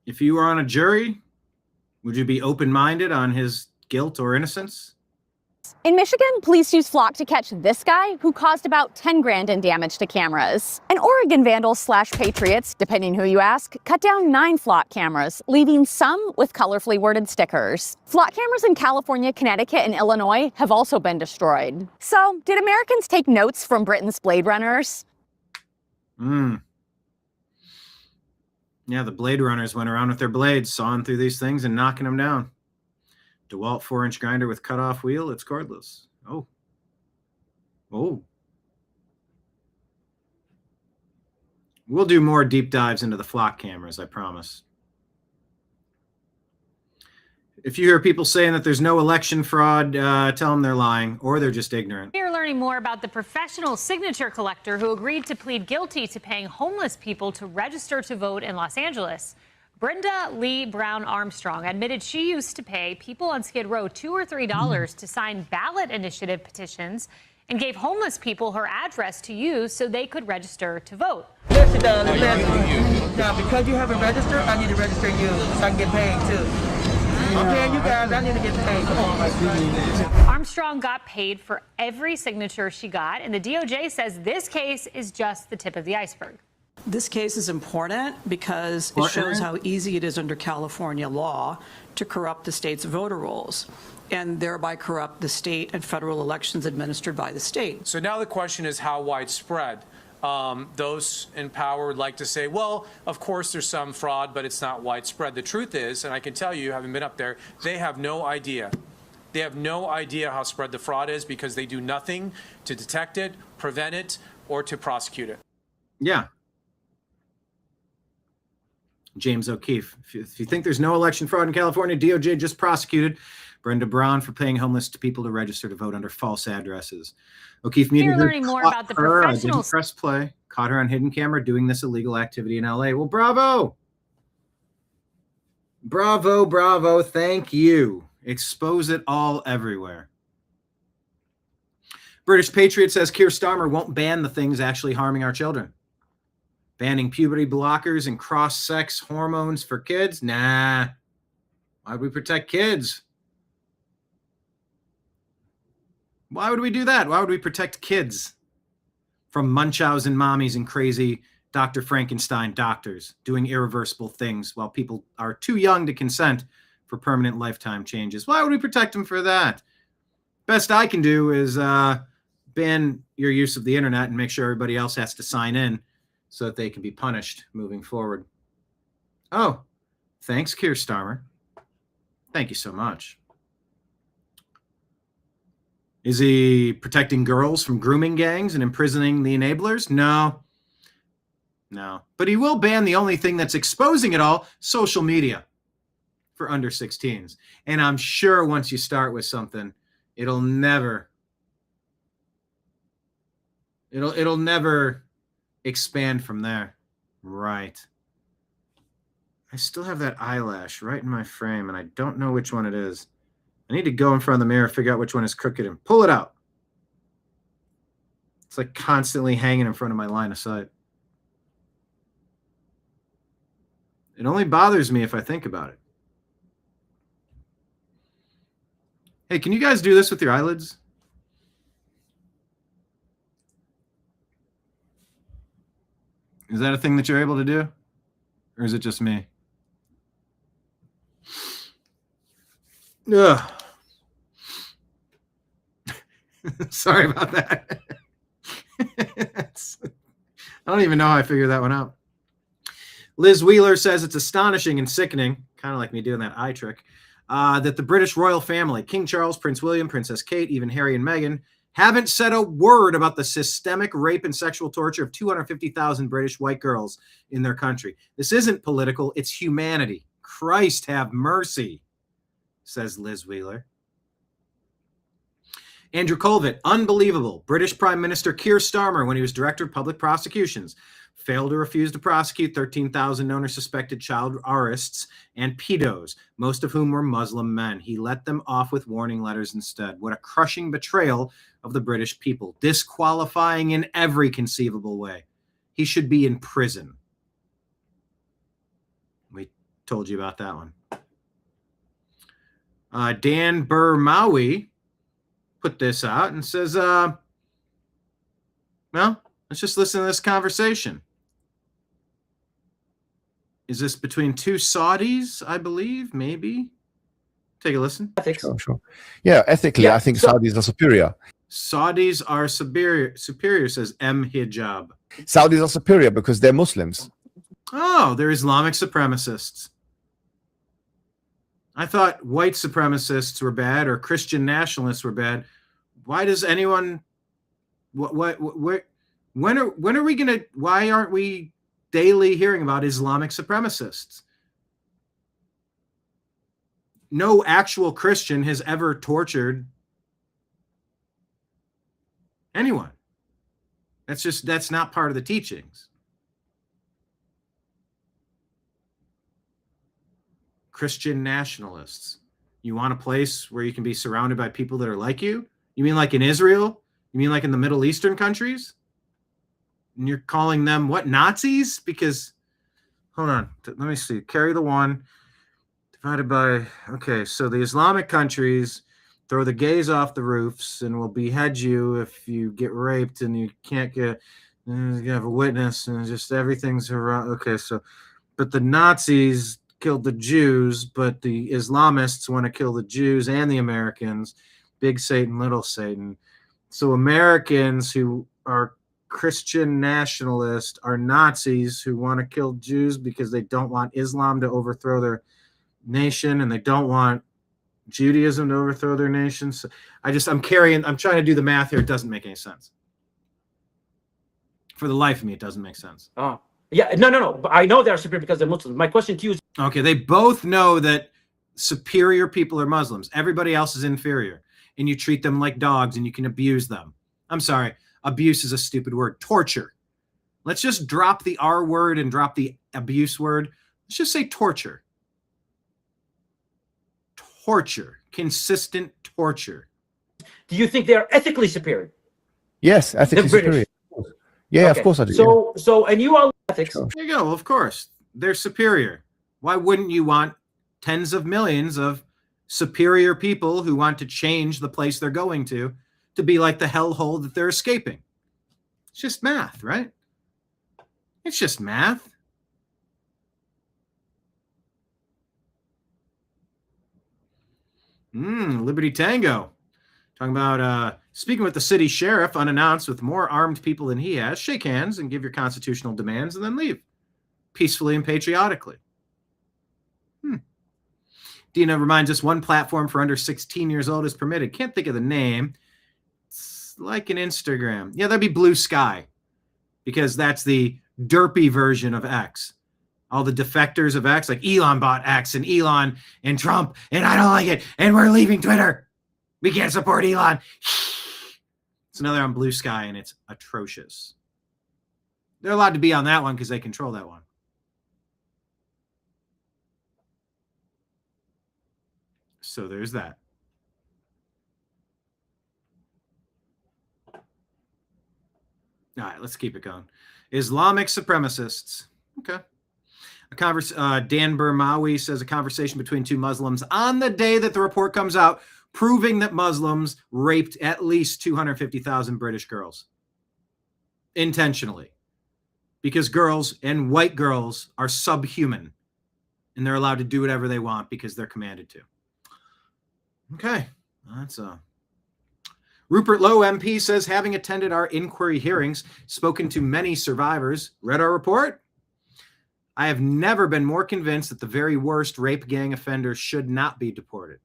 If you were on a jury, would you be open-minded on his guilt or innocence? In Michigan, police used Flock to catch this guy who caused about 10 grand in damage to cameras. And Oregon vandals / patriots, depending who you ask, cut down 9 Flock cameras, leaving some with colorfully worded stickers. Flock cameras in California, Connecticut, and Illinois have also been destroyed. So, did Americans take notes from Britain's Blade Runners? Yeah, the Blade Runners went around with their blades, sawing through these things and knocking them down. DeWalt 4-inch grinder with cutoff wheel. It's cordless. Oh. We'll do more deep dives into the Flock cameras, I promise. If you hear people saying that there's no election fraud, tell them they're lying or they're just ignorant. We're learning more about the professional signature collector who agreed to plead guilty to paying homeless people to register to vote in Los Angeles. Brenda Lee Brown Armstrong admitted she used to pay people on Skid Row $2 or $3 to sign ballot initiative petitions and gave homeless people her address to use so they could register to vote. Listen, now, because you haven't registered, I need to register you so I can get paid too. I'm paying you guys, I need to get paid. Come on. Armstrong got paid for every signature she got, and the DOJ says this case is just the tip of the iceberg. This case is important because it shows how easy it is under California law to corrupt the state's voter rolls and thereby corrupt the state and federal elections administered by the state. So now the question is how widespread. Those in power would like to say, well, of course there's some fraud, but it's not widespread. The truth is, and I can tell you, having been up there, they have no idea. They have no idea how spread the fraud is because they do nothing to detect it, prevent it, or to prosecute it. Yeah. James O'Keefe. If you think there's no election fraud in California, DOJ just prosecuted Brenda Brown for paying homeless people to register to vote under false addresses. O'Keefe You're learning more about the professional. I didn't press play. Caught her on hidden camera doing this illegal activity in LA. Well, bravo. Bravo, bravo. Thank you. Expose it all everywhere. British Patriot says Keir Starmer won't ban the things actually harming our children. Banning puberty blockers and cross-sex hormones for kids? Nah. Why would we protect kids? Why would we do that? Why would we protect kids from Munchausen mommies and crazy Dr. Frankenstein doctors doing irreversible things while people are too young to consent for permanent lifetime changes? Why would we protect them for that? Best I can do is ban your use of the internet and make sure everybody else has to sign in so that they can be punished moving forward. Oh, thanks, Keir Starmer. Thank you so much. Is he protecting girls from grooming gangs and imprisoning the enablers? No. But he will ban the only thing that's exposing it all, social media, for under 16s. And I'm sure once you start with something, it'll never expand from there. Right. I still have that eyelash right in my frame, and I don't know which one it is. I need to go in front of the mirror, figure out which one is crooked, and pull it out. It's like constantly hanging in front of my line of sight. It only bothers me if I think about it. Hey, can you guys do this with your eyelids? Is that a thing that you're able to do? Or is it just me? Ugh. Sorry about that. I don't even know how I figured that one out. Liz Wheeler says it's astonishing and sickening, kind of like me doing that eye trick, that the British royal family, King Charles, Prince William, Princess Kate, even Harry and Meghan, haven't said a word about the systemic rape and sexual torture of 250,000 British white girls in their country. This isn't political, it's humanity. Christ have mercy, says Liz Wheeler. Andrew Colvett, unbelievable. British Prime Minister Keir Starmer, when he was Director of Public Prosecutions, failed to refuse to prosecute 13,000 known or suspected child arrests and pedos, most of whom were Muslim men. He let them off with warning letters instead. What a crushing betrayal of the British people, disqualifying in every conceivable way. He should be in prison. We told you about that one. Dan Burmawi put this out and says, well, let's just listen to this conversation. Is this between two Saudis, I believe? Maybe. Take a listen. Ethics. Sure. Yeah, ethically, I think Saudis are superior. Saudis are superior, says M. Hijab. Saudis are superior because they're Muslims. Oh, they're Islamic supremacists. I thought white supremacists were bad or Christian nationalists were bad. Why does anyone? When are we gonna? Why aren't we daily hearing about Islamic supremacists? No actual Christian has ever tortured anyone. That's not part of the teachings. Christian nationalists. You want a place where you can be surrounded by people that are like you? You mean like in Israel? You mean like in the Middle Eastern countries? And you're calling them what, Nazis? Because, hold on, let me see. Carry the one divided by, okay, so the Islamic countries throw the gays off the roofs and will behead you if you get raped and you can't get, you have a witness and just everything's around. Okay, so, but the Nazis killed the Jews, but the Islamists want to kill the Jews and the Americans, big Satan, little Satan. So Americans who are Christian nationalists are Nazis who want to kill Jews because they don't want Islam to overthrow their nation and they don't want Judaism to overthrow their nation. So I'm trying to do the math here. It doesn't make any sense. For the life of me, it doesn't make sense. Oh. Yeah, no. But I know they're superior because they're Muslims. My question to you is... Okay, they both know that superior people are Muslims. Everybody else is inferior. And you treat them like dogs and you can abuse them. I'm sorry, abuse is a stupid word. Torture. Let's just drop the R word and drop the abuse word. Let's just say torture. Torture. Consistent torture. Do you think they are ethically superior? Yes, ethically superior. Yeah, okay. Of course I do. So, and you all ethics. There you go. Of course, they're superior. Why wouldn't you want tens of millions of superior people who want to change the place they're going to be like the hellhole that they're escaping? It's just math, right? It's just math. Liberty Tango. Talking about speaking with the city sheriff unannounced with more armed people than he has. Shake hands and give your constitutional demands and then leave peacefully and patriotically. Dina reminds us one platform for under 16 years old is permitted. Can't think of the name. It's like an Instagram. Yeah, that'd be Blue Sky because that's the derpy version of X. All the defectors of X, like Elon bought X and Elon and Trump, and I don't like it, and we're leaving Twitter. We can't support Elon. It's another on Blue Sky, and it's atrocious. They're allowed to be on that one because they control that one. So there's that. All right, let's keep it going. Islamic supremacists. Okay. Dan Burmawi says a conversation between two Muslims on the day that the report comes out, proving that Muslims raped at least 250,000 British girls intentionally, because girls and white girls are subhuman and they're allowed to do whatever they want because they're commanded to. Okay, that's Rupert Lowe MP says, having attended our inquiry hearings, spoken to many survivors, read our report, I have never been more convinced that the very worst rape gang offenders should not be deported.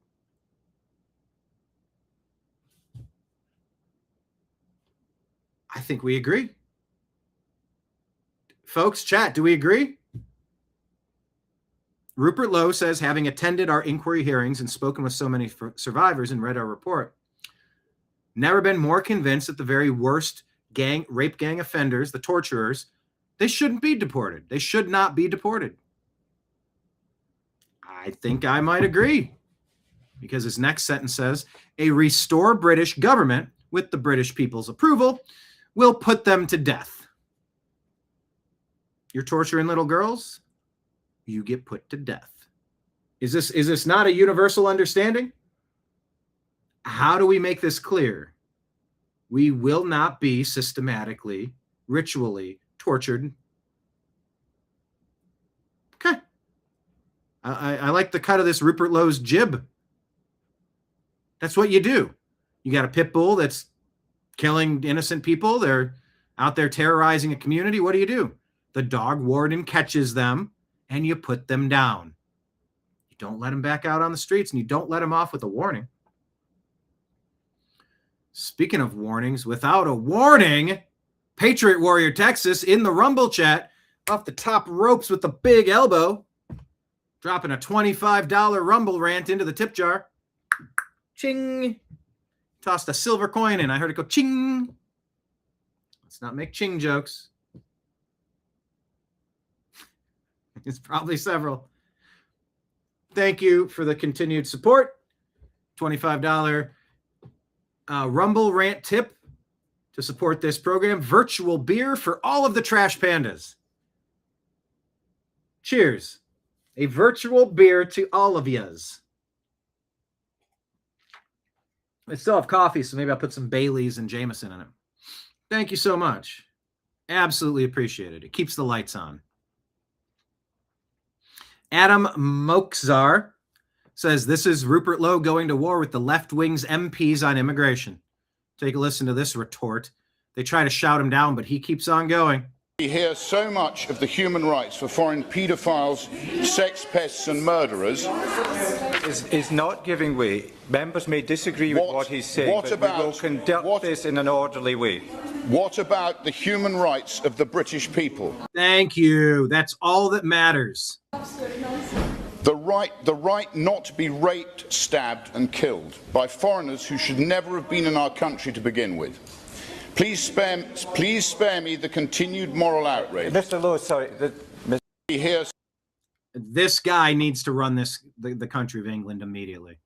I think we agree. Folks, chat, do we agree? Rupert Lowe says, having attended our inquiry hearings and spoken with so many survivors and read our report, never been more convinced that the very worst rape gang offenders, the torturers, they shouldn't be deported. They should not be deported. I think I might agree, because his next sentence says, a restore British government with the British people's approval will put them to death. You're torturing little girls, you get put to death. Is this not a universal understanding? how do we make this clear? We will not be systematically, ritually tortured. Okay. I like the cut of this Rupert Lowe's jib. That's what you do. You got a pit bull that's killing innocent people. They're out there terrorizing a community. What do? The dog warden catches them and you put them down. You don't let them back out on the streets, and you don't let them off with a warning. Speaking of warnings, without a warning, Patriot Warrior Texas in the Rumble chat off the top ropes with the big elbow, dropping a $25 Rumble rant into the tip jar. Ching. Tossed a silver coin in. I heard it go ching. Let's not make ching jokes. It's probably several. Thank you for the continued support. $25 Rumble rant tip to support this program. Virtual beer for all of the trash pandas. Cheers. A virtual beer to all of yous. I still have coffee, so maybe I'll put some Baileys and Jameson in it. Thank you so much. Absolutely appreciate it. It keeps the lights on. Adam Mokhzar says, this is Rupert Lowe going to war with the left wing's MPs on immigration. Take a listen to this retort. They try to shout him down, but he keeps on going. We hear so much of the human rights for foreign paedophiles, sex pests and murderers. Is not giving way. Members may disagree with what he's saying, but we will conduct this in an orderly way. What about the human rights of the British people? Thank you. That's all that matters. The right not to be raped, stabbed and killed by foreigners who should never have been in our country to begin with. Please spare me the continued moral outrage. Mr. Lowe, sorry. This guy needs to run the country of England immediately.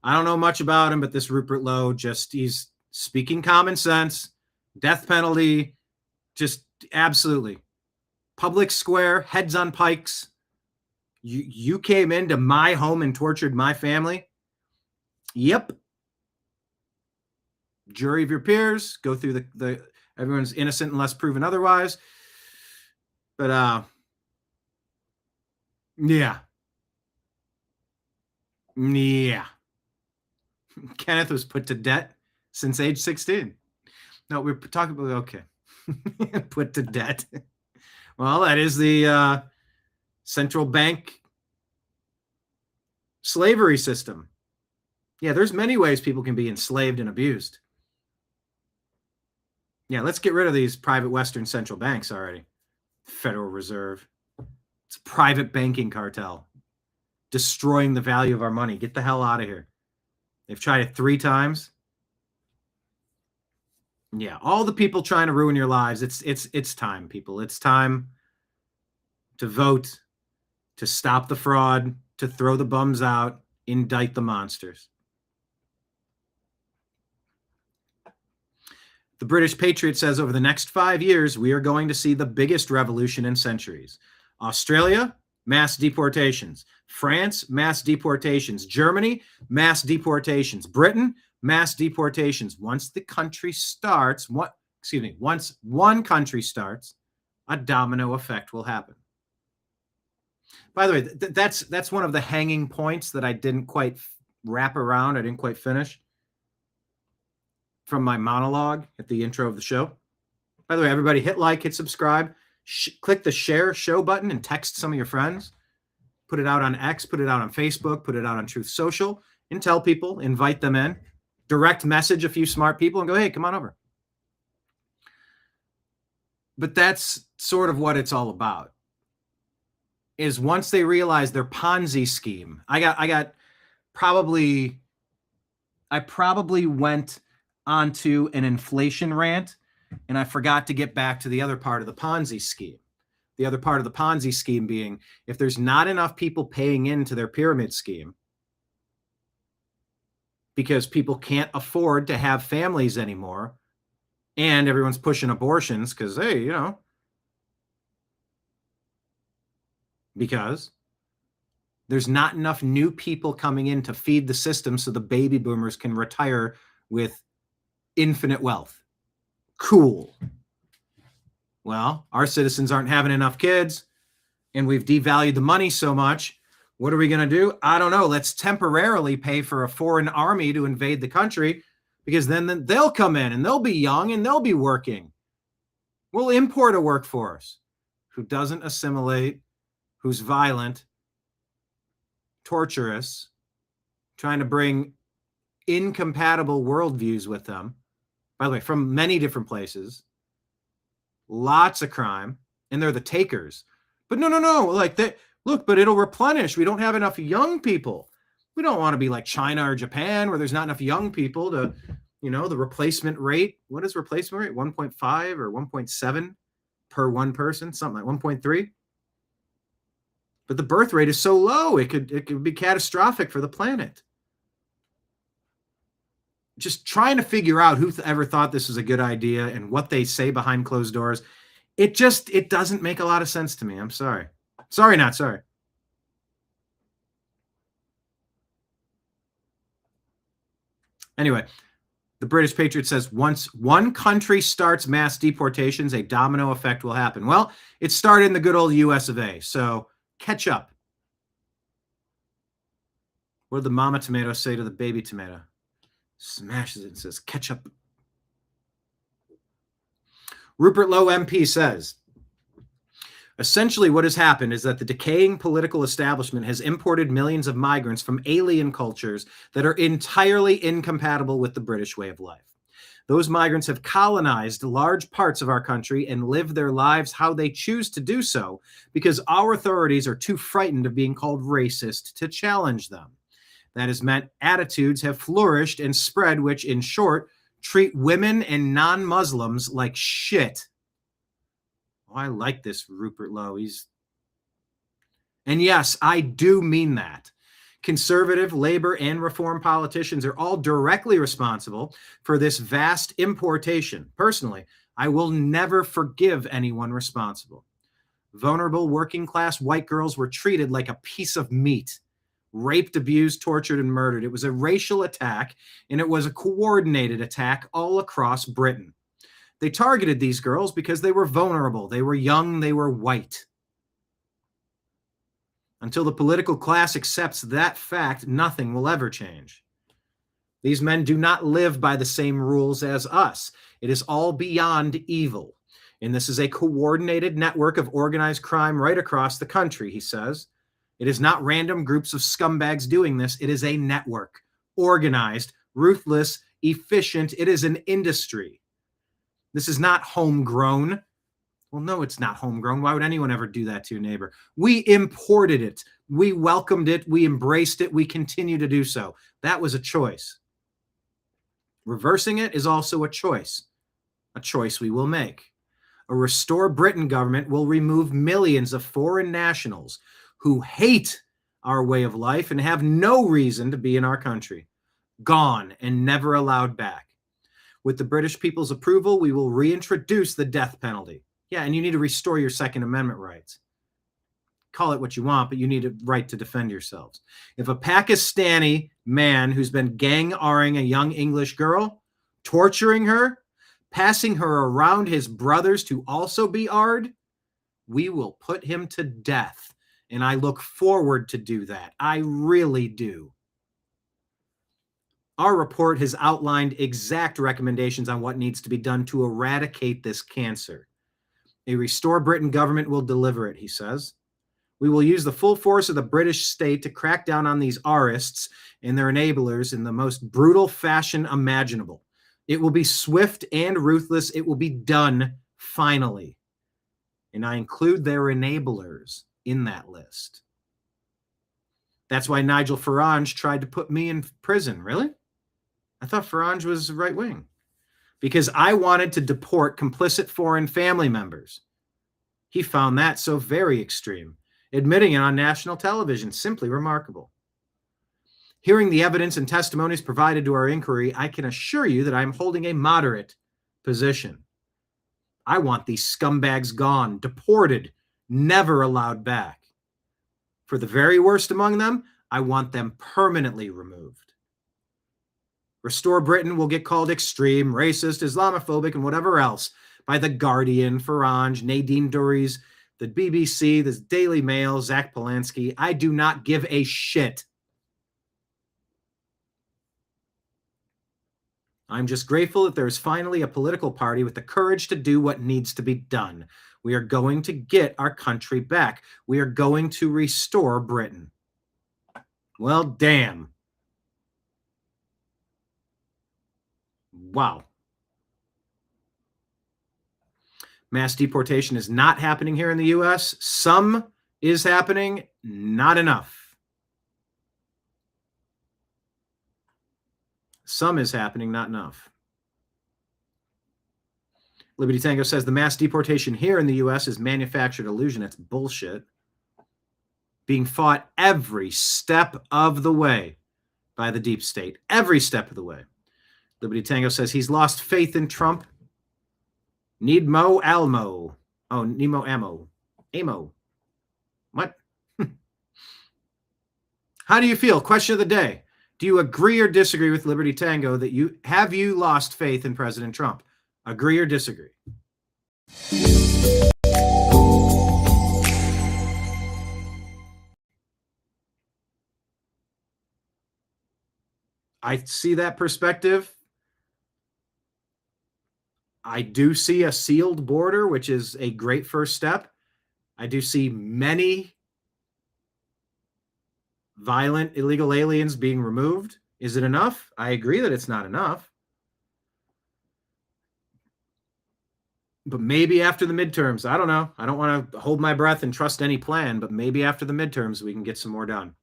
I don't know much about him, but this Rupert Lowe, he's speaking common sense, death penalty, just absolutely. Public square, heads on pikes. You came into my home and tortured my family? Yep. Jury of your peers, go through the everyone's innocent unless proven otherwise. But yeah. Kenneth was put to debt since age 16. No, we're talking about, okay. Put to debt. Well, that is the central bank slavery system. Yeah, there's many ways people can be enslaved and abused. Yeah, let's get rid of these private Western central banks already. Federal Reserve. It's a private banking cartel. Destroying the value of our money. Get the hell out of here. They've tried it 3 times. Yeah, all the people trying to ruin your lives. It's time, people. It's time to vote, to stop the fraud, to throw the bums out, indict the monsters. The British Patriot says over the next 5 years, we are going to see the biggest revolution in centuries. Australia, mass deportations. France, mass deportations. Germany, mass deportations. Britain, mass deportations. Once one country starts, a domino effect will happen. By the way, that's one of the hanging points that I didn't quite wrap around. I didn't quite finish from my monologue at the intro of the show. By the way, everybody hit like, hit subscribe, click the share show button and text some of your friends. Put it out on X, put it out on Facebook, put it out on Truth Social, and tell people, invite them in. Direct message a few smart people and go, hey, come on over. But that's sort of what it's all about. Is once they realize their Ponzi scheme. I probably went onto an inflation rant, and I forgot to get back to the other part of the Ponzi scheme. The other part of the Ponzi scheme being, if there's not enough people paying into their pyramid scheme, because people can't afford to have families anymore, and everyone's pushing abortions because, hey, because There's not enough new people coming in to feed the system so the baby boomers can retire with infinite wealth. Cool. Well, our citizens aren't having enough kids, and we've devalued the money so much. What are we going to do? I don't know. Let's temporarily pay for a foreign army to invade the country, because then they'll come in and they'll be young and they'll be working. We'll import a workforce who doesn't assimilate, who's violent, torturous, trying to bring incompatible worldviews with them. By the way, from many different places, lots of crime, and they're the takers. But no, like that. Look, but it'll replenish. We don't have enough young people. We don't want to be like China or Japan where there's not enough young people to, the replacement rate. What is replacement rate? 1.5 or 1.7 per one person, something like 1.3. But the birth rate is so low, it could be catastrophic for the planet. Just trying to figure out who ever thought this was a good idea and what they say behind closed doors. It doesn't make a lot of sense to me. I'm sorry. Sorry, not sorry. Anyway, the British Patriot says, once one country starts mass deportations, a domino effect will happen. Well, it started in the good old US of A, so catch up. What did the mama tomato say to the baby tomato? Smashes it and says, catch up. Rupert Lowe MP says, essentially what has happened is that the decaying political establishment has imported millions of migrants from alien cultures that are entirely incompatible with the British way of life. Those migrants have colonized large parts of our country and live their lives how they choose to do so because our authorities are too frightened of being called racist to challenge them. That has meant attitudes have flourished and spread, which, in short, treat women and non-Muslims like shit. Oh, I like this Rupert Lowe. And yes, I do mean that. Conservative, labor, and reform politicians are all directly responsible for this vast importation. Personally, I will never forgive anyone responsible. Vulnerable working-class white girls were treated like a piece of meat. Raped, abused, tortured, and murdered. It was a racial attack, and it was a coordinated attack all across Britain. They targeted these girls because they were vulnerable, they were young, they were white. Until the political class accepts that fact, nothing will ever change. These men do not live by the same rules as us. It is all beyond evil. And this is a coordinated network of organized crime right across the country, he says. It is not random groups of scumbags doing this. It is a network, organized, ruthless, efficient. It is an industry. This is not homegrown. Well, no, it's not homegrown. Why would anyone ever do that to your neighbor? We imported it. We welcomed it. We embraced it. We continue to do so. That was a choice. Reversing it is also a choice we will make. A Restore Britain government will remove millions of foreign nationals who hate our way of life and have no reason to be in our country. Gone and never allowed back. With the British people's approval, we will reintroduce the death penalty. Yeah, and you need to restore your Second Amendment rights. Call it what you want, but you need a right to defend yourselves. If a Pakistani man who's been gang-arring a young English girl, torturing her, passing her around his brothers to also be arred, we will put him to death. And I look forward to do that. I really do. Our report has outlined exact recommendations on what needs to be done to eradicate this cancer. A Restore Britain government will deliver it, he says. We will use the full force of the British state to crack down on these arists and their enablers in the most brutal fashion imaginable. It will be swift and ruthless. It will be done finally. And I include their enablers in that list. That's why Nigel Farage tried to put me in prison. Really? I thought Farage was right wing. Because I wanted to deport complicit foreign family members. He found that so very extreme. Admitting it on national television, simply remarkable. Hearing the evidence and testimonies provided to our inquiry, I can assure you that I'm holding a moderate position. I want these scumbags gone, deported, never allowed back. For the very worst among them, I want them permanently removed. Restore Britain will get called extreme, racist, Islamophobic, and whatever else by The Guardian, Farage, Nadine Dorries, the BBC, the Daily Mail, Zach Polanski. I do not give a shit. I'm just grateful that there is finally a political party with the courage to do what needs to be done. We are going to get our country back. We are going to restore Britain. Well, damn. Wow. Mass deportation is not happening here in the U.S. Some is happening, not enough. Some is happening, not enough. Liberty Tango says the mass deportation here in the U.S. is manufactured illusion. It's bullshit. Being fought every step of the way by the deep state. Every step of the way. Liberty Tango says he's lost faith in Trump. Need Mo Almo. Oh, Nemo Ammo. Amo. What? How do you feel? Question of the day. Do you agree or disagree with Liberty Tango that you lost faith in President Trump? Agree or disagree? I see that perspective. I do see a sealed border, which is a great first step. I do see many violent illegal aliens being removed. Is it enough? I agree that it's not enough. But maybe after the midterms, I don't know. I don't want to hold my breath and trust any plan, but maybe after the midterms, we can get some more done.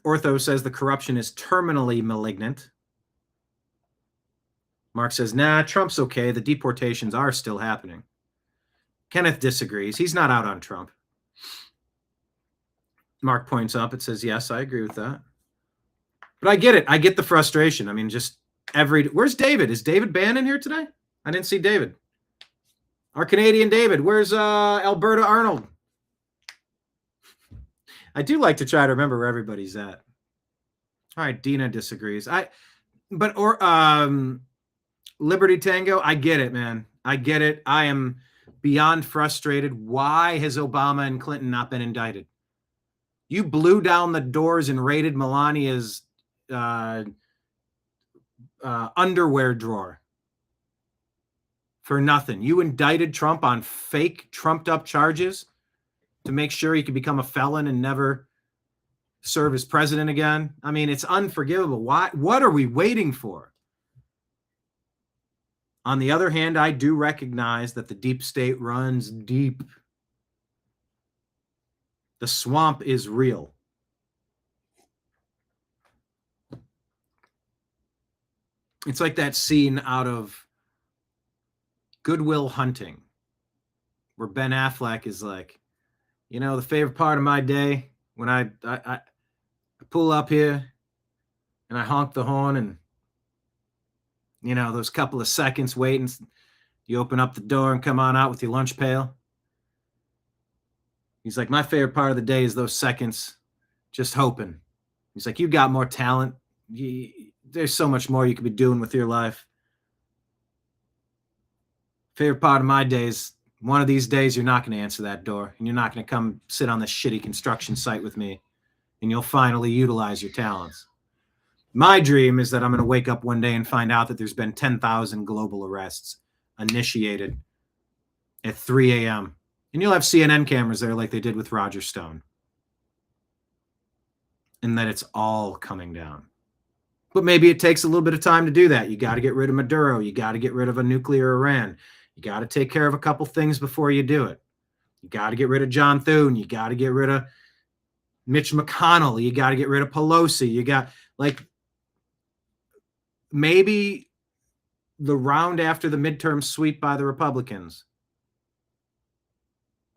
Ortho says the corruption is terminally malignant. Mark says, nah, Trump's okay. The deportations are still happening. Kenneth disagrees. He's not out on Trump. Mark points up. It says, yes, I agree with that. But I get it. I get the frustration. I mean, just where's David? Is David Bannon here today? I didn't see David. Our Canadian David. Where's Alberta Arnold? I do like to try to remember where everybody's at. All right, Dina disagrees. Liberty Tango, I get it, man. I get it. I am beyond frustrated. Why has Obama and Clinton not been indicted? You blew down the doors and raided Melania's underwear drawer for nothing. You indicted Trump on fake, trumped-up charges to make sure he could become a felon and never serve as president again. I mean, it's unforgivable. Why? What are we waiting for? On the other hand, I do recognize that the deep state runs deep. The swamp is real. It's like that scene out of Good Will Hunting where Ben Affleck is like, you know, the favorite part of my day when I pull up here and I honk the horn and, you know, those couple of seconds waiting, you open up the door and come on out with your lunch pail. He's like, my favorite part of the day is those seconds just hoping. He's like, you got more talent. There's so much more you could be doing with your life. Favorite part of my day is one of these days you're not going to answer that door and you're not going to come sit on this shitty construction site with me and you'll finally utilize your talents. My dream is that I'm going to wake up one day and find out that there's been 10,000 global arrests initiated at 3 a.m. And you'll have CNN cameras there like they did with Roger Stone. And that it's all coming down. But maybe it takes a little bit of time to do that. You got to get rid of Maduro. You got to get rid of a nuclear Iran. You got to take care of a couple things before you do it. You got to get rid of John Thune. You got to get rid of Mitch McConnell. You got to get rid of Pelosi. You got, like, maybe the round after the midterm sweep by the Republicans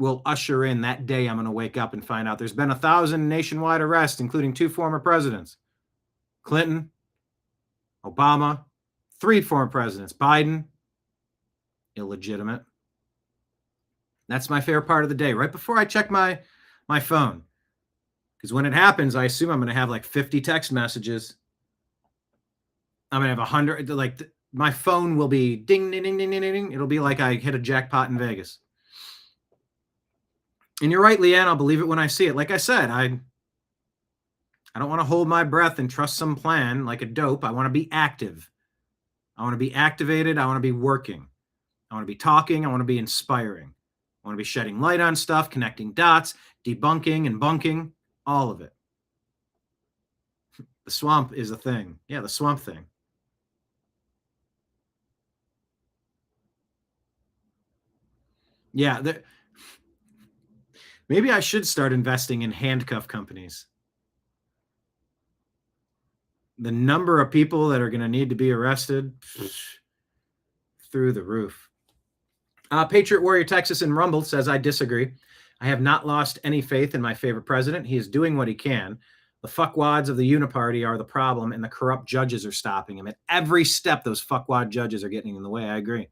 will usher in that day I'm going to wake up and find out there's been 1,000 nationwide arrests, including 2 former presidents. Clinton, Obama, 3 former presidents. Biden, illegitimate. That's my favorite part of the day, right before I check my phone. Because when it happens, I assume I'm going to have like 50 text messages. I'm going to have 100, like my phone will be ding, ding, ding, ding, ding, ding. It'll be like I hit a jackpot in Vegas. And you're right, Leanne, I'll believe it when I see it. Like I said, I don't want to hold my breath and trust some plan like a dope. I want to be active. I want to be activated. I want to be working. I want to be talking. I want to be inspiring. I want to be shedding light on stuff, connecting dots, debunking and bunking, all of it. The swamp is a thing. Yeah, the swamp thing. Yeah, maybe I should start investing in handcuff companies. The number of people that are going to need to be arrested, through the roof. Patriot Warrior Texas in Rumble says, I disagree. I have not lost any faith in my favorite president. He is doing what he can. The fuckwads of the Uniparty are the problem, and the corrupt judges are stopping him. At every step, those fuckwad judges are getting in the way. I agree.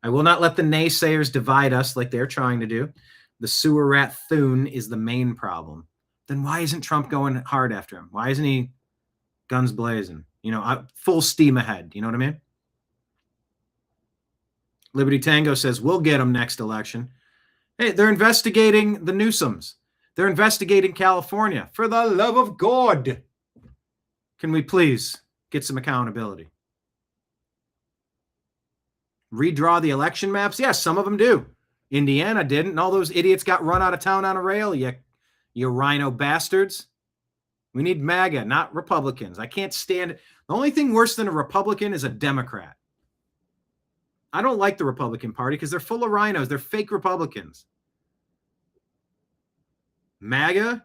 I will not let the naysayers divide us like they're trying to do. The sewer rat Thune is the main problem. Then why isn't Trump going hard after him? Why isn't he guns blazing? Full steam ahead. You know what I mean? Liberty Tango says, we'll get them next election. Hey, they're investigating the Newsoms. They're investigating California. For the love of God. Can we please get some accountability? Redraw the election maps? Yes, some of them do. Indiana didn't, and all those idiots got run out of town on a rail, you rhino bastards. We need MAGA, not Republicans. I can't stand it. The only thing worse than a Republican is a Democrat. I don't like the Republican Party because they're full of rhinos. They're fake Republicans. MAGA,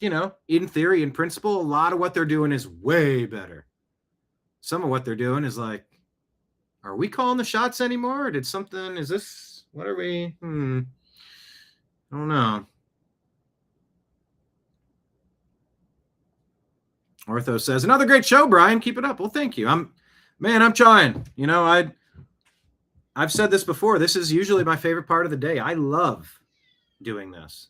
in theory, in principle, a lot of what they're doing is way better. Some of what they're doing is like, are we calling the shots anymore? Or what are we? I don't know. Ortho says, another great show, Brian. Keep it up. Well, thank you. I'm trying. I've said this before. This is usually my favorite part of the day. I love doing this.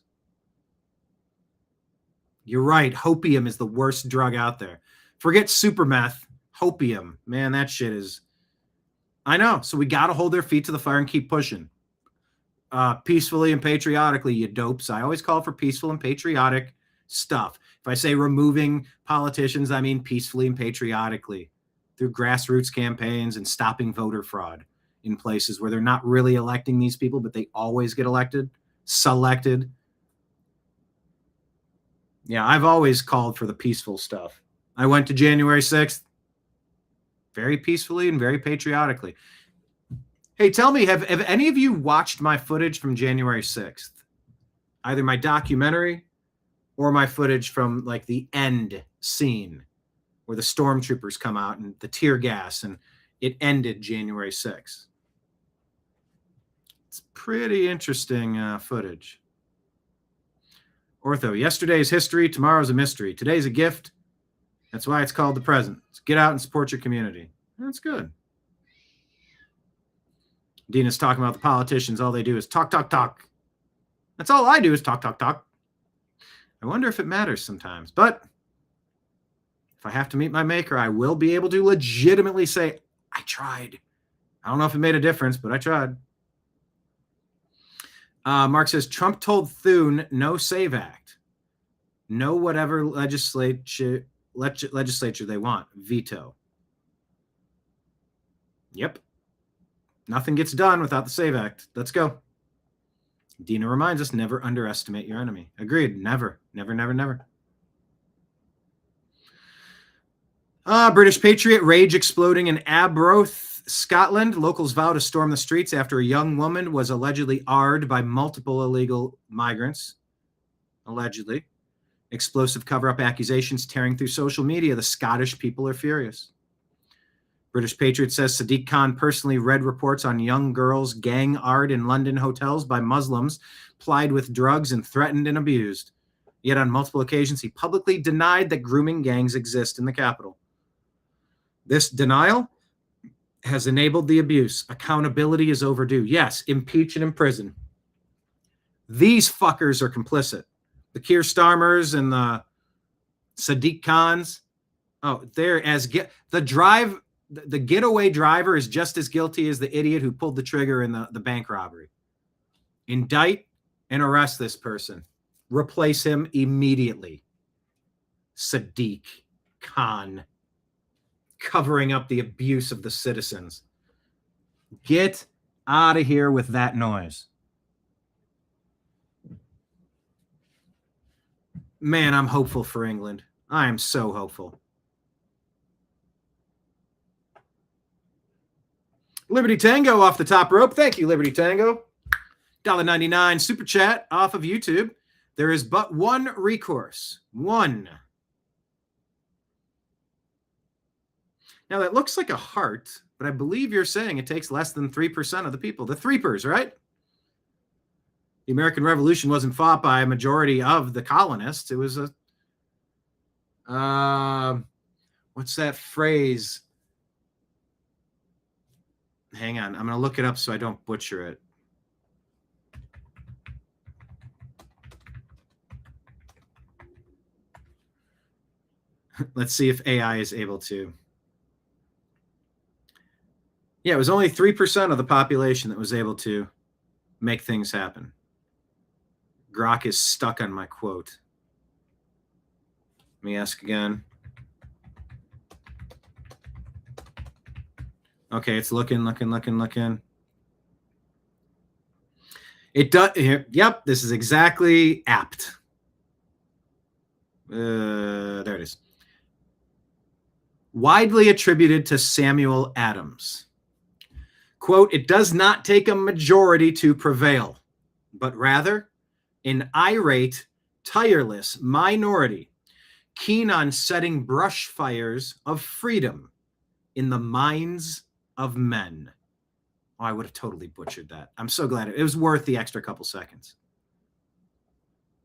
You're right. Hopium is the worst drug out there. Forget super meth. Hopium. Man, that shit is... I know. So we got to hold their feet to the fire and keep pushing. Peacefully and patriotically, you dopes. I always call for peaceful and patriotic stuff. If I say removing politicians, I mean peacefully and patriotically through grassroots campaigns and stopping voter fraud in places where they're not really electing these people, but they always get selected. Yeah, I've always called for the peaceful stuff. I went to January 6th very peacefully and very patriotically. Hey, tell me, have any of you watched my footage from January 6th? Either my documentary or my footage from like the end scene where the stormtroopers come out and the tear gas and it ended January 6th. It's pretty interesting footage. Ortho, yesterday's history, tomorrow's a mystery. Today's a gift. That's why it's called the present. So get out and support your community. That's good. Dina's talking about the politicians. All they do is talk, talk, talk. That's all I do is talk, talk, talk. I wonder if it matters sometimes. But if I have to meet my maker, I will be able to legitimately say, I tried. I don't know if it made a difference, but I tried. Mark says, Trump told Thune no SAVE Act. No whatever legislature they want. Veto. Yep. Nothing gets done without the SAVE Act. Let's go. Dina reminds us, never underestimate your enemy. Agreed. Never. Never, never, never. British Patriot, rage exploding in Arbroath, Scotland. Locals vow to storm the streets after a young woman was allegedly arred by multiple illegal migrants. Allegedly. Explosive cover-up accusations tearing through social media. The Scottish people are furious. British Patriot says Sadiq Khan personally read reports on young girls gang-ard in London hotels by Muslims, plied with drugs and threatened and abused. Yet on multiple occasions, he publicly denied that grooming gangs exist in the capital. This denial has enabled the abuse. Accountability is overdue. Yes, impeach and imprison. These fuckers are complicit. The Keir Starmers and the Sadiq Khans. Oh, they're the getaway driver is just as guilty as the idiot who pulled the trigger in the bank robbery. Indict and arrest this person. Replace him immediately. Sadiq Khan, covering up the abuse of the citizens. Get out of here with that noise. Man, I'm hopeful for England. I am so hopeful. Liberty Tango off the top rope. Thank you, Liberty Tango. $1.99 super chat off of YouTube. There is but one recourse. One. Now, that looks like a heart, but I believe you're saying it takes less than 3% of the people. The Threepers, right? The American Revolution wasn't fought by a majority of the colonists. It was a... what's that phrase? Hang on. I'm going to look it up so I don't butcher it. Let's see if AI is able to. Yeah, it was only 3% of the population that was able to make things happen. Grok is stuck on my quote. Let me ask again. Okay, it's looking. It does. Yep, this is exactly apt. There it is. Widely attributed to Samuel Adams. Quote, it does not take a majority to prevail, but rather an irate, tireless minority keen on setting brush fires of freedom in the minds of men. Oh, I would have totally butchered that. I'm so glad it was worth the extra couple seconds.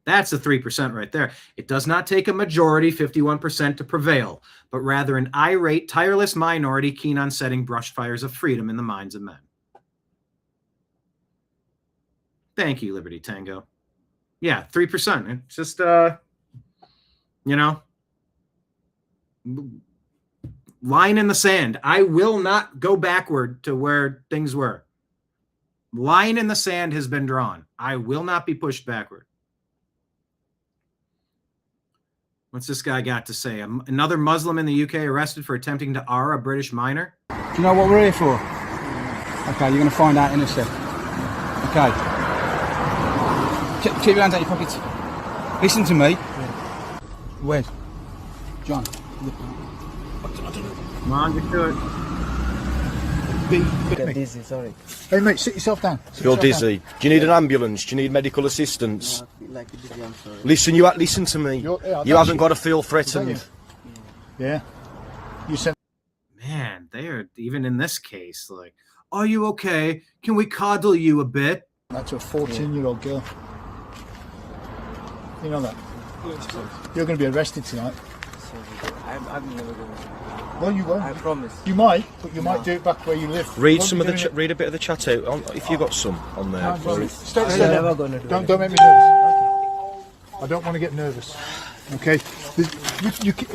That's the 3% right there. It does not take a majority, 51%, to prevail, but rather an irate, tireless minority keen on setting brush fires of freedom in the minds of men. Thank you, Liberty Tango. Yeah, 3%. It's just, line in the sand. I will not go backward to where things were. Line in the sand has been drawn. I will not be pushed backward. What's this guy got to say? Another Muslim in the UK arrested for attempting to R a British minor? Do you know what we're here for? Okay, you're going to find out in a sec. Okay. Keep your hands out your pockets. Listen to me. Where's John? Come on, get to it. Dizzy, sorry. Hey mate, sit yourself down. You're dizzy. Do you need an ambulance? Do you need medical assistance? Listen, listen to me. You haven't got to feel threatened. Yeah. You said. Man, they are, even in this case, like, are you okay? Can we coddle you a bit? That's a 14-year-old girl. You know that? You're going to be arrested tonight. I'm never going to. Well, you won't. I promise. You might, but you might do it back where you live. Read a bit of the chat out if you got some on there. Stay never gonna do don't make me nervous. Okay. I don't want to get nervous. Okay. In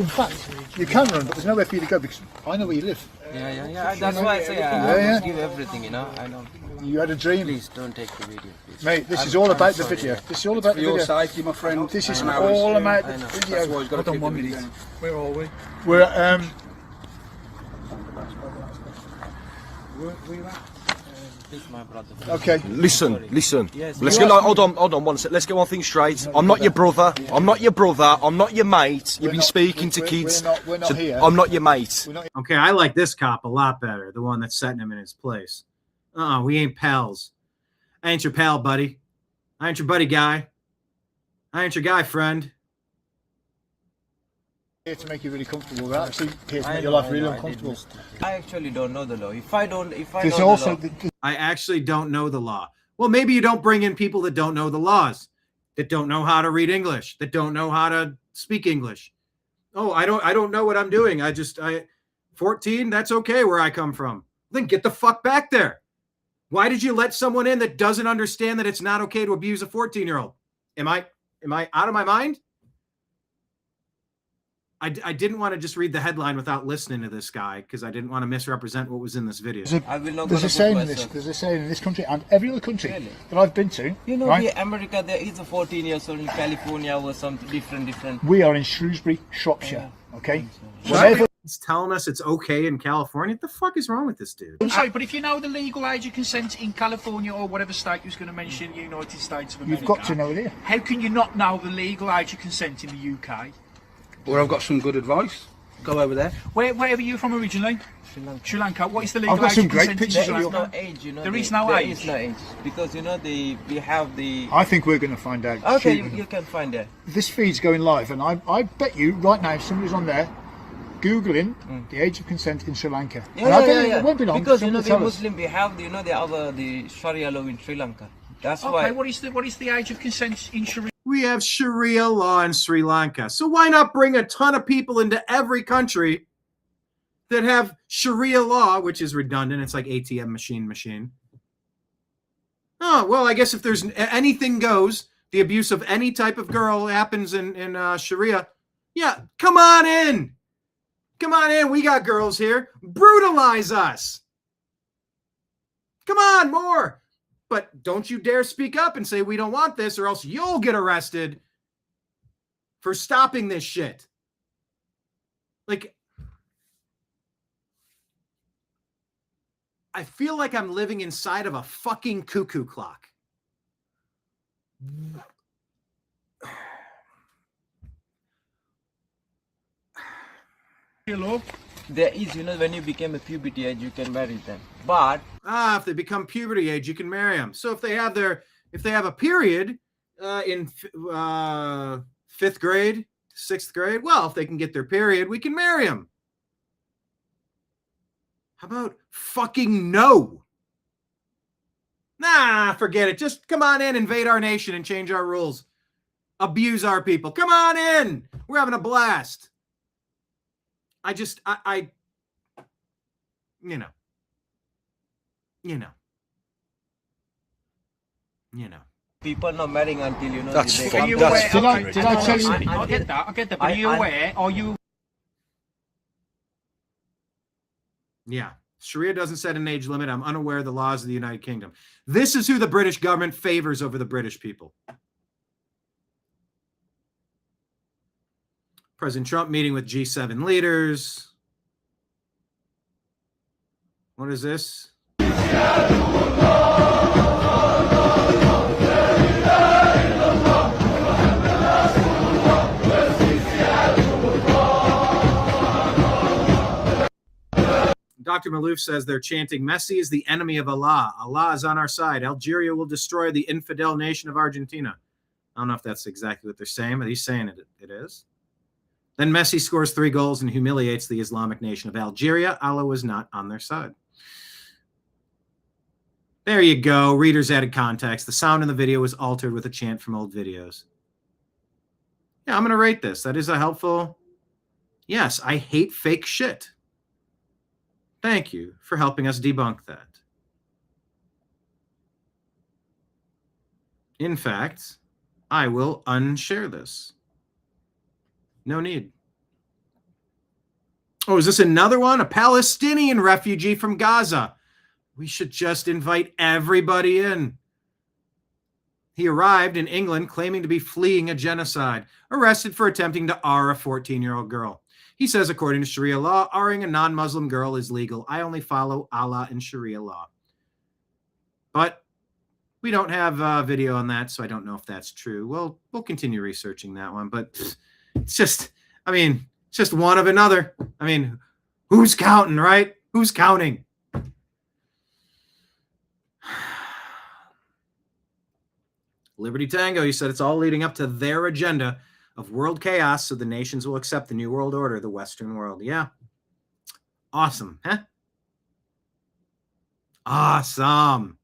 fact, you can run, but there's nowhere for you to go because I know where you live. Yeah. That's why I say I give everything. I know. You had a dream. Please don't take the video, please. Mate, this is all about the video. This is all about the video. Your psyche, my friend. This is all about the video. Hold on 1 minute. Where are we? We're at my brother. Okay. Listen. Let's go. Hold on 1 sec. Let's get one thing straight. I'm not your brother. I'm not your mate. You've been speaking to kids. We're not here. I'm not your mate. Okay, I like this cop a lot better. The one that's setting him in his place. We ain't pals. I ain't your pal, buddy. I ain't your buddy guy. I ain't your guy, friend. Here to make you really comfortable. We're actually here to make your life really uncomfortable. I actually don't know the law. I actually don't know the law. Well, maybe you don't bring in people that don't know the laws, that don't know how to read English, that don't know how to speak English. Oh, I don't know what I'm doing. 14, that's okay where I come from. Then get the fuck back there. Why did you let someone in that doesn't understand that it's not okay to abuse a 14-year-old? Am I out of my mind? I didn't want to just read the headline without listening to this guy because I didn't want to misrepresent what was in this video. There's a saying in this country and every other country that I've been to. You know, right? the America, there is a 14 years old in California or something different. We are in Shrewsbury, Shropshire. Okay. He's telling us it's okay in California. What the fuck is wrong with this dude? I'm sorry, but if you know the legal age of consent in California or whatever state you was going to mention, United States of America, You've got to know it here. How can you not know the legal age of consent in the UK? Well, I've got some good advice. Go over there. Where are you from originally? Sri Lanka. What is the legal I've got age some of great consent pictures in of Sri you. Lanka? No age, you know. There is no age. There is no age because we have the. I think we're going to find out. Okay, you can find it. This feed's going live, and I bet you right now, if somebody's on there, Googling the age of consent in Sri Lanka. Yeah. It won't be long. Because the Muslim, we have the Sharia law in Sri Lanka. That's why. What is the age of consent in Sharia? We have Sharia law in Sri Lanka. So why not bring a ton of people into every country that have Sharia law, which is redundant. It's like ATM machine. Oh, well, I guess if there's anything goes, the abuse of any type of girl happens in Sharia. Yeah, come on in. Come on in. We got girls here. Brutalize us. Come on, more. But don't you dare speak up and say we don't want this or else you'll get arrested for stopping this shit. Like, I feel like I'm living inside of a fucking cuckoo clock. Hello? There is, when you become a puberty age, you can marry them. But if they become puberty age, you can marry them. So if they have a period in 5th grade, 6th grade, well, if they can get their period, we can marry them. How about fucking no? Nah, forget it. Just come on in, invade our nation, and change our rules. Abuse our people. Come on in. We're having a blast. people not marrying until That's Did I get that. But are you aware? Are you? Yeah. Sharia doesn't set an age limit. I'm unaware of the laws of the United Kingdom. This is who the British government favors over the British people. President Trump meeting with G7 leaders. What is this? Dr. Malouf says they're chanting, Messi is the enemy of Allah. Allah is on our side. Algeria will destroy the infidel nation of Argentina. I don't know if that's exactly what they're saying, but he's saying it is. Then Messi scores 3 goals and humiliates the Islamic nation of Algeria. Allah was not on their side. There you go. Readers added context. The sound in the video was altered with a chant from old videos. Yeah, I'm going to rate this. That is a helpful. Yes, I hate fake shit. Thank you for helping us debunk that. In fact, I will unshare this. No need. Oh, is this another one? A Palestinian refugee from Gaza. We should just invite everybody in. He arrived in England claiming to be fleeing a genocide, arrested for attempting to R a 14-year-old girl. He says, according to Sharia law, R-ing a non-Muslim girl is legal. I only follow Allah and Sharia law. But we don't have a video on that, so I don't know if that's true. We'll continue researching that one. But it's just one of another. I mean, who's counting, right? Who's counting? Liberty Tango, he said it's all leading up to their agenda of world chaos so the nations will accept the new world order, the Western world. Yeah. Awesome, huh? Awesome.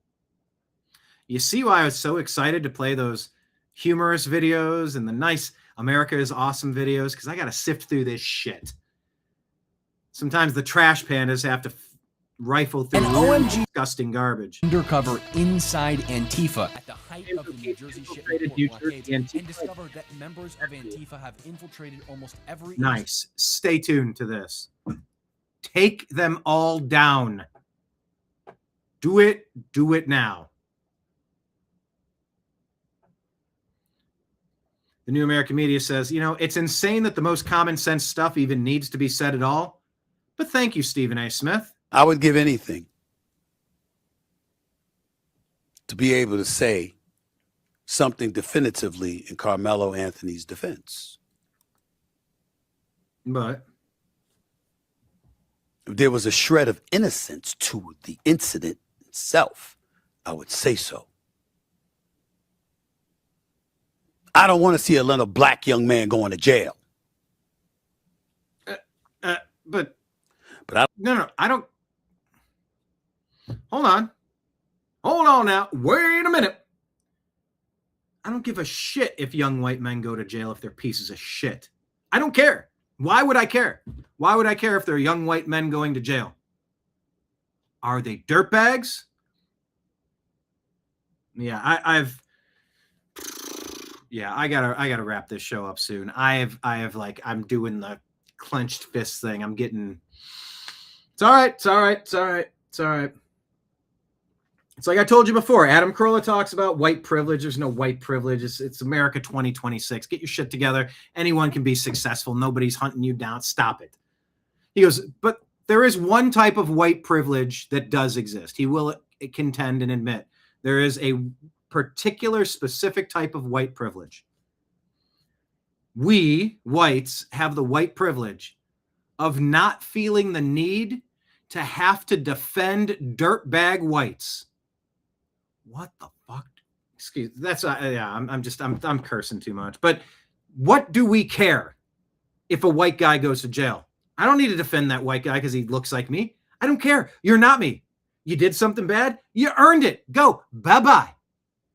You see why I was so excited to play those humorous videos and the nice America is awesome videos, because I got to sift through this shit. Sometimes the trash pandas have to rifle through disgusting garbage. Undercover inside Antifa at the height of the New Jersey shipment blockade, and discovered that members of Antifa have infiltrated almost every... Nice. Stay tuned to this. Take them all down. Do it now. The New American Media says, it's insane that the most common sense stuff even needs to be said at all. But thank you, Stephen A. Smith. I would give anything to be able to say something definitively in Carmelo Anthony's defense. But if there was a shred of innocence to the incident itself, I would say so. I don't want to see a little black young man going to jail. But I don't. Hold on now. Wait a minute. I don't give a shit if young white men go to jail if they're pieces of shit. I don't care. Why would I care? Why would I care if they're young white men going to jail? Are they dirtbags? Yeah, I gotta wrap this show up soon. I'm doing the clenched fist thing. I'm getting. It's all right. It's like I told you before. Adam Carolla talks about white privilege. There's no white privilege. It's America 2026. Get your shit together. Anyone can be successful. Nobody's hunting you down. Stop it. He goes, but there is one type of white privilege that does exist. He will contend and admit there is a particular specific type of white privilege. We whites have the white privilege of not feeling the need to have to defend dirtbag whites. What the fuck? Excuse. That's I'm cursing too much. But what do we care if a white guy goes to jail? I don't need to defend that white guy because he looks like me. I don't care. You're not me. You did something bad. You earned it. Go. Bye-bye.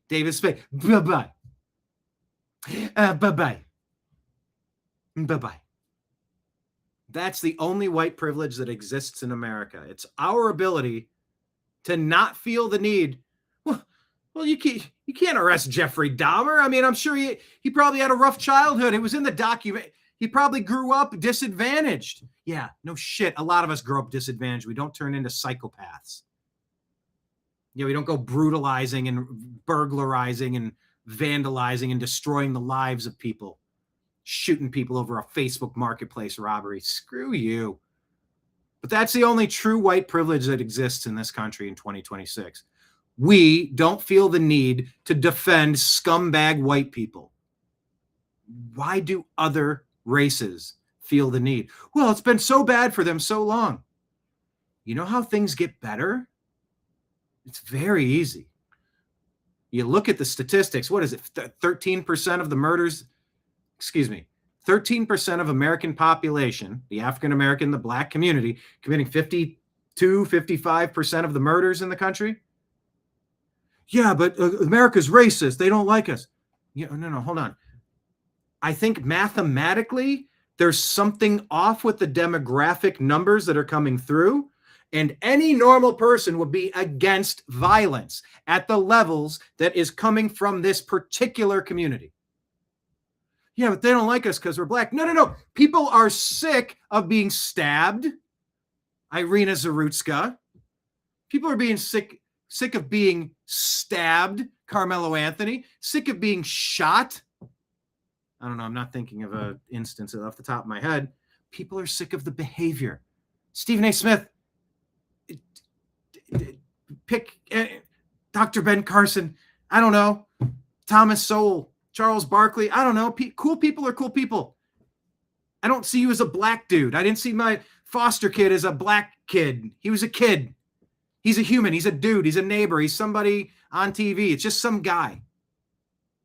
David Spade. Bye-bye. Bye-bye. Bye-bye. That's the only white privilege that exists in America. It's our ability to not feel the need. Well, you can't arrest Jeffrey Dahmer. I mean, I'm sure he probably had a rough childhood. It was in the document. He probably grew up disadvantaged. Yeah, no shit. A lot of us grow up disadvantaged. We don't turn into psychopaths. We don't go brutalizing and burglarizing and vandalizing and destroying the lives of people. Shooting people over a Facebook marketplace robbery. Screw you. But that's the only true white privilege that exists in this country in 2026. We don't feel the need to defend scumbag white people. Why do other races feel the need? Well, it's been so bad for them so long. You know how things get better? It's very easy. You look at the statistics. What is it? 13% of the murders... 13% of American population, the African American, the black community, committing 55% of the murders in the country. Yeah, but America's racist. They don't like us. No, hold on. I think mathematically there's something off with the demographic numbers that are coming through, and any normal person would be against violence at the levels that is coming from this particular community. Yeah, but they don't like us because we're black. No. People are sick of being stabbed. Irina Zarutska. People are being sick of being stabbed. Carmelo Anthony. Sick of being shot. I don't know. I'm not thinking of an instance off the top of my head. People are sick of the behavior. Stephen A. Smith. Pick Dr. Ben Carson. I don't know. Thomas Sowell. Charles Barkley, I don't know. Cool people are cool people. I don't see you as a black dude. I didn't see my foster kid as a black kid. He was a kid. He's a human. He's a dude. He's a neighbor. He's somebody on TV. It's just some guy.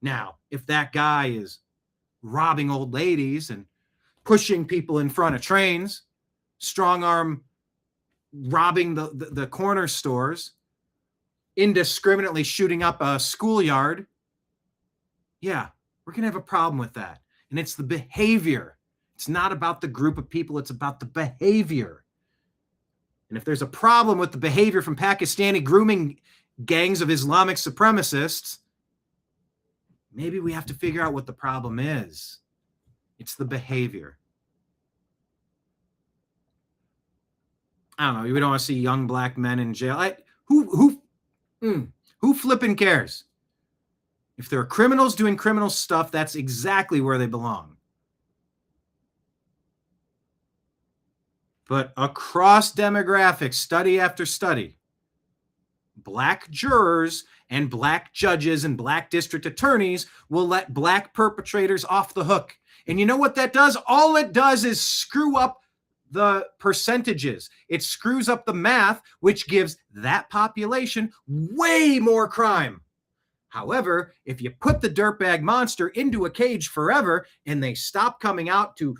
Now, if that guy is robbing old ladies and pushing people in front of trains, strong arm robbing the corner stores, indiscriminately shooting up a schoolyard, yeah, we're going to have a problem with that. And it's the behavior. It's not about the group of people. It's about the behavior. And if there's a problem with the behavior from Pakistani grooming gangs of Islamic supremacists, maybe we have to figure out what the problem is. It's the behavior. I don't know. We don't want to see young black men in jail. Who flipping cares? If there are criminals doing criminal stuff, that's exactly where they belong. But across demographics, study after study, black jurors and black judges and black district attorneys will let black perpetrators off the hook. And you know what that does? All it does is screw up the percentages. It screws up the math, which gives that population way more crime. However, if you put the dirtbag monster into a cage forever and they stop coming out to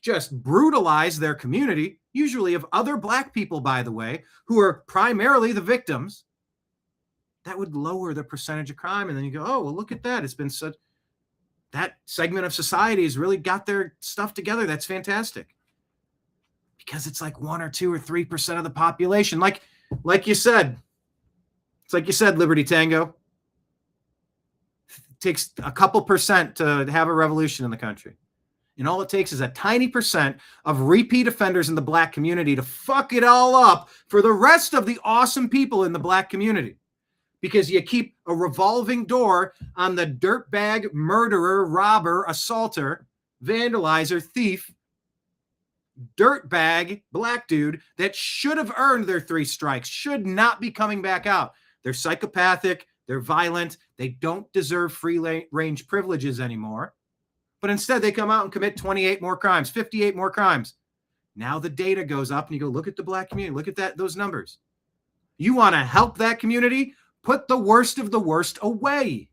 just brutalize their community, usually of other black people, by the way, who are primarily the victims, that would lower the percentage of crime. And then you go, oh, well, look at that. It's been such, that segment of society has really got their stuff together. That's fantastic. Because it's like 1 or 2 or 3% of the population. Like you said, it's like you said, Liberty Tango. It takes a couple percent to have a revolution in the country. And all it takes is a tiny percent of repeat offenders in the black community to fuck it all up for the rest of the awesome people in the black community. Because you keep a revolving door on the dirtbag, murderer, robber, assaulter, vandalizer, thief, dirtbag, black dude that should have earned their 3 strikes, should not be coming back out. They're psychopathic. They're violent. They don't deserve free range privileges anymore. But instead, they come out and commit 28 more crimes, 58 more crimes. Now the data goes up and you go, look at the black community. Look at those numbers. You want to help that community? Put the worst of the worst away.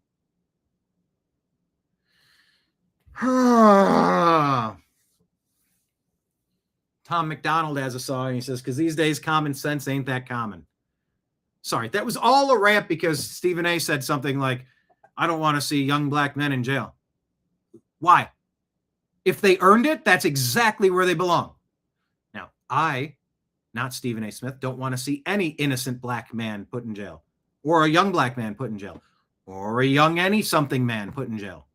Tom McDonald has a song. He says, because these days common sense ain't that common. Sorry, that was all a rant because Stephen A said something like, I don't want to see young black men in jail. Why? If they earned it, that's exactly where they belong. Now, I, not Stephen A. Smith, don't want to see any innocent black man put in jail, or a young black man put in jail, or a young any-something man put in jail.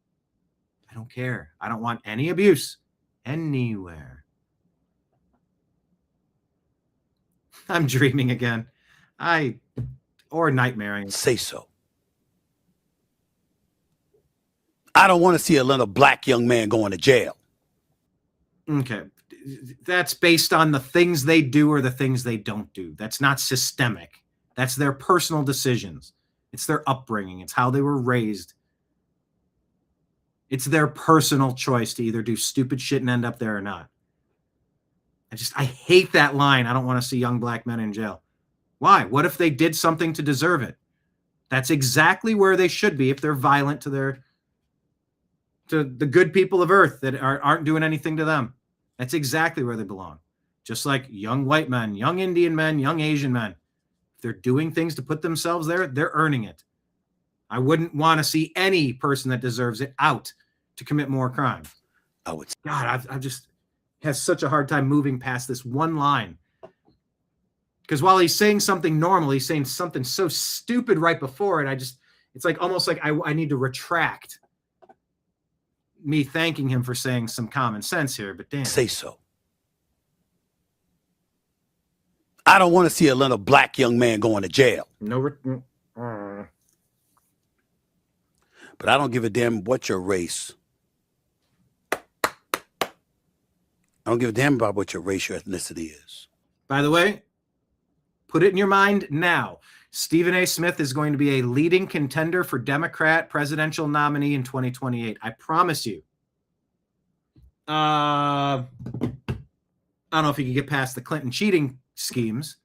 I don't care. I don't want any abuse anywhere. I'm dreaming again. Or nightmaring. Say so. I don't want to see a black young man going to jail. Okay. That's based on the things they do or the things they don't do. That's not systemic. That's their personal decisions. It's their upbringing. It's how they were raised. It's their personal choice to either do stupid shit and end up there or not. I hate that line. I don't want to see young black men in jail. Why? What if they did something to deserve it? That's exactly where they should be if they're violent to the good people of Earth that aren't doing anything to them. That's exactly where they belong. Just like young white men, young Indian men, young Asian men. If they're doing things to put themselves there, they're earning it. I wouldn't want to see any person that deserves it out to commit more crime. God, I've just has such a hard time moving past this one line. Because while he's saying something normal, he's saying something so stupid right before it. It's like almost like I need to retract me thanking him for saying some common sense here, but damn. Say so. I don't want to see a black young man going to jail. But I don't give a damn what your race. I don't give a damn about what your race, your ethnicity is. By the way, put it in your mind now. Stephen A. Smith is going to be a leading contender for Democrat presidential nominee in 2028. I promise you. I don't know if you can get past the Clinton cheating schemes.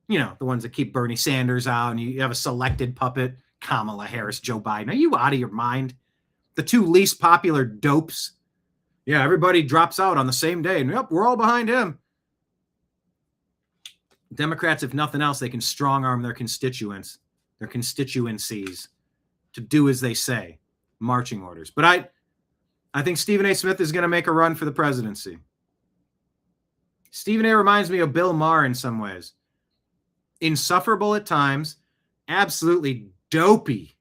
You know, the ones that keep Bernie Sanders out, and you have a selected puppet, Kamala Harris, Joe Biden. Are you out of your mind? The 2 least popular dopes. Yeah, everybody drops out on the same day, and yep, we're all behind him. Democrats, if nothing else, they can strong arm their constituents, their constituencies to do as they say, marching orders. But I think Stephen A. Smith is going to make a run for the presidency. Stephen A. reminds me of Bill Maher in some ways. Insufferable at times, absolutely dopey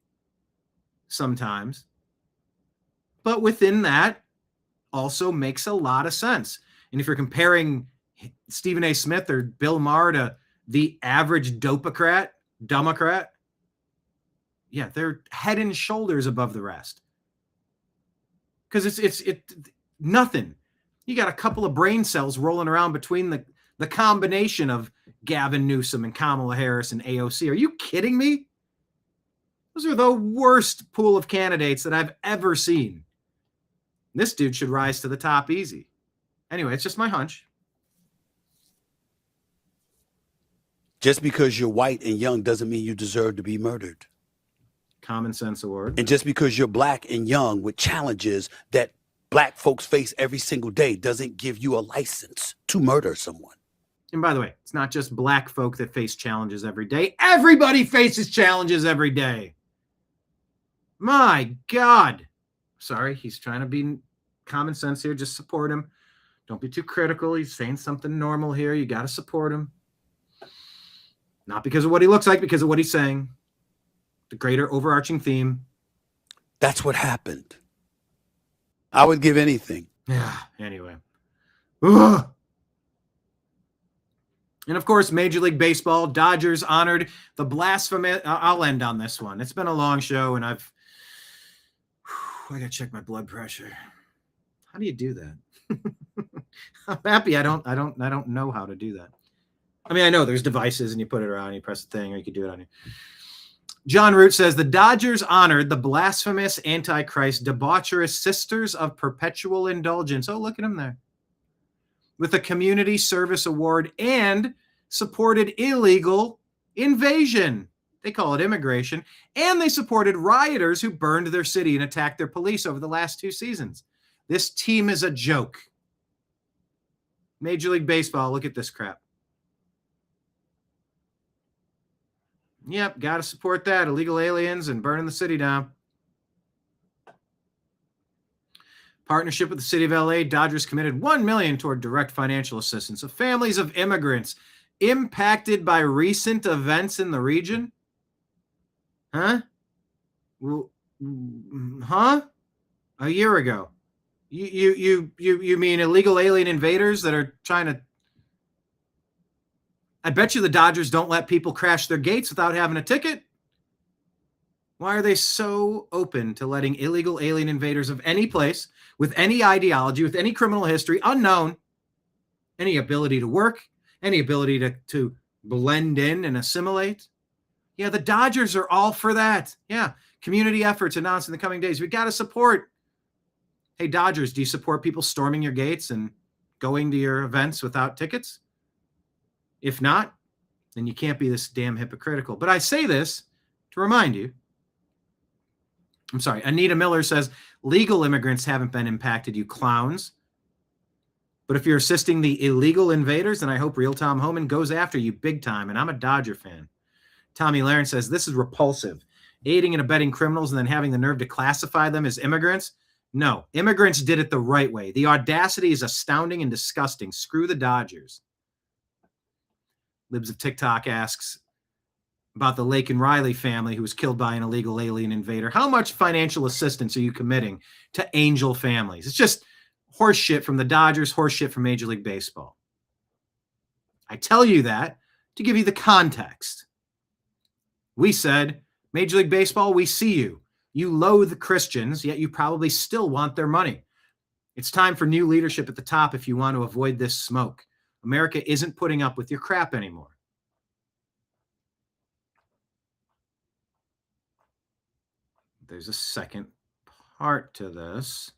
sometimes. But within that, also makes a lot of sense. And if you're comparing Stephen A. Smith or Bill Maher to the average dopocrat, Democrat, yeah, they're head and shoulders above the rest. Because it's nothing. You got a couple of brain cells rolling around between the combination of Gavin Newsom and Kamala Harris and AOC. Are you kidding me? Those are the worst pool of candidates that I've ever seen. This dude should rise to the top easy. Anyway, it's just my hunch. Just because you're white and young doesn't mean you deserve to be murdered. Common sense award. And just because you're black and young with challenges that black folks face every single day doesn't give you a license to murder someone. And by the way, it's not just black folk that face challenges every day. Everybody faces challenges every day. My God. Sorry, he's trying to be common sense here. Just support him. Don't be too critical. He's saying something normal here. You got to support him. Not because of what he looks like, because of what he's saying. The greater overarching theme. That's what happened. I would give anything. Yeah, anyway. Ugh. And of course, Major League Baseball, Dodgers honored the blasphemy. I'll end on this one. It's been a long show, and I gotta check my blood pressure. How do you do that? I'm happy I don't know how to do that. I mean, I know there's devices and you put it around, you press the thing, or you could do it on you. John Root says the Dodgers honored the blasphemous Antichrist debaucherous Sisters of Perpetual Indulgence. Oh, look at him there. With a community service award and supported illegal invasion. They call it immigration. And they supported rioters who burned their city and attacked their police over the last 2 seasons. This team is a joke. Major League Baseball, look at this crap. Yep, got to support that. Illegal aliens and burning the city down. Partnership with the city of LA, Dodgers committed $1 million toward direct financial assistance of families of immigrants impacted by recent events in the region. Huh? Huh? A year ago. You mean illegal alien invaders that are trying to... I bet you the Dodgers don't let people crash their gates without having a ticket. Why are they so open to letting illegal alien invaders of any place, with any ideology, with any criminal history, unknown, any ability to work, any ability to blend in and assimilate? Yeah, the Dodgers are all for that. Yeah, community efforts announced in the coming days. We got to support. Hey, Dodgers, do you support people storming your gates and going to your events without tickets? If not, then you can't be this damn hypocritical. But I say this to remind you. I'm sorry. Anita Miller says, legal immigrants haven't been impacted, you clowns. But if you're assisting the illegal invaders, then I hope real Tom Homan goes after you big time. And I'm a Dodger fan. Tommy Laren says, this is repulsive. Aiding and abetting criminals and then having the nerve to classify them as immigrants. No, immigrants did it the right way. The audacity is astounding and disgusting. Screw the Dodgers. Libs of TikTok asks about the Lake and Riley family who was killed by an illegal alien invader. How much financial assistance are you committing to angel families? It's just horse shit from the Dodgers, horse shit from Major League Baseball. I tell you that to give you the context. We said, Major League Baseball, we see you. You loathe Christians, yet you probably still want their money. It's time for new leadership at the top if you want to avoid this smoke. America isn't putting up with your crap anymore. There's a second part to this.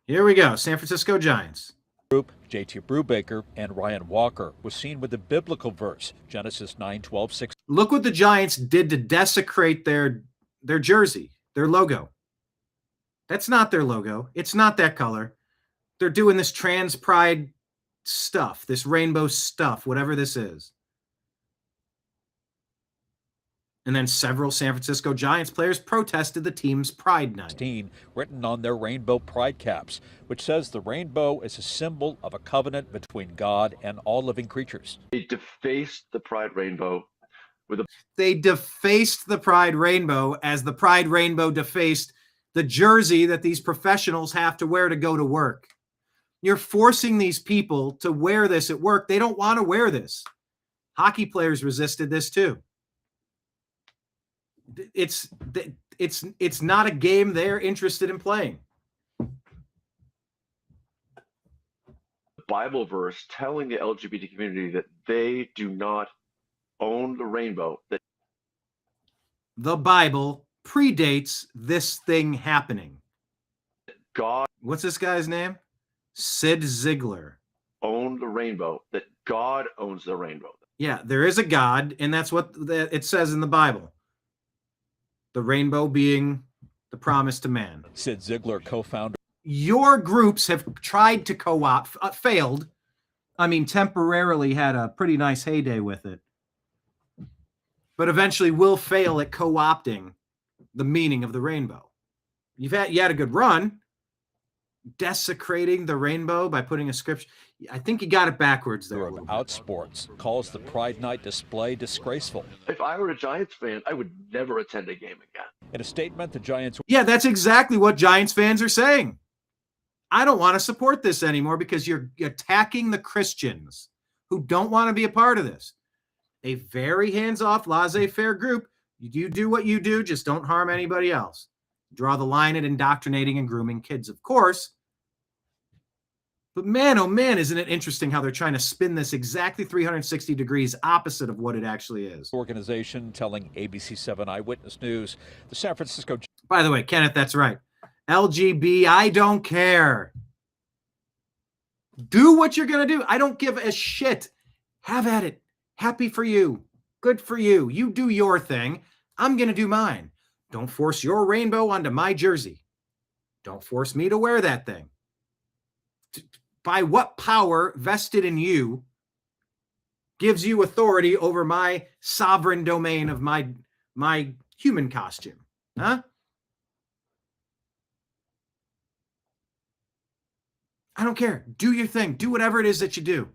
Here we go. San Francisco Giants. Group, J.T. Brubaker and Ryan Walker was seen with the biblical verse, Genesis 9:12-6. Look what the Giants did to desecrate their jersey, their logo. That's not their logo. It's not that color. They're doing this trans pride stuff, this rainbow stuff, whatever this is. And then several San Francisco Giants players protested the team's Pride Night. Written on their rainbow pride caps, which says the rainbow is a symbol of a covenant between God and all living creatures. They defaced the Pride Rainbow with a... They defaced the Pride Rainbow as the Pride Rainbow defaced the jersey that these professionals have to wear to go to work. You're forcing these people to wear this at work. They don't want to wear this. Hockey players resisted this too. It's not a game they're interested in playing. The Bible verse telling the LGBT community that they do not own the rainbow. That the Bible predates this thing happening. God, what's this guy's name? Sid Ziegler. Own the rainbow. That God owns the rainbow. Yeah, there is a God, and that's what it says in the Bible. The rainbow being the promise to man. Sid Ziegler, co-founder. Your groups have tried to co-opt, failed. I mean, temporarily had a pretty nice heyday with it. But eventually will fail at co-opting the meaning of the rainbow. You had a good run. Desecrating the rainbow by putting a scripture. I think you got it backwards there. Out Sports calls the Pride Night display disgraceful. If I were a Giants fan, I would never attend a game again. In a statement, the Giants... Yeah, that's exactly what Giants fans are saying. I don't want to support this anymore because you're attacking the Christians who don't want to be a part of this. A very hands-off, laissez-faire group. You do what you do, just don't harm anybody else. Draw the line at indoctrinating and grooming kids, of course. But man, oh man, isn't it interesting how they're trying to spin this exactly 360 degrees opposite of what it actually is. Organization telling ABC 7 Eyewitness News, the San Francisco... By the way, Kenneth, that's right. LGB, I don't care. Do what you're going to do. I don't give a shit. Have at it. Happy for you. Good for you. You do your thing. I'm going to do mine. Don't force your rainbow onto my jersey. Don't force me to wear that thing. By what power vested in you gives you authority over my sovereign domain of my human costume? Huh? I don't care. Do your thing. Do whatever it is that you do.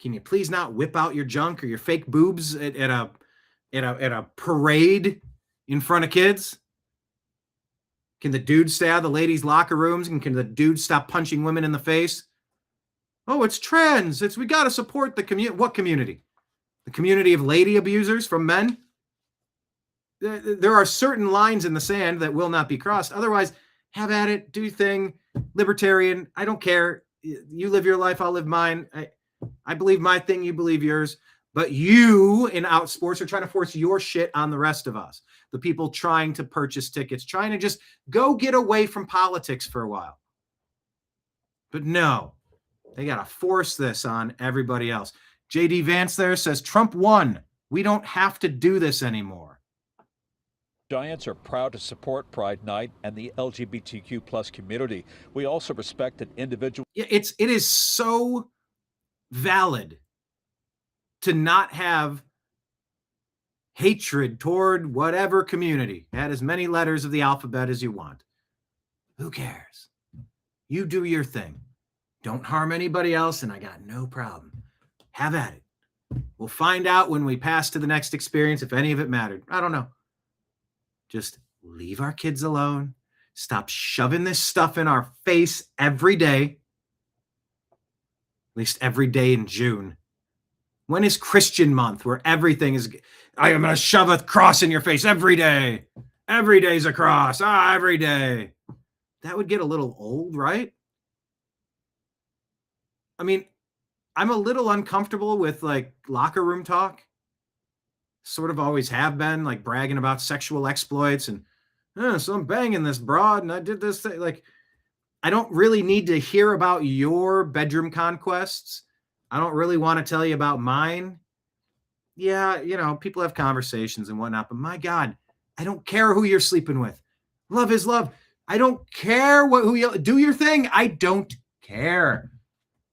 Can you please not whip out your junk or your fake boobs at a parade in front of kids? Can the dudes stay out of the ladies' locker rooms? And can the dudes stop punching women in the face? Oh, it's trends. We got to support the community. What community? The community of lady abusers from men? There are certain lines in the sand that will not be crossed. Otherwise, have at it. Do your thing. Libertarian. I don't care. You live your life. I'll live mine. I believe my thing. You believe yours. But you in Out Sports are trying to force your shit on the rest of us. The people trying to purchase tickets, trying to just go get away from politics for a while. But no, they got to force this on everybody else. JD Vance there says, Trump won. We don't have to do this anymore. Giants are proud to support Pride Night and the LGBTQ plus community. We also respect that individual. Yeah, it is so valid to not have hatred toward whatever community. Add as many letters of the alphabet as you want. Who cares? You do your thing. Don't harm anybody else, and I got no problem. Have at it. We'll find out when we pass to the next experience if any of it mattered. I don't know. Just leave our kids alone. Stop shoving this stuff in our face every day. At least every day in June. When is Christian month where everything is, I am going to shove a cross in your face every day. Every day's a cross. Every day. That would get a little old, right? I mean, I'm a little uncomfortable with like locker room talk. Sort of always have been, like bragging about sexual exploits and, so I'm banging this broad and I did this thing. Like, I don't really need to hear about your bedroom conquests. I don't really want to tell you about mine. Yeah, people have conversations and whatnot, but my God, I don't care who you're sleeping with. Love is love. I don't care who you do your thing. I don't care.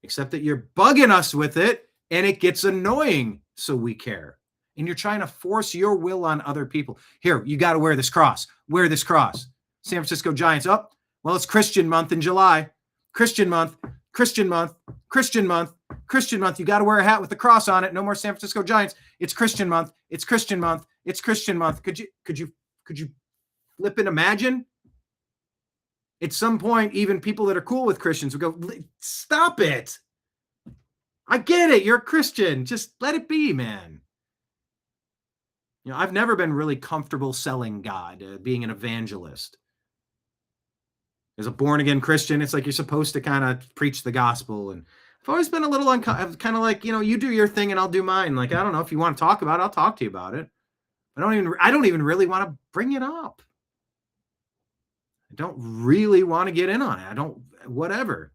Except that you're bugging us with it and it gets annoying. So we care. and you're trying to force your will on other people. Here, you got to wear this cross. Wear this cross. San Francisco Giants. Oh, well, it's Christian month in July. Christian month, Christian month, Christian month, Christian month. You got to wear a hat with the cross on it. No more San Francisco Giants. It's Christian month. It's Christian month. It's Christian month. Could you flip and imagine? At some point, even people that are cool with Christians would go, stop it. I get it. You're a Christian. Just let it be, man. You know, I've never been really comfortable selling God, being an evangelist. As a born-again Christian, it's like you're supposed to kind of preach the gospel. And I've always been a little kind of like, you know, you do your thing and I'll do mine. Like, I don't know if you want to talk about it, I'll talk to you about it. I don't even really want to bring it up. I don't really want to get in on it. Whatever.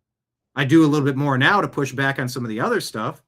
I do a little bit more now to push back on some of the other stuff.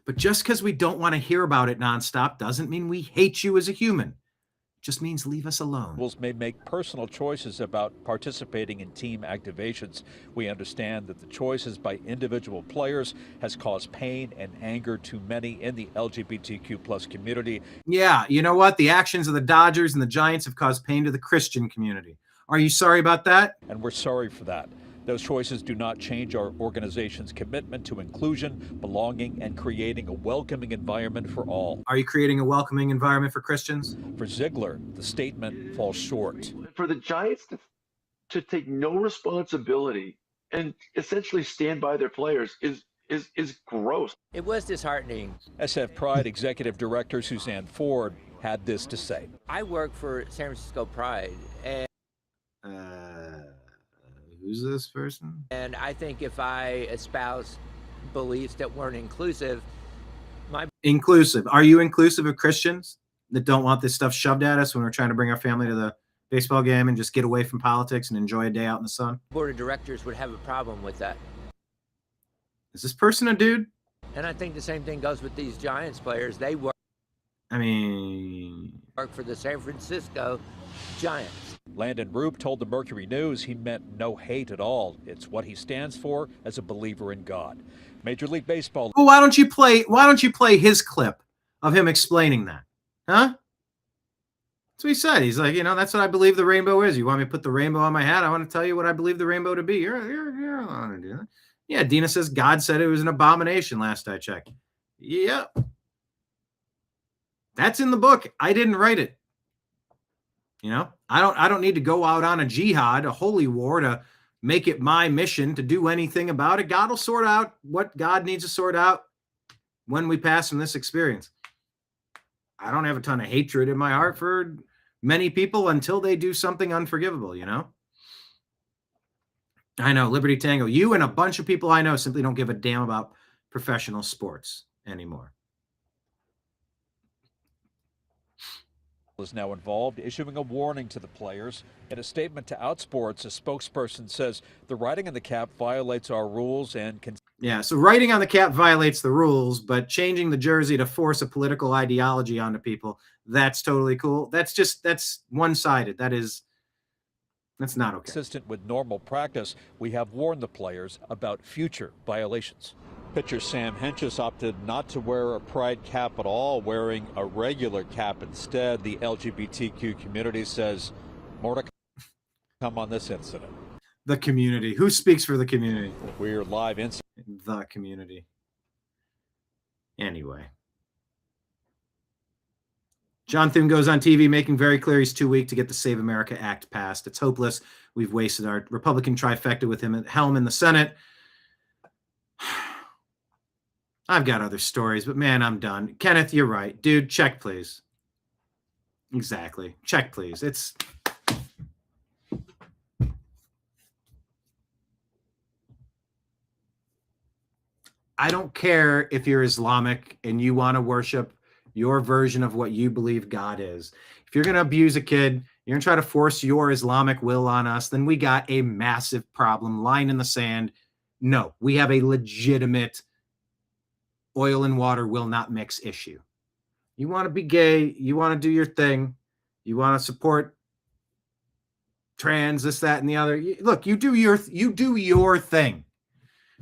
But just because we don't want to hear about it nonstop doesn't mean we hate you as a human. It just means leave us alone. Individuals may make personal choices about participating in team activations. We understand that the choices by individual players has caused pain and anger to many in the LGBTQ plus community. Yeah, you know what? The actions of the Dodgers and the Giants have caused pain to the Christian community. Are you sorry about that? And we're sorry for that. Those choices do not change our organization's commitment to inclusion, belonging, and creating a welcoming environment for all. Are you creating a welcoming environment for Christians? For Ziegler, the statement falls short. For the Giants to take no responsibility and essentially stand by their players is gross. It was disheartening. SF Pride Executive Director Suzanne Ford had this to say. I work for San Francisco Pride, and who's this person? And I think if I espouse beliefs that weren't inclusive, Inclusive. Are you inclusive of Christians that don't want this stuff shoved at us when we're trying to bring our family to the baseball game and just get away from politics and enjoy a day out in the sun? board of directors would have a problem with that. Is this person a dude? And I think the same thing goes with these Giants players. They work I mean, for the San Francisco Giants. Landon Roop told the Mercury News he meant no hate at all. It's what he stands for as a believer in God. Major League Baseball. Well, why don't you play his clip of him explaining that? Huh? That's what he said. He's like, you know, that's what I believe the rainbow is. You want me to put the rainbow on my hat? I want to tell you what I believe the rainbow to be. You're allowed to do that. Yeah, Dina says God said it was an abomination last I checked. Yep. That's in the book. I didn't write it. You know, I don't need to go out on a jihad, a holy war, to make it my mission to do anything about it. God will sort out what God needs to sort out when we pass from this experience. I don't have a ton of hatred in my heart for many people until they do something unforgivable, you know? I know, Liberty Tango, you and a bunch of people I know simply don't give a damn about professional sports anymore. Is now involved, issuing a warning to the players. In a statement to Outsports, a spokesperson says the writing on the cap violates our rules and can. Yeah, so writing on the cap violates the rules, but changing the jersey to force a political ideology onto people, that's totally cool. That's one-sided. That's not okay. Consistent with normal practice, we have warned the players about future violations. Pitcher Sam Hentges opted not to wear a pride cap at all, wearing a regular cap instead. The LGBTQ community says more to come on this incident. The community. Who speaks for the community? We're live in the community. Anyway. John Thune goes on TV making very clear he's too weak to get the Save America Act passed. It's hopeless. We've wasted our Republican trifecta with him at helm in the Senate. I've got other stories, but man, I'm done. Kenneth, you're right. Dude, check, please. Exactly. Check, please. I don't care if you're Islamic and you want to worship your version of what you believe God is. If you're going to abuse a kid, you're going to try to force your Islamic will on us, then we got a massive problem. Line in the sand. No, we have a legitimate oil and water will not mix issue. You want to be gay, you want to do your thing, you want to support trans, this, that, and the other. Look, you do your thing.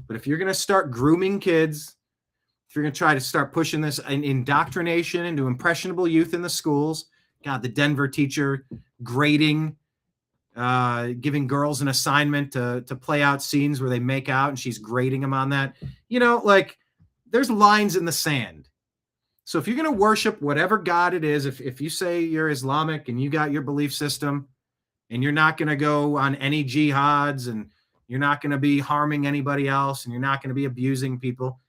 But if you're going to start grooming kids, if you're going to try to start pushing this indoctrination into impressionable youth in the schools, God, the Denver teacher grading, giving girls an assignment to play out scenes where they make out and she's grading them on that. You know, like there's lines in the sand. So if you're going to worship whatever God it is, if you say you're Islamic and you got your belief system and you're not going to go on any jihads and you're not going to be harming anybody else and you're not going to be abusing people,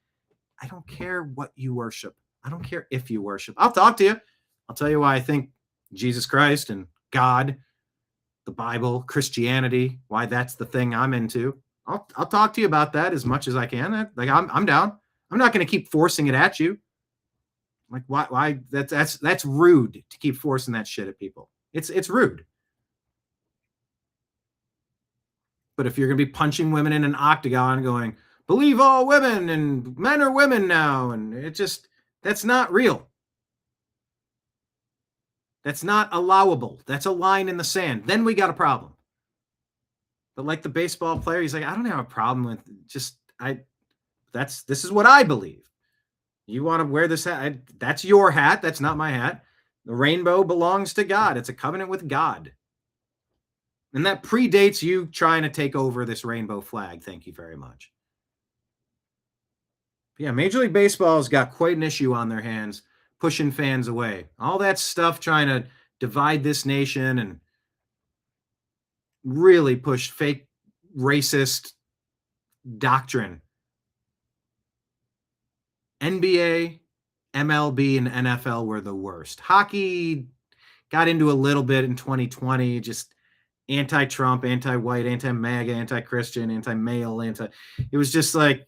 I don't care what you worship. I don't care if you worship. I'll talk to you. I'll tell you why I think Jesus Christ and God, the Bible, Christianity, why that's the thing I'm into. I'll talk to you about that as much as I can. Like I'm down. I'm not going to keep forcing it at you. Like why that's rude to keep forcing that shit at people. It's rude. But if you're going to be punching women in an octagon going, believe all women and men are women now, and that's not real. That's not allowable. That's a line in the sand. Then we got a problem. But like the baseball player, he's like, I don't have a problem with this is what I believe. You want to wear this hat? That's your hat. That's not my hat. The rainbow belongs to God. It's a covenant with God. And that predates you trying to take over this rainbow flag. Thank you very much. Yeah, Major League Baseball's got quite an issue on their hands, pushing fans away. All that stuff trying to divide this nation and really push fake racist doctrine. NBA, MLB, and NFL were the worst. Hockey got into a little bit in 2020, just anti-Trump, anti-white, anti-MAGA, anti-Christian, anti-male, it was just like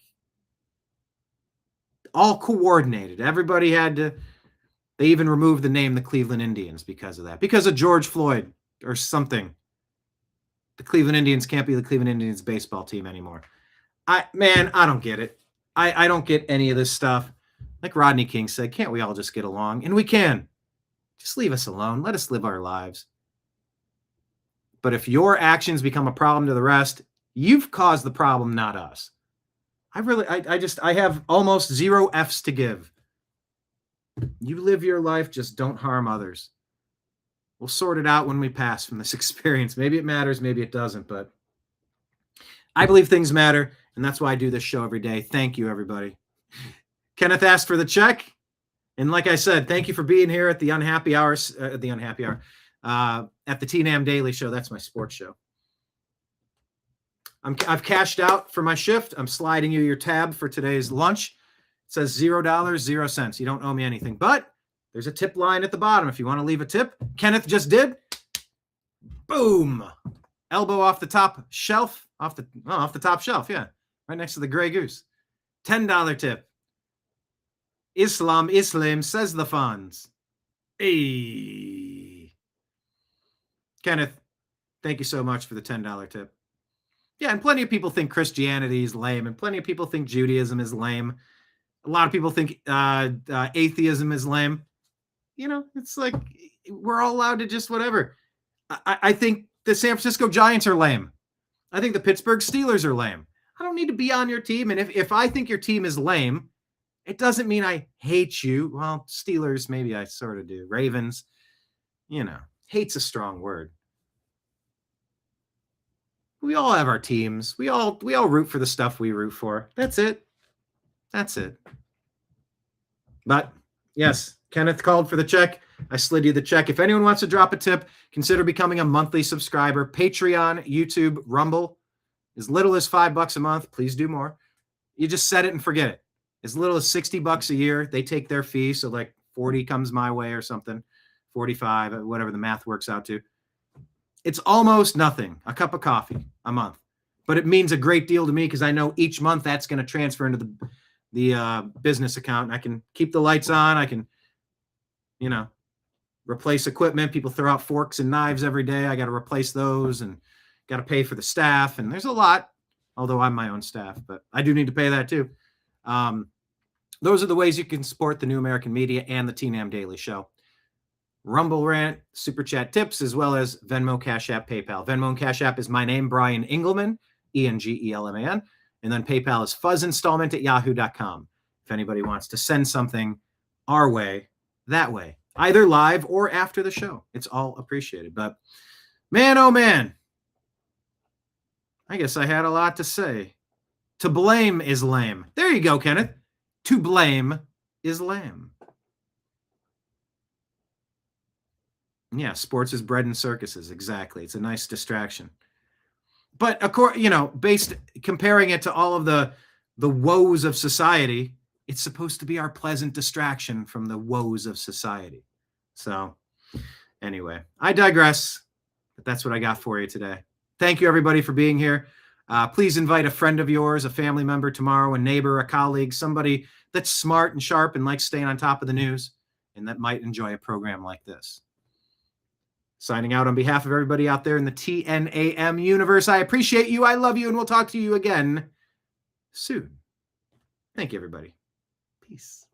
all coordinated. Everybody had to, they even removed the name the Cleveland Indians because of that, because of George Floyd or something. The Cleveland Indians can't be the Cleveland Indians baseball team anymore. I don't get it. I don't get any of this stuff. Like Rodney King said, can't we all just get along? And we can. Just leave us alone. Let us live our lives. But if your actions become a problem to the rest, you've caused the problem, not us. I have almost 0 F's to give. You live your life, just don't harm others. We'll sort it out when we pass from this experience. Maybe it matters, maybe it doesn't, but I believe things matter, and that's why I do this show every day. Thank you, everybody. Kenneth asked for the check, and like I said, thank you for being here at the Unhappy Hours, at the TNAM Daily Show. That's my sports show. I've cashed out for my shift. I'm sliding you your tab for today's lunch. It says $0, 0 cents. You don't owe me anything, but there's a tip line at the bottom if you want to leave a tip. Kenneth just did. Boom. Elbow off the top shelf. Off the top shelf, yeah. Right next to the Grey Goose. $10 tip. Islam, says the funds. Hey. Kenneth, thank you so much for the $10 tip. Yeah, and plenty of people think Christianity is lame, and plenty of people think Judaism is lame. A lot of people think atheism is lame. You know, it's like we're all allowed to just whatever. I think the San Francisco Giants are lame. I think the Pittsburgh Steelers are lame. I don't need to be on your team. And if I think your team is lame, it doesn't mean I hate you. Well, Steelers, maybe I sort of do. Ravens, you know, hate's a strong word. We all have our teams. We all root for the stuff we root for. That's it. That's it. But yes, Kenneth called for the check. I slid you the check. If anyone wants to drop a tip, consider becoming a monthly subscriber. Patreon, YouTube, Rumble. As little as $5 a month. Please do more. You just set it and forget it. As little as $60 a year. They take their fee. So like 40 comes my way or something. 45, whatever the math works out to. It's almost nothing. A cup of coffee a month. But it means a great deal to me because I know each month that's going to transfer into the business account. I can keep the lights on. I can, you know, replace equipment. People throw out forks and knives every day. I got to replace those and got to pay for the staff. And there's a lot, although I'm my own staff, but I do need to pay that too. Those are the ways you can support the New American Media and the TNAM Daily Show. Rumble Rant, Super Chat tips, as well as Venmo, Cash App, PayPal. Venmo and Cash App is my name, Brian Engelman, Engelman. And then PayPal is fuzzinstallment@yahoo.com. if anybody wants to send something our way, that way, either live or after the show. It's all appreciated. But man, oh man, I guess I had a lot to say. To blame is lame. There you go, Kenneth. To blame is lame. Yeah, sports is bread and circuses. Exactly. It's a nice distraction. But comparing it to all of the woes of society, it's supposed to be our pleasant distraction from the woes of society. So anyway, I digress, but that's what I got for you today. Thank you, everybody, for being here. Please invite a friend of yours, a family member tomorrow, a neighbor, a colleague, somebody that's smart and sharp and likes staying on top of the news and that might enjoy a program like this. Signing out on behalf of everybody out there in the TNAM universe. I appreciate you. I love you. And we'll talk to you again soon. Thank you, everybody. Peace.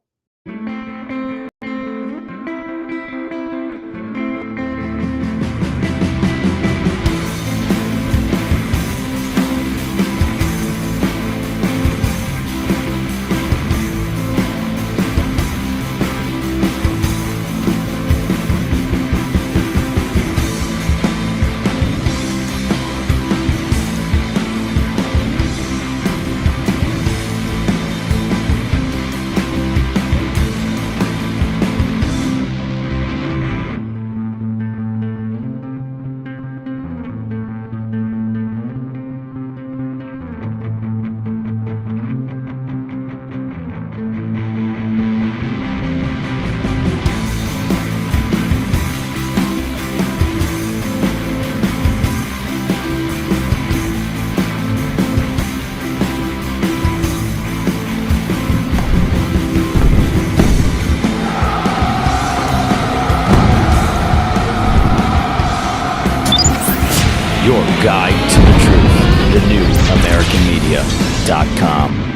Your guide to the truth. TheNewAmericanMedia.com.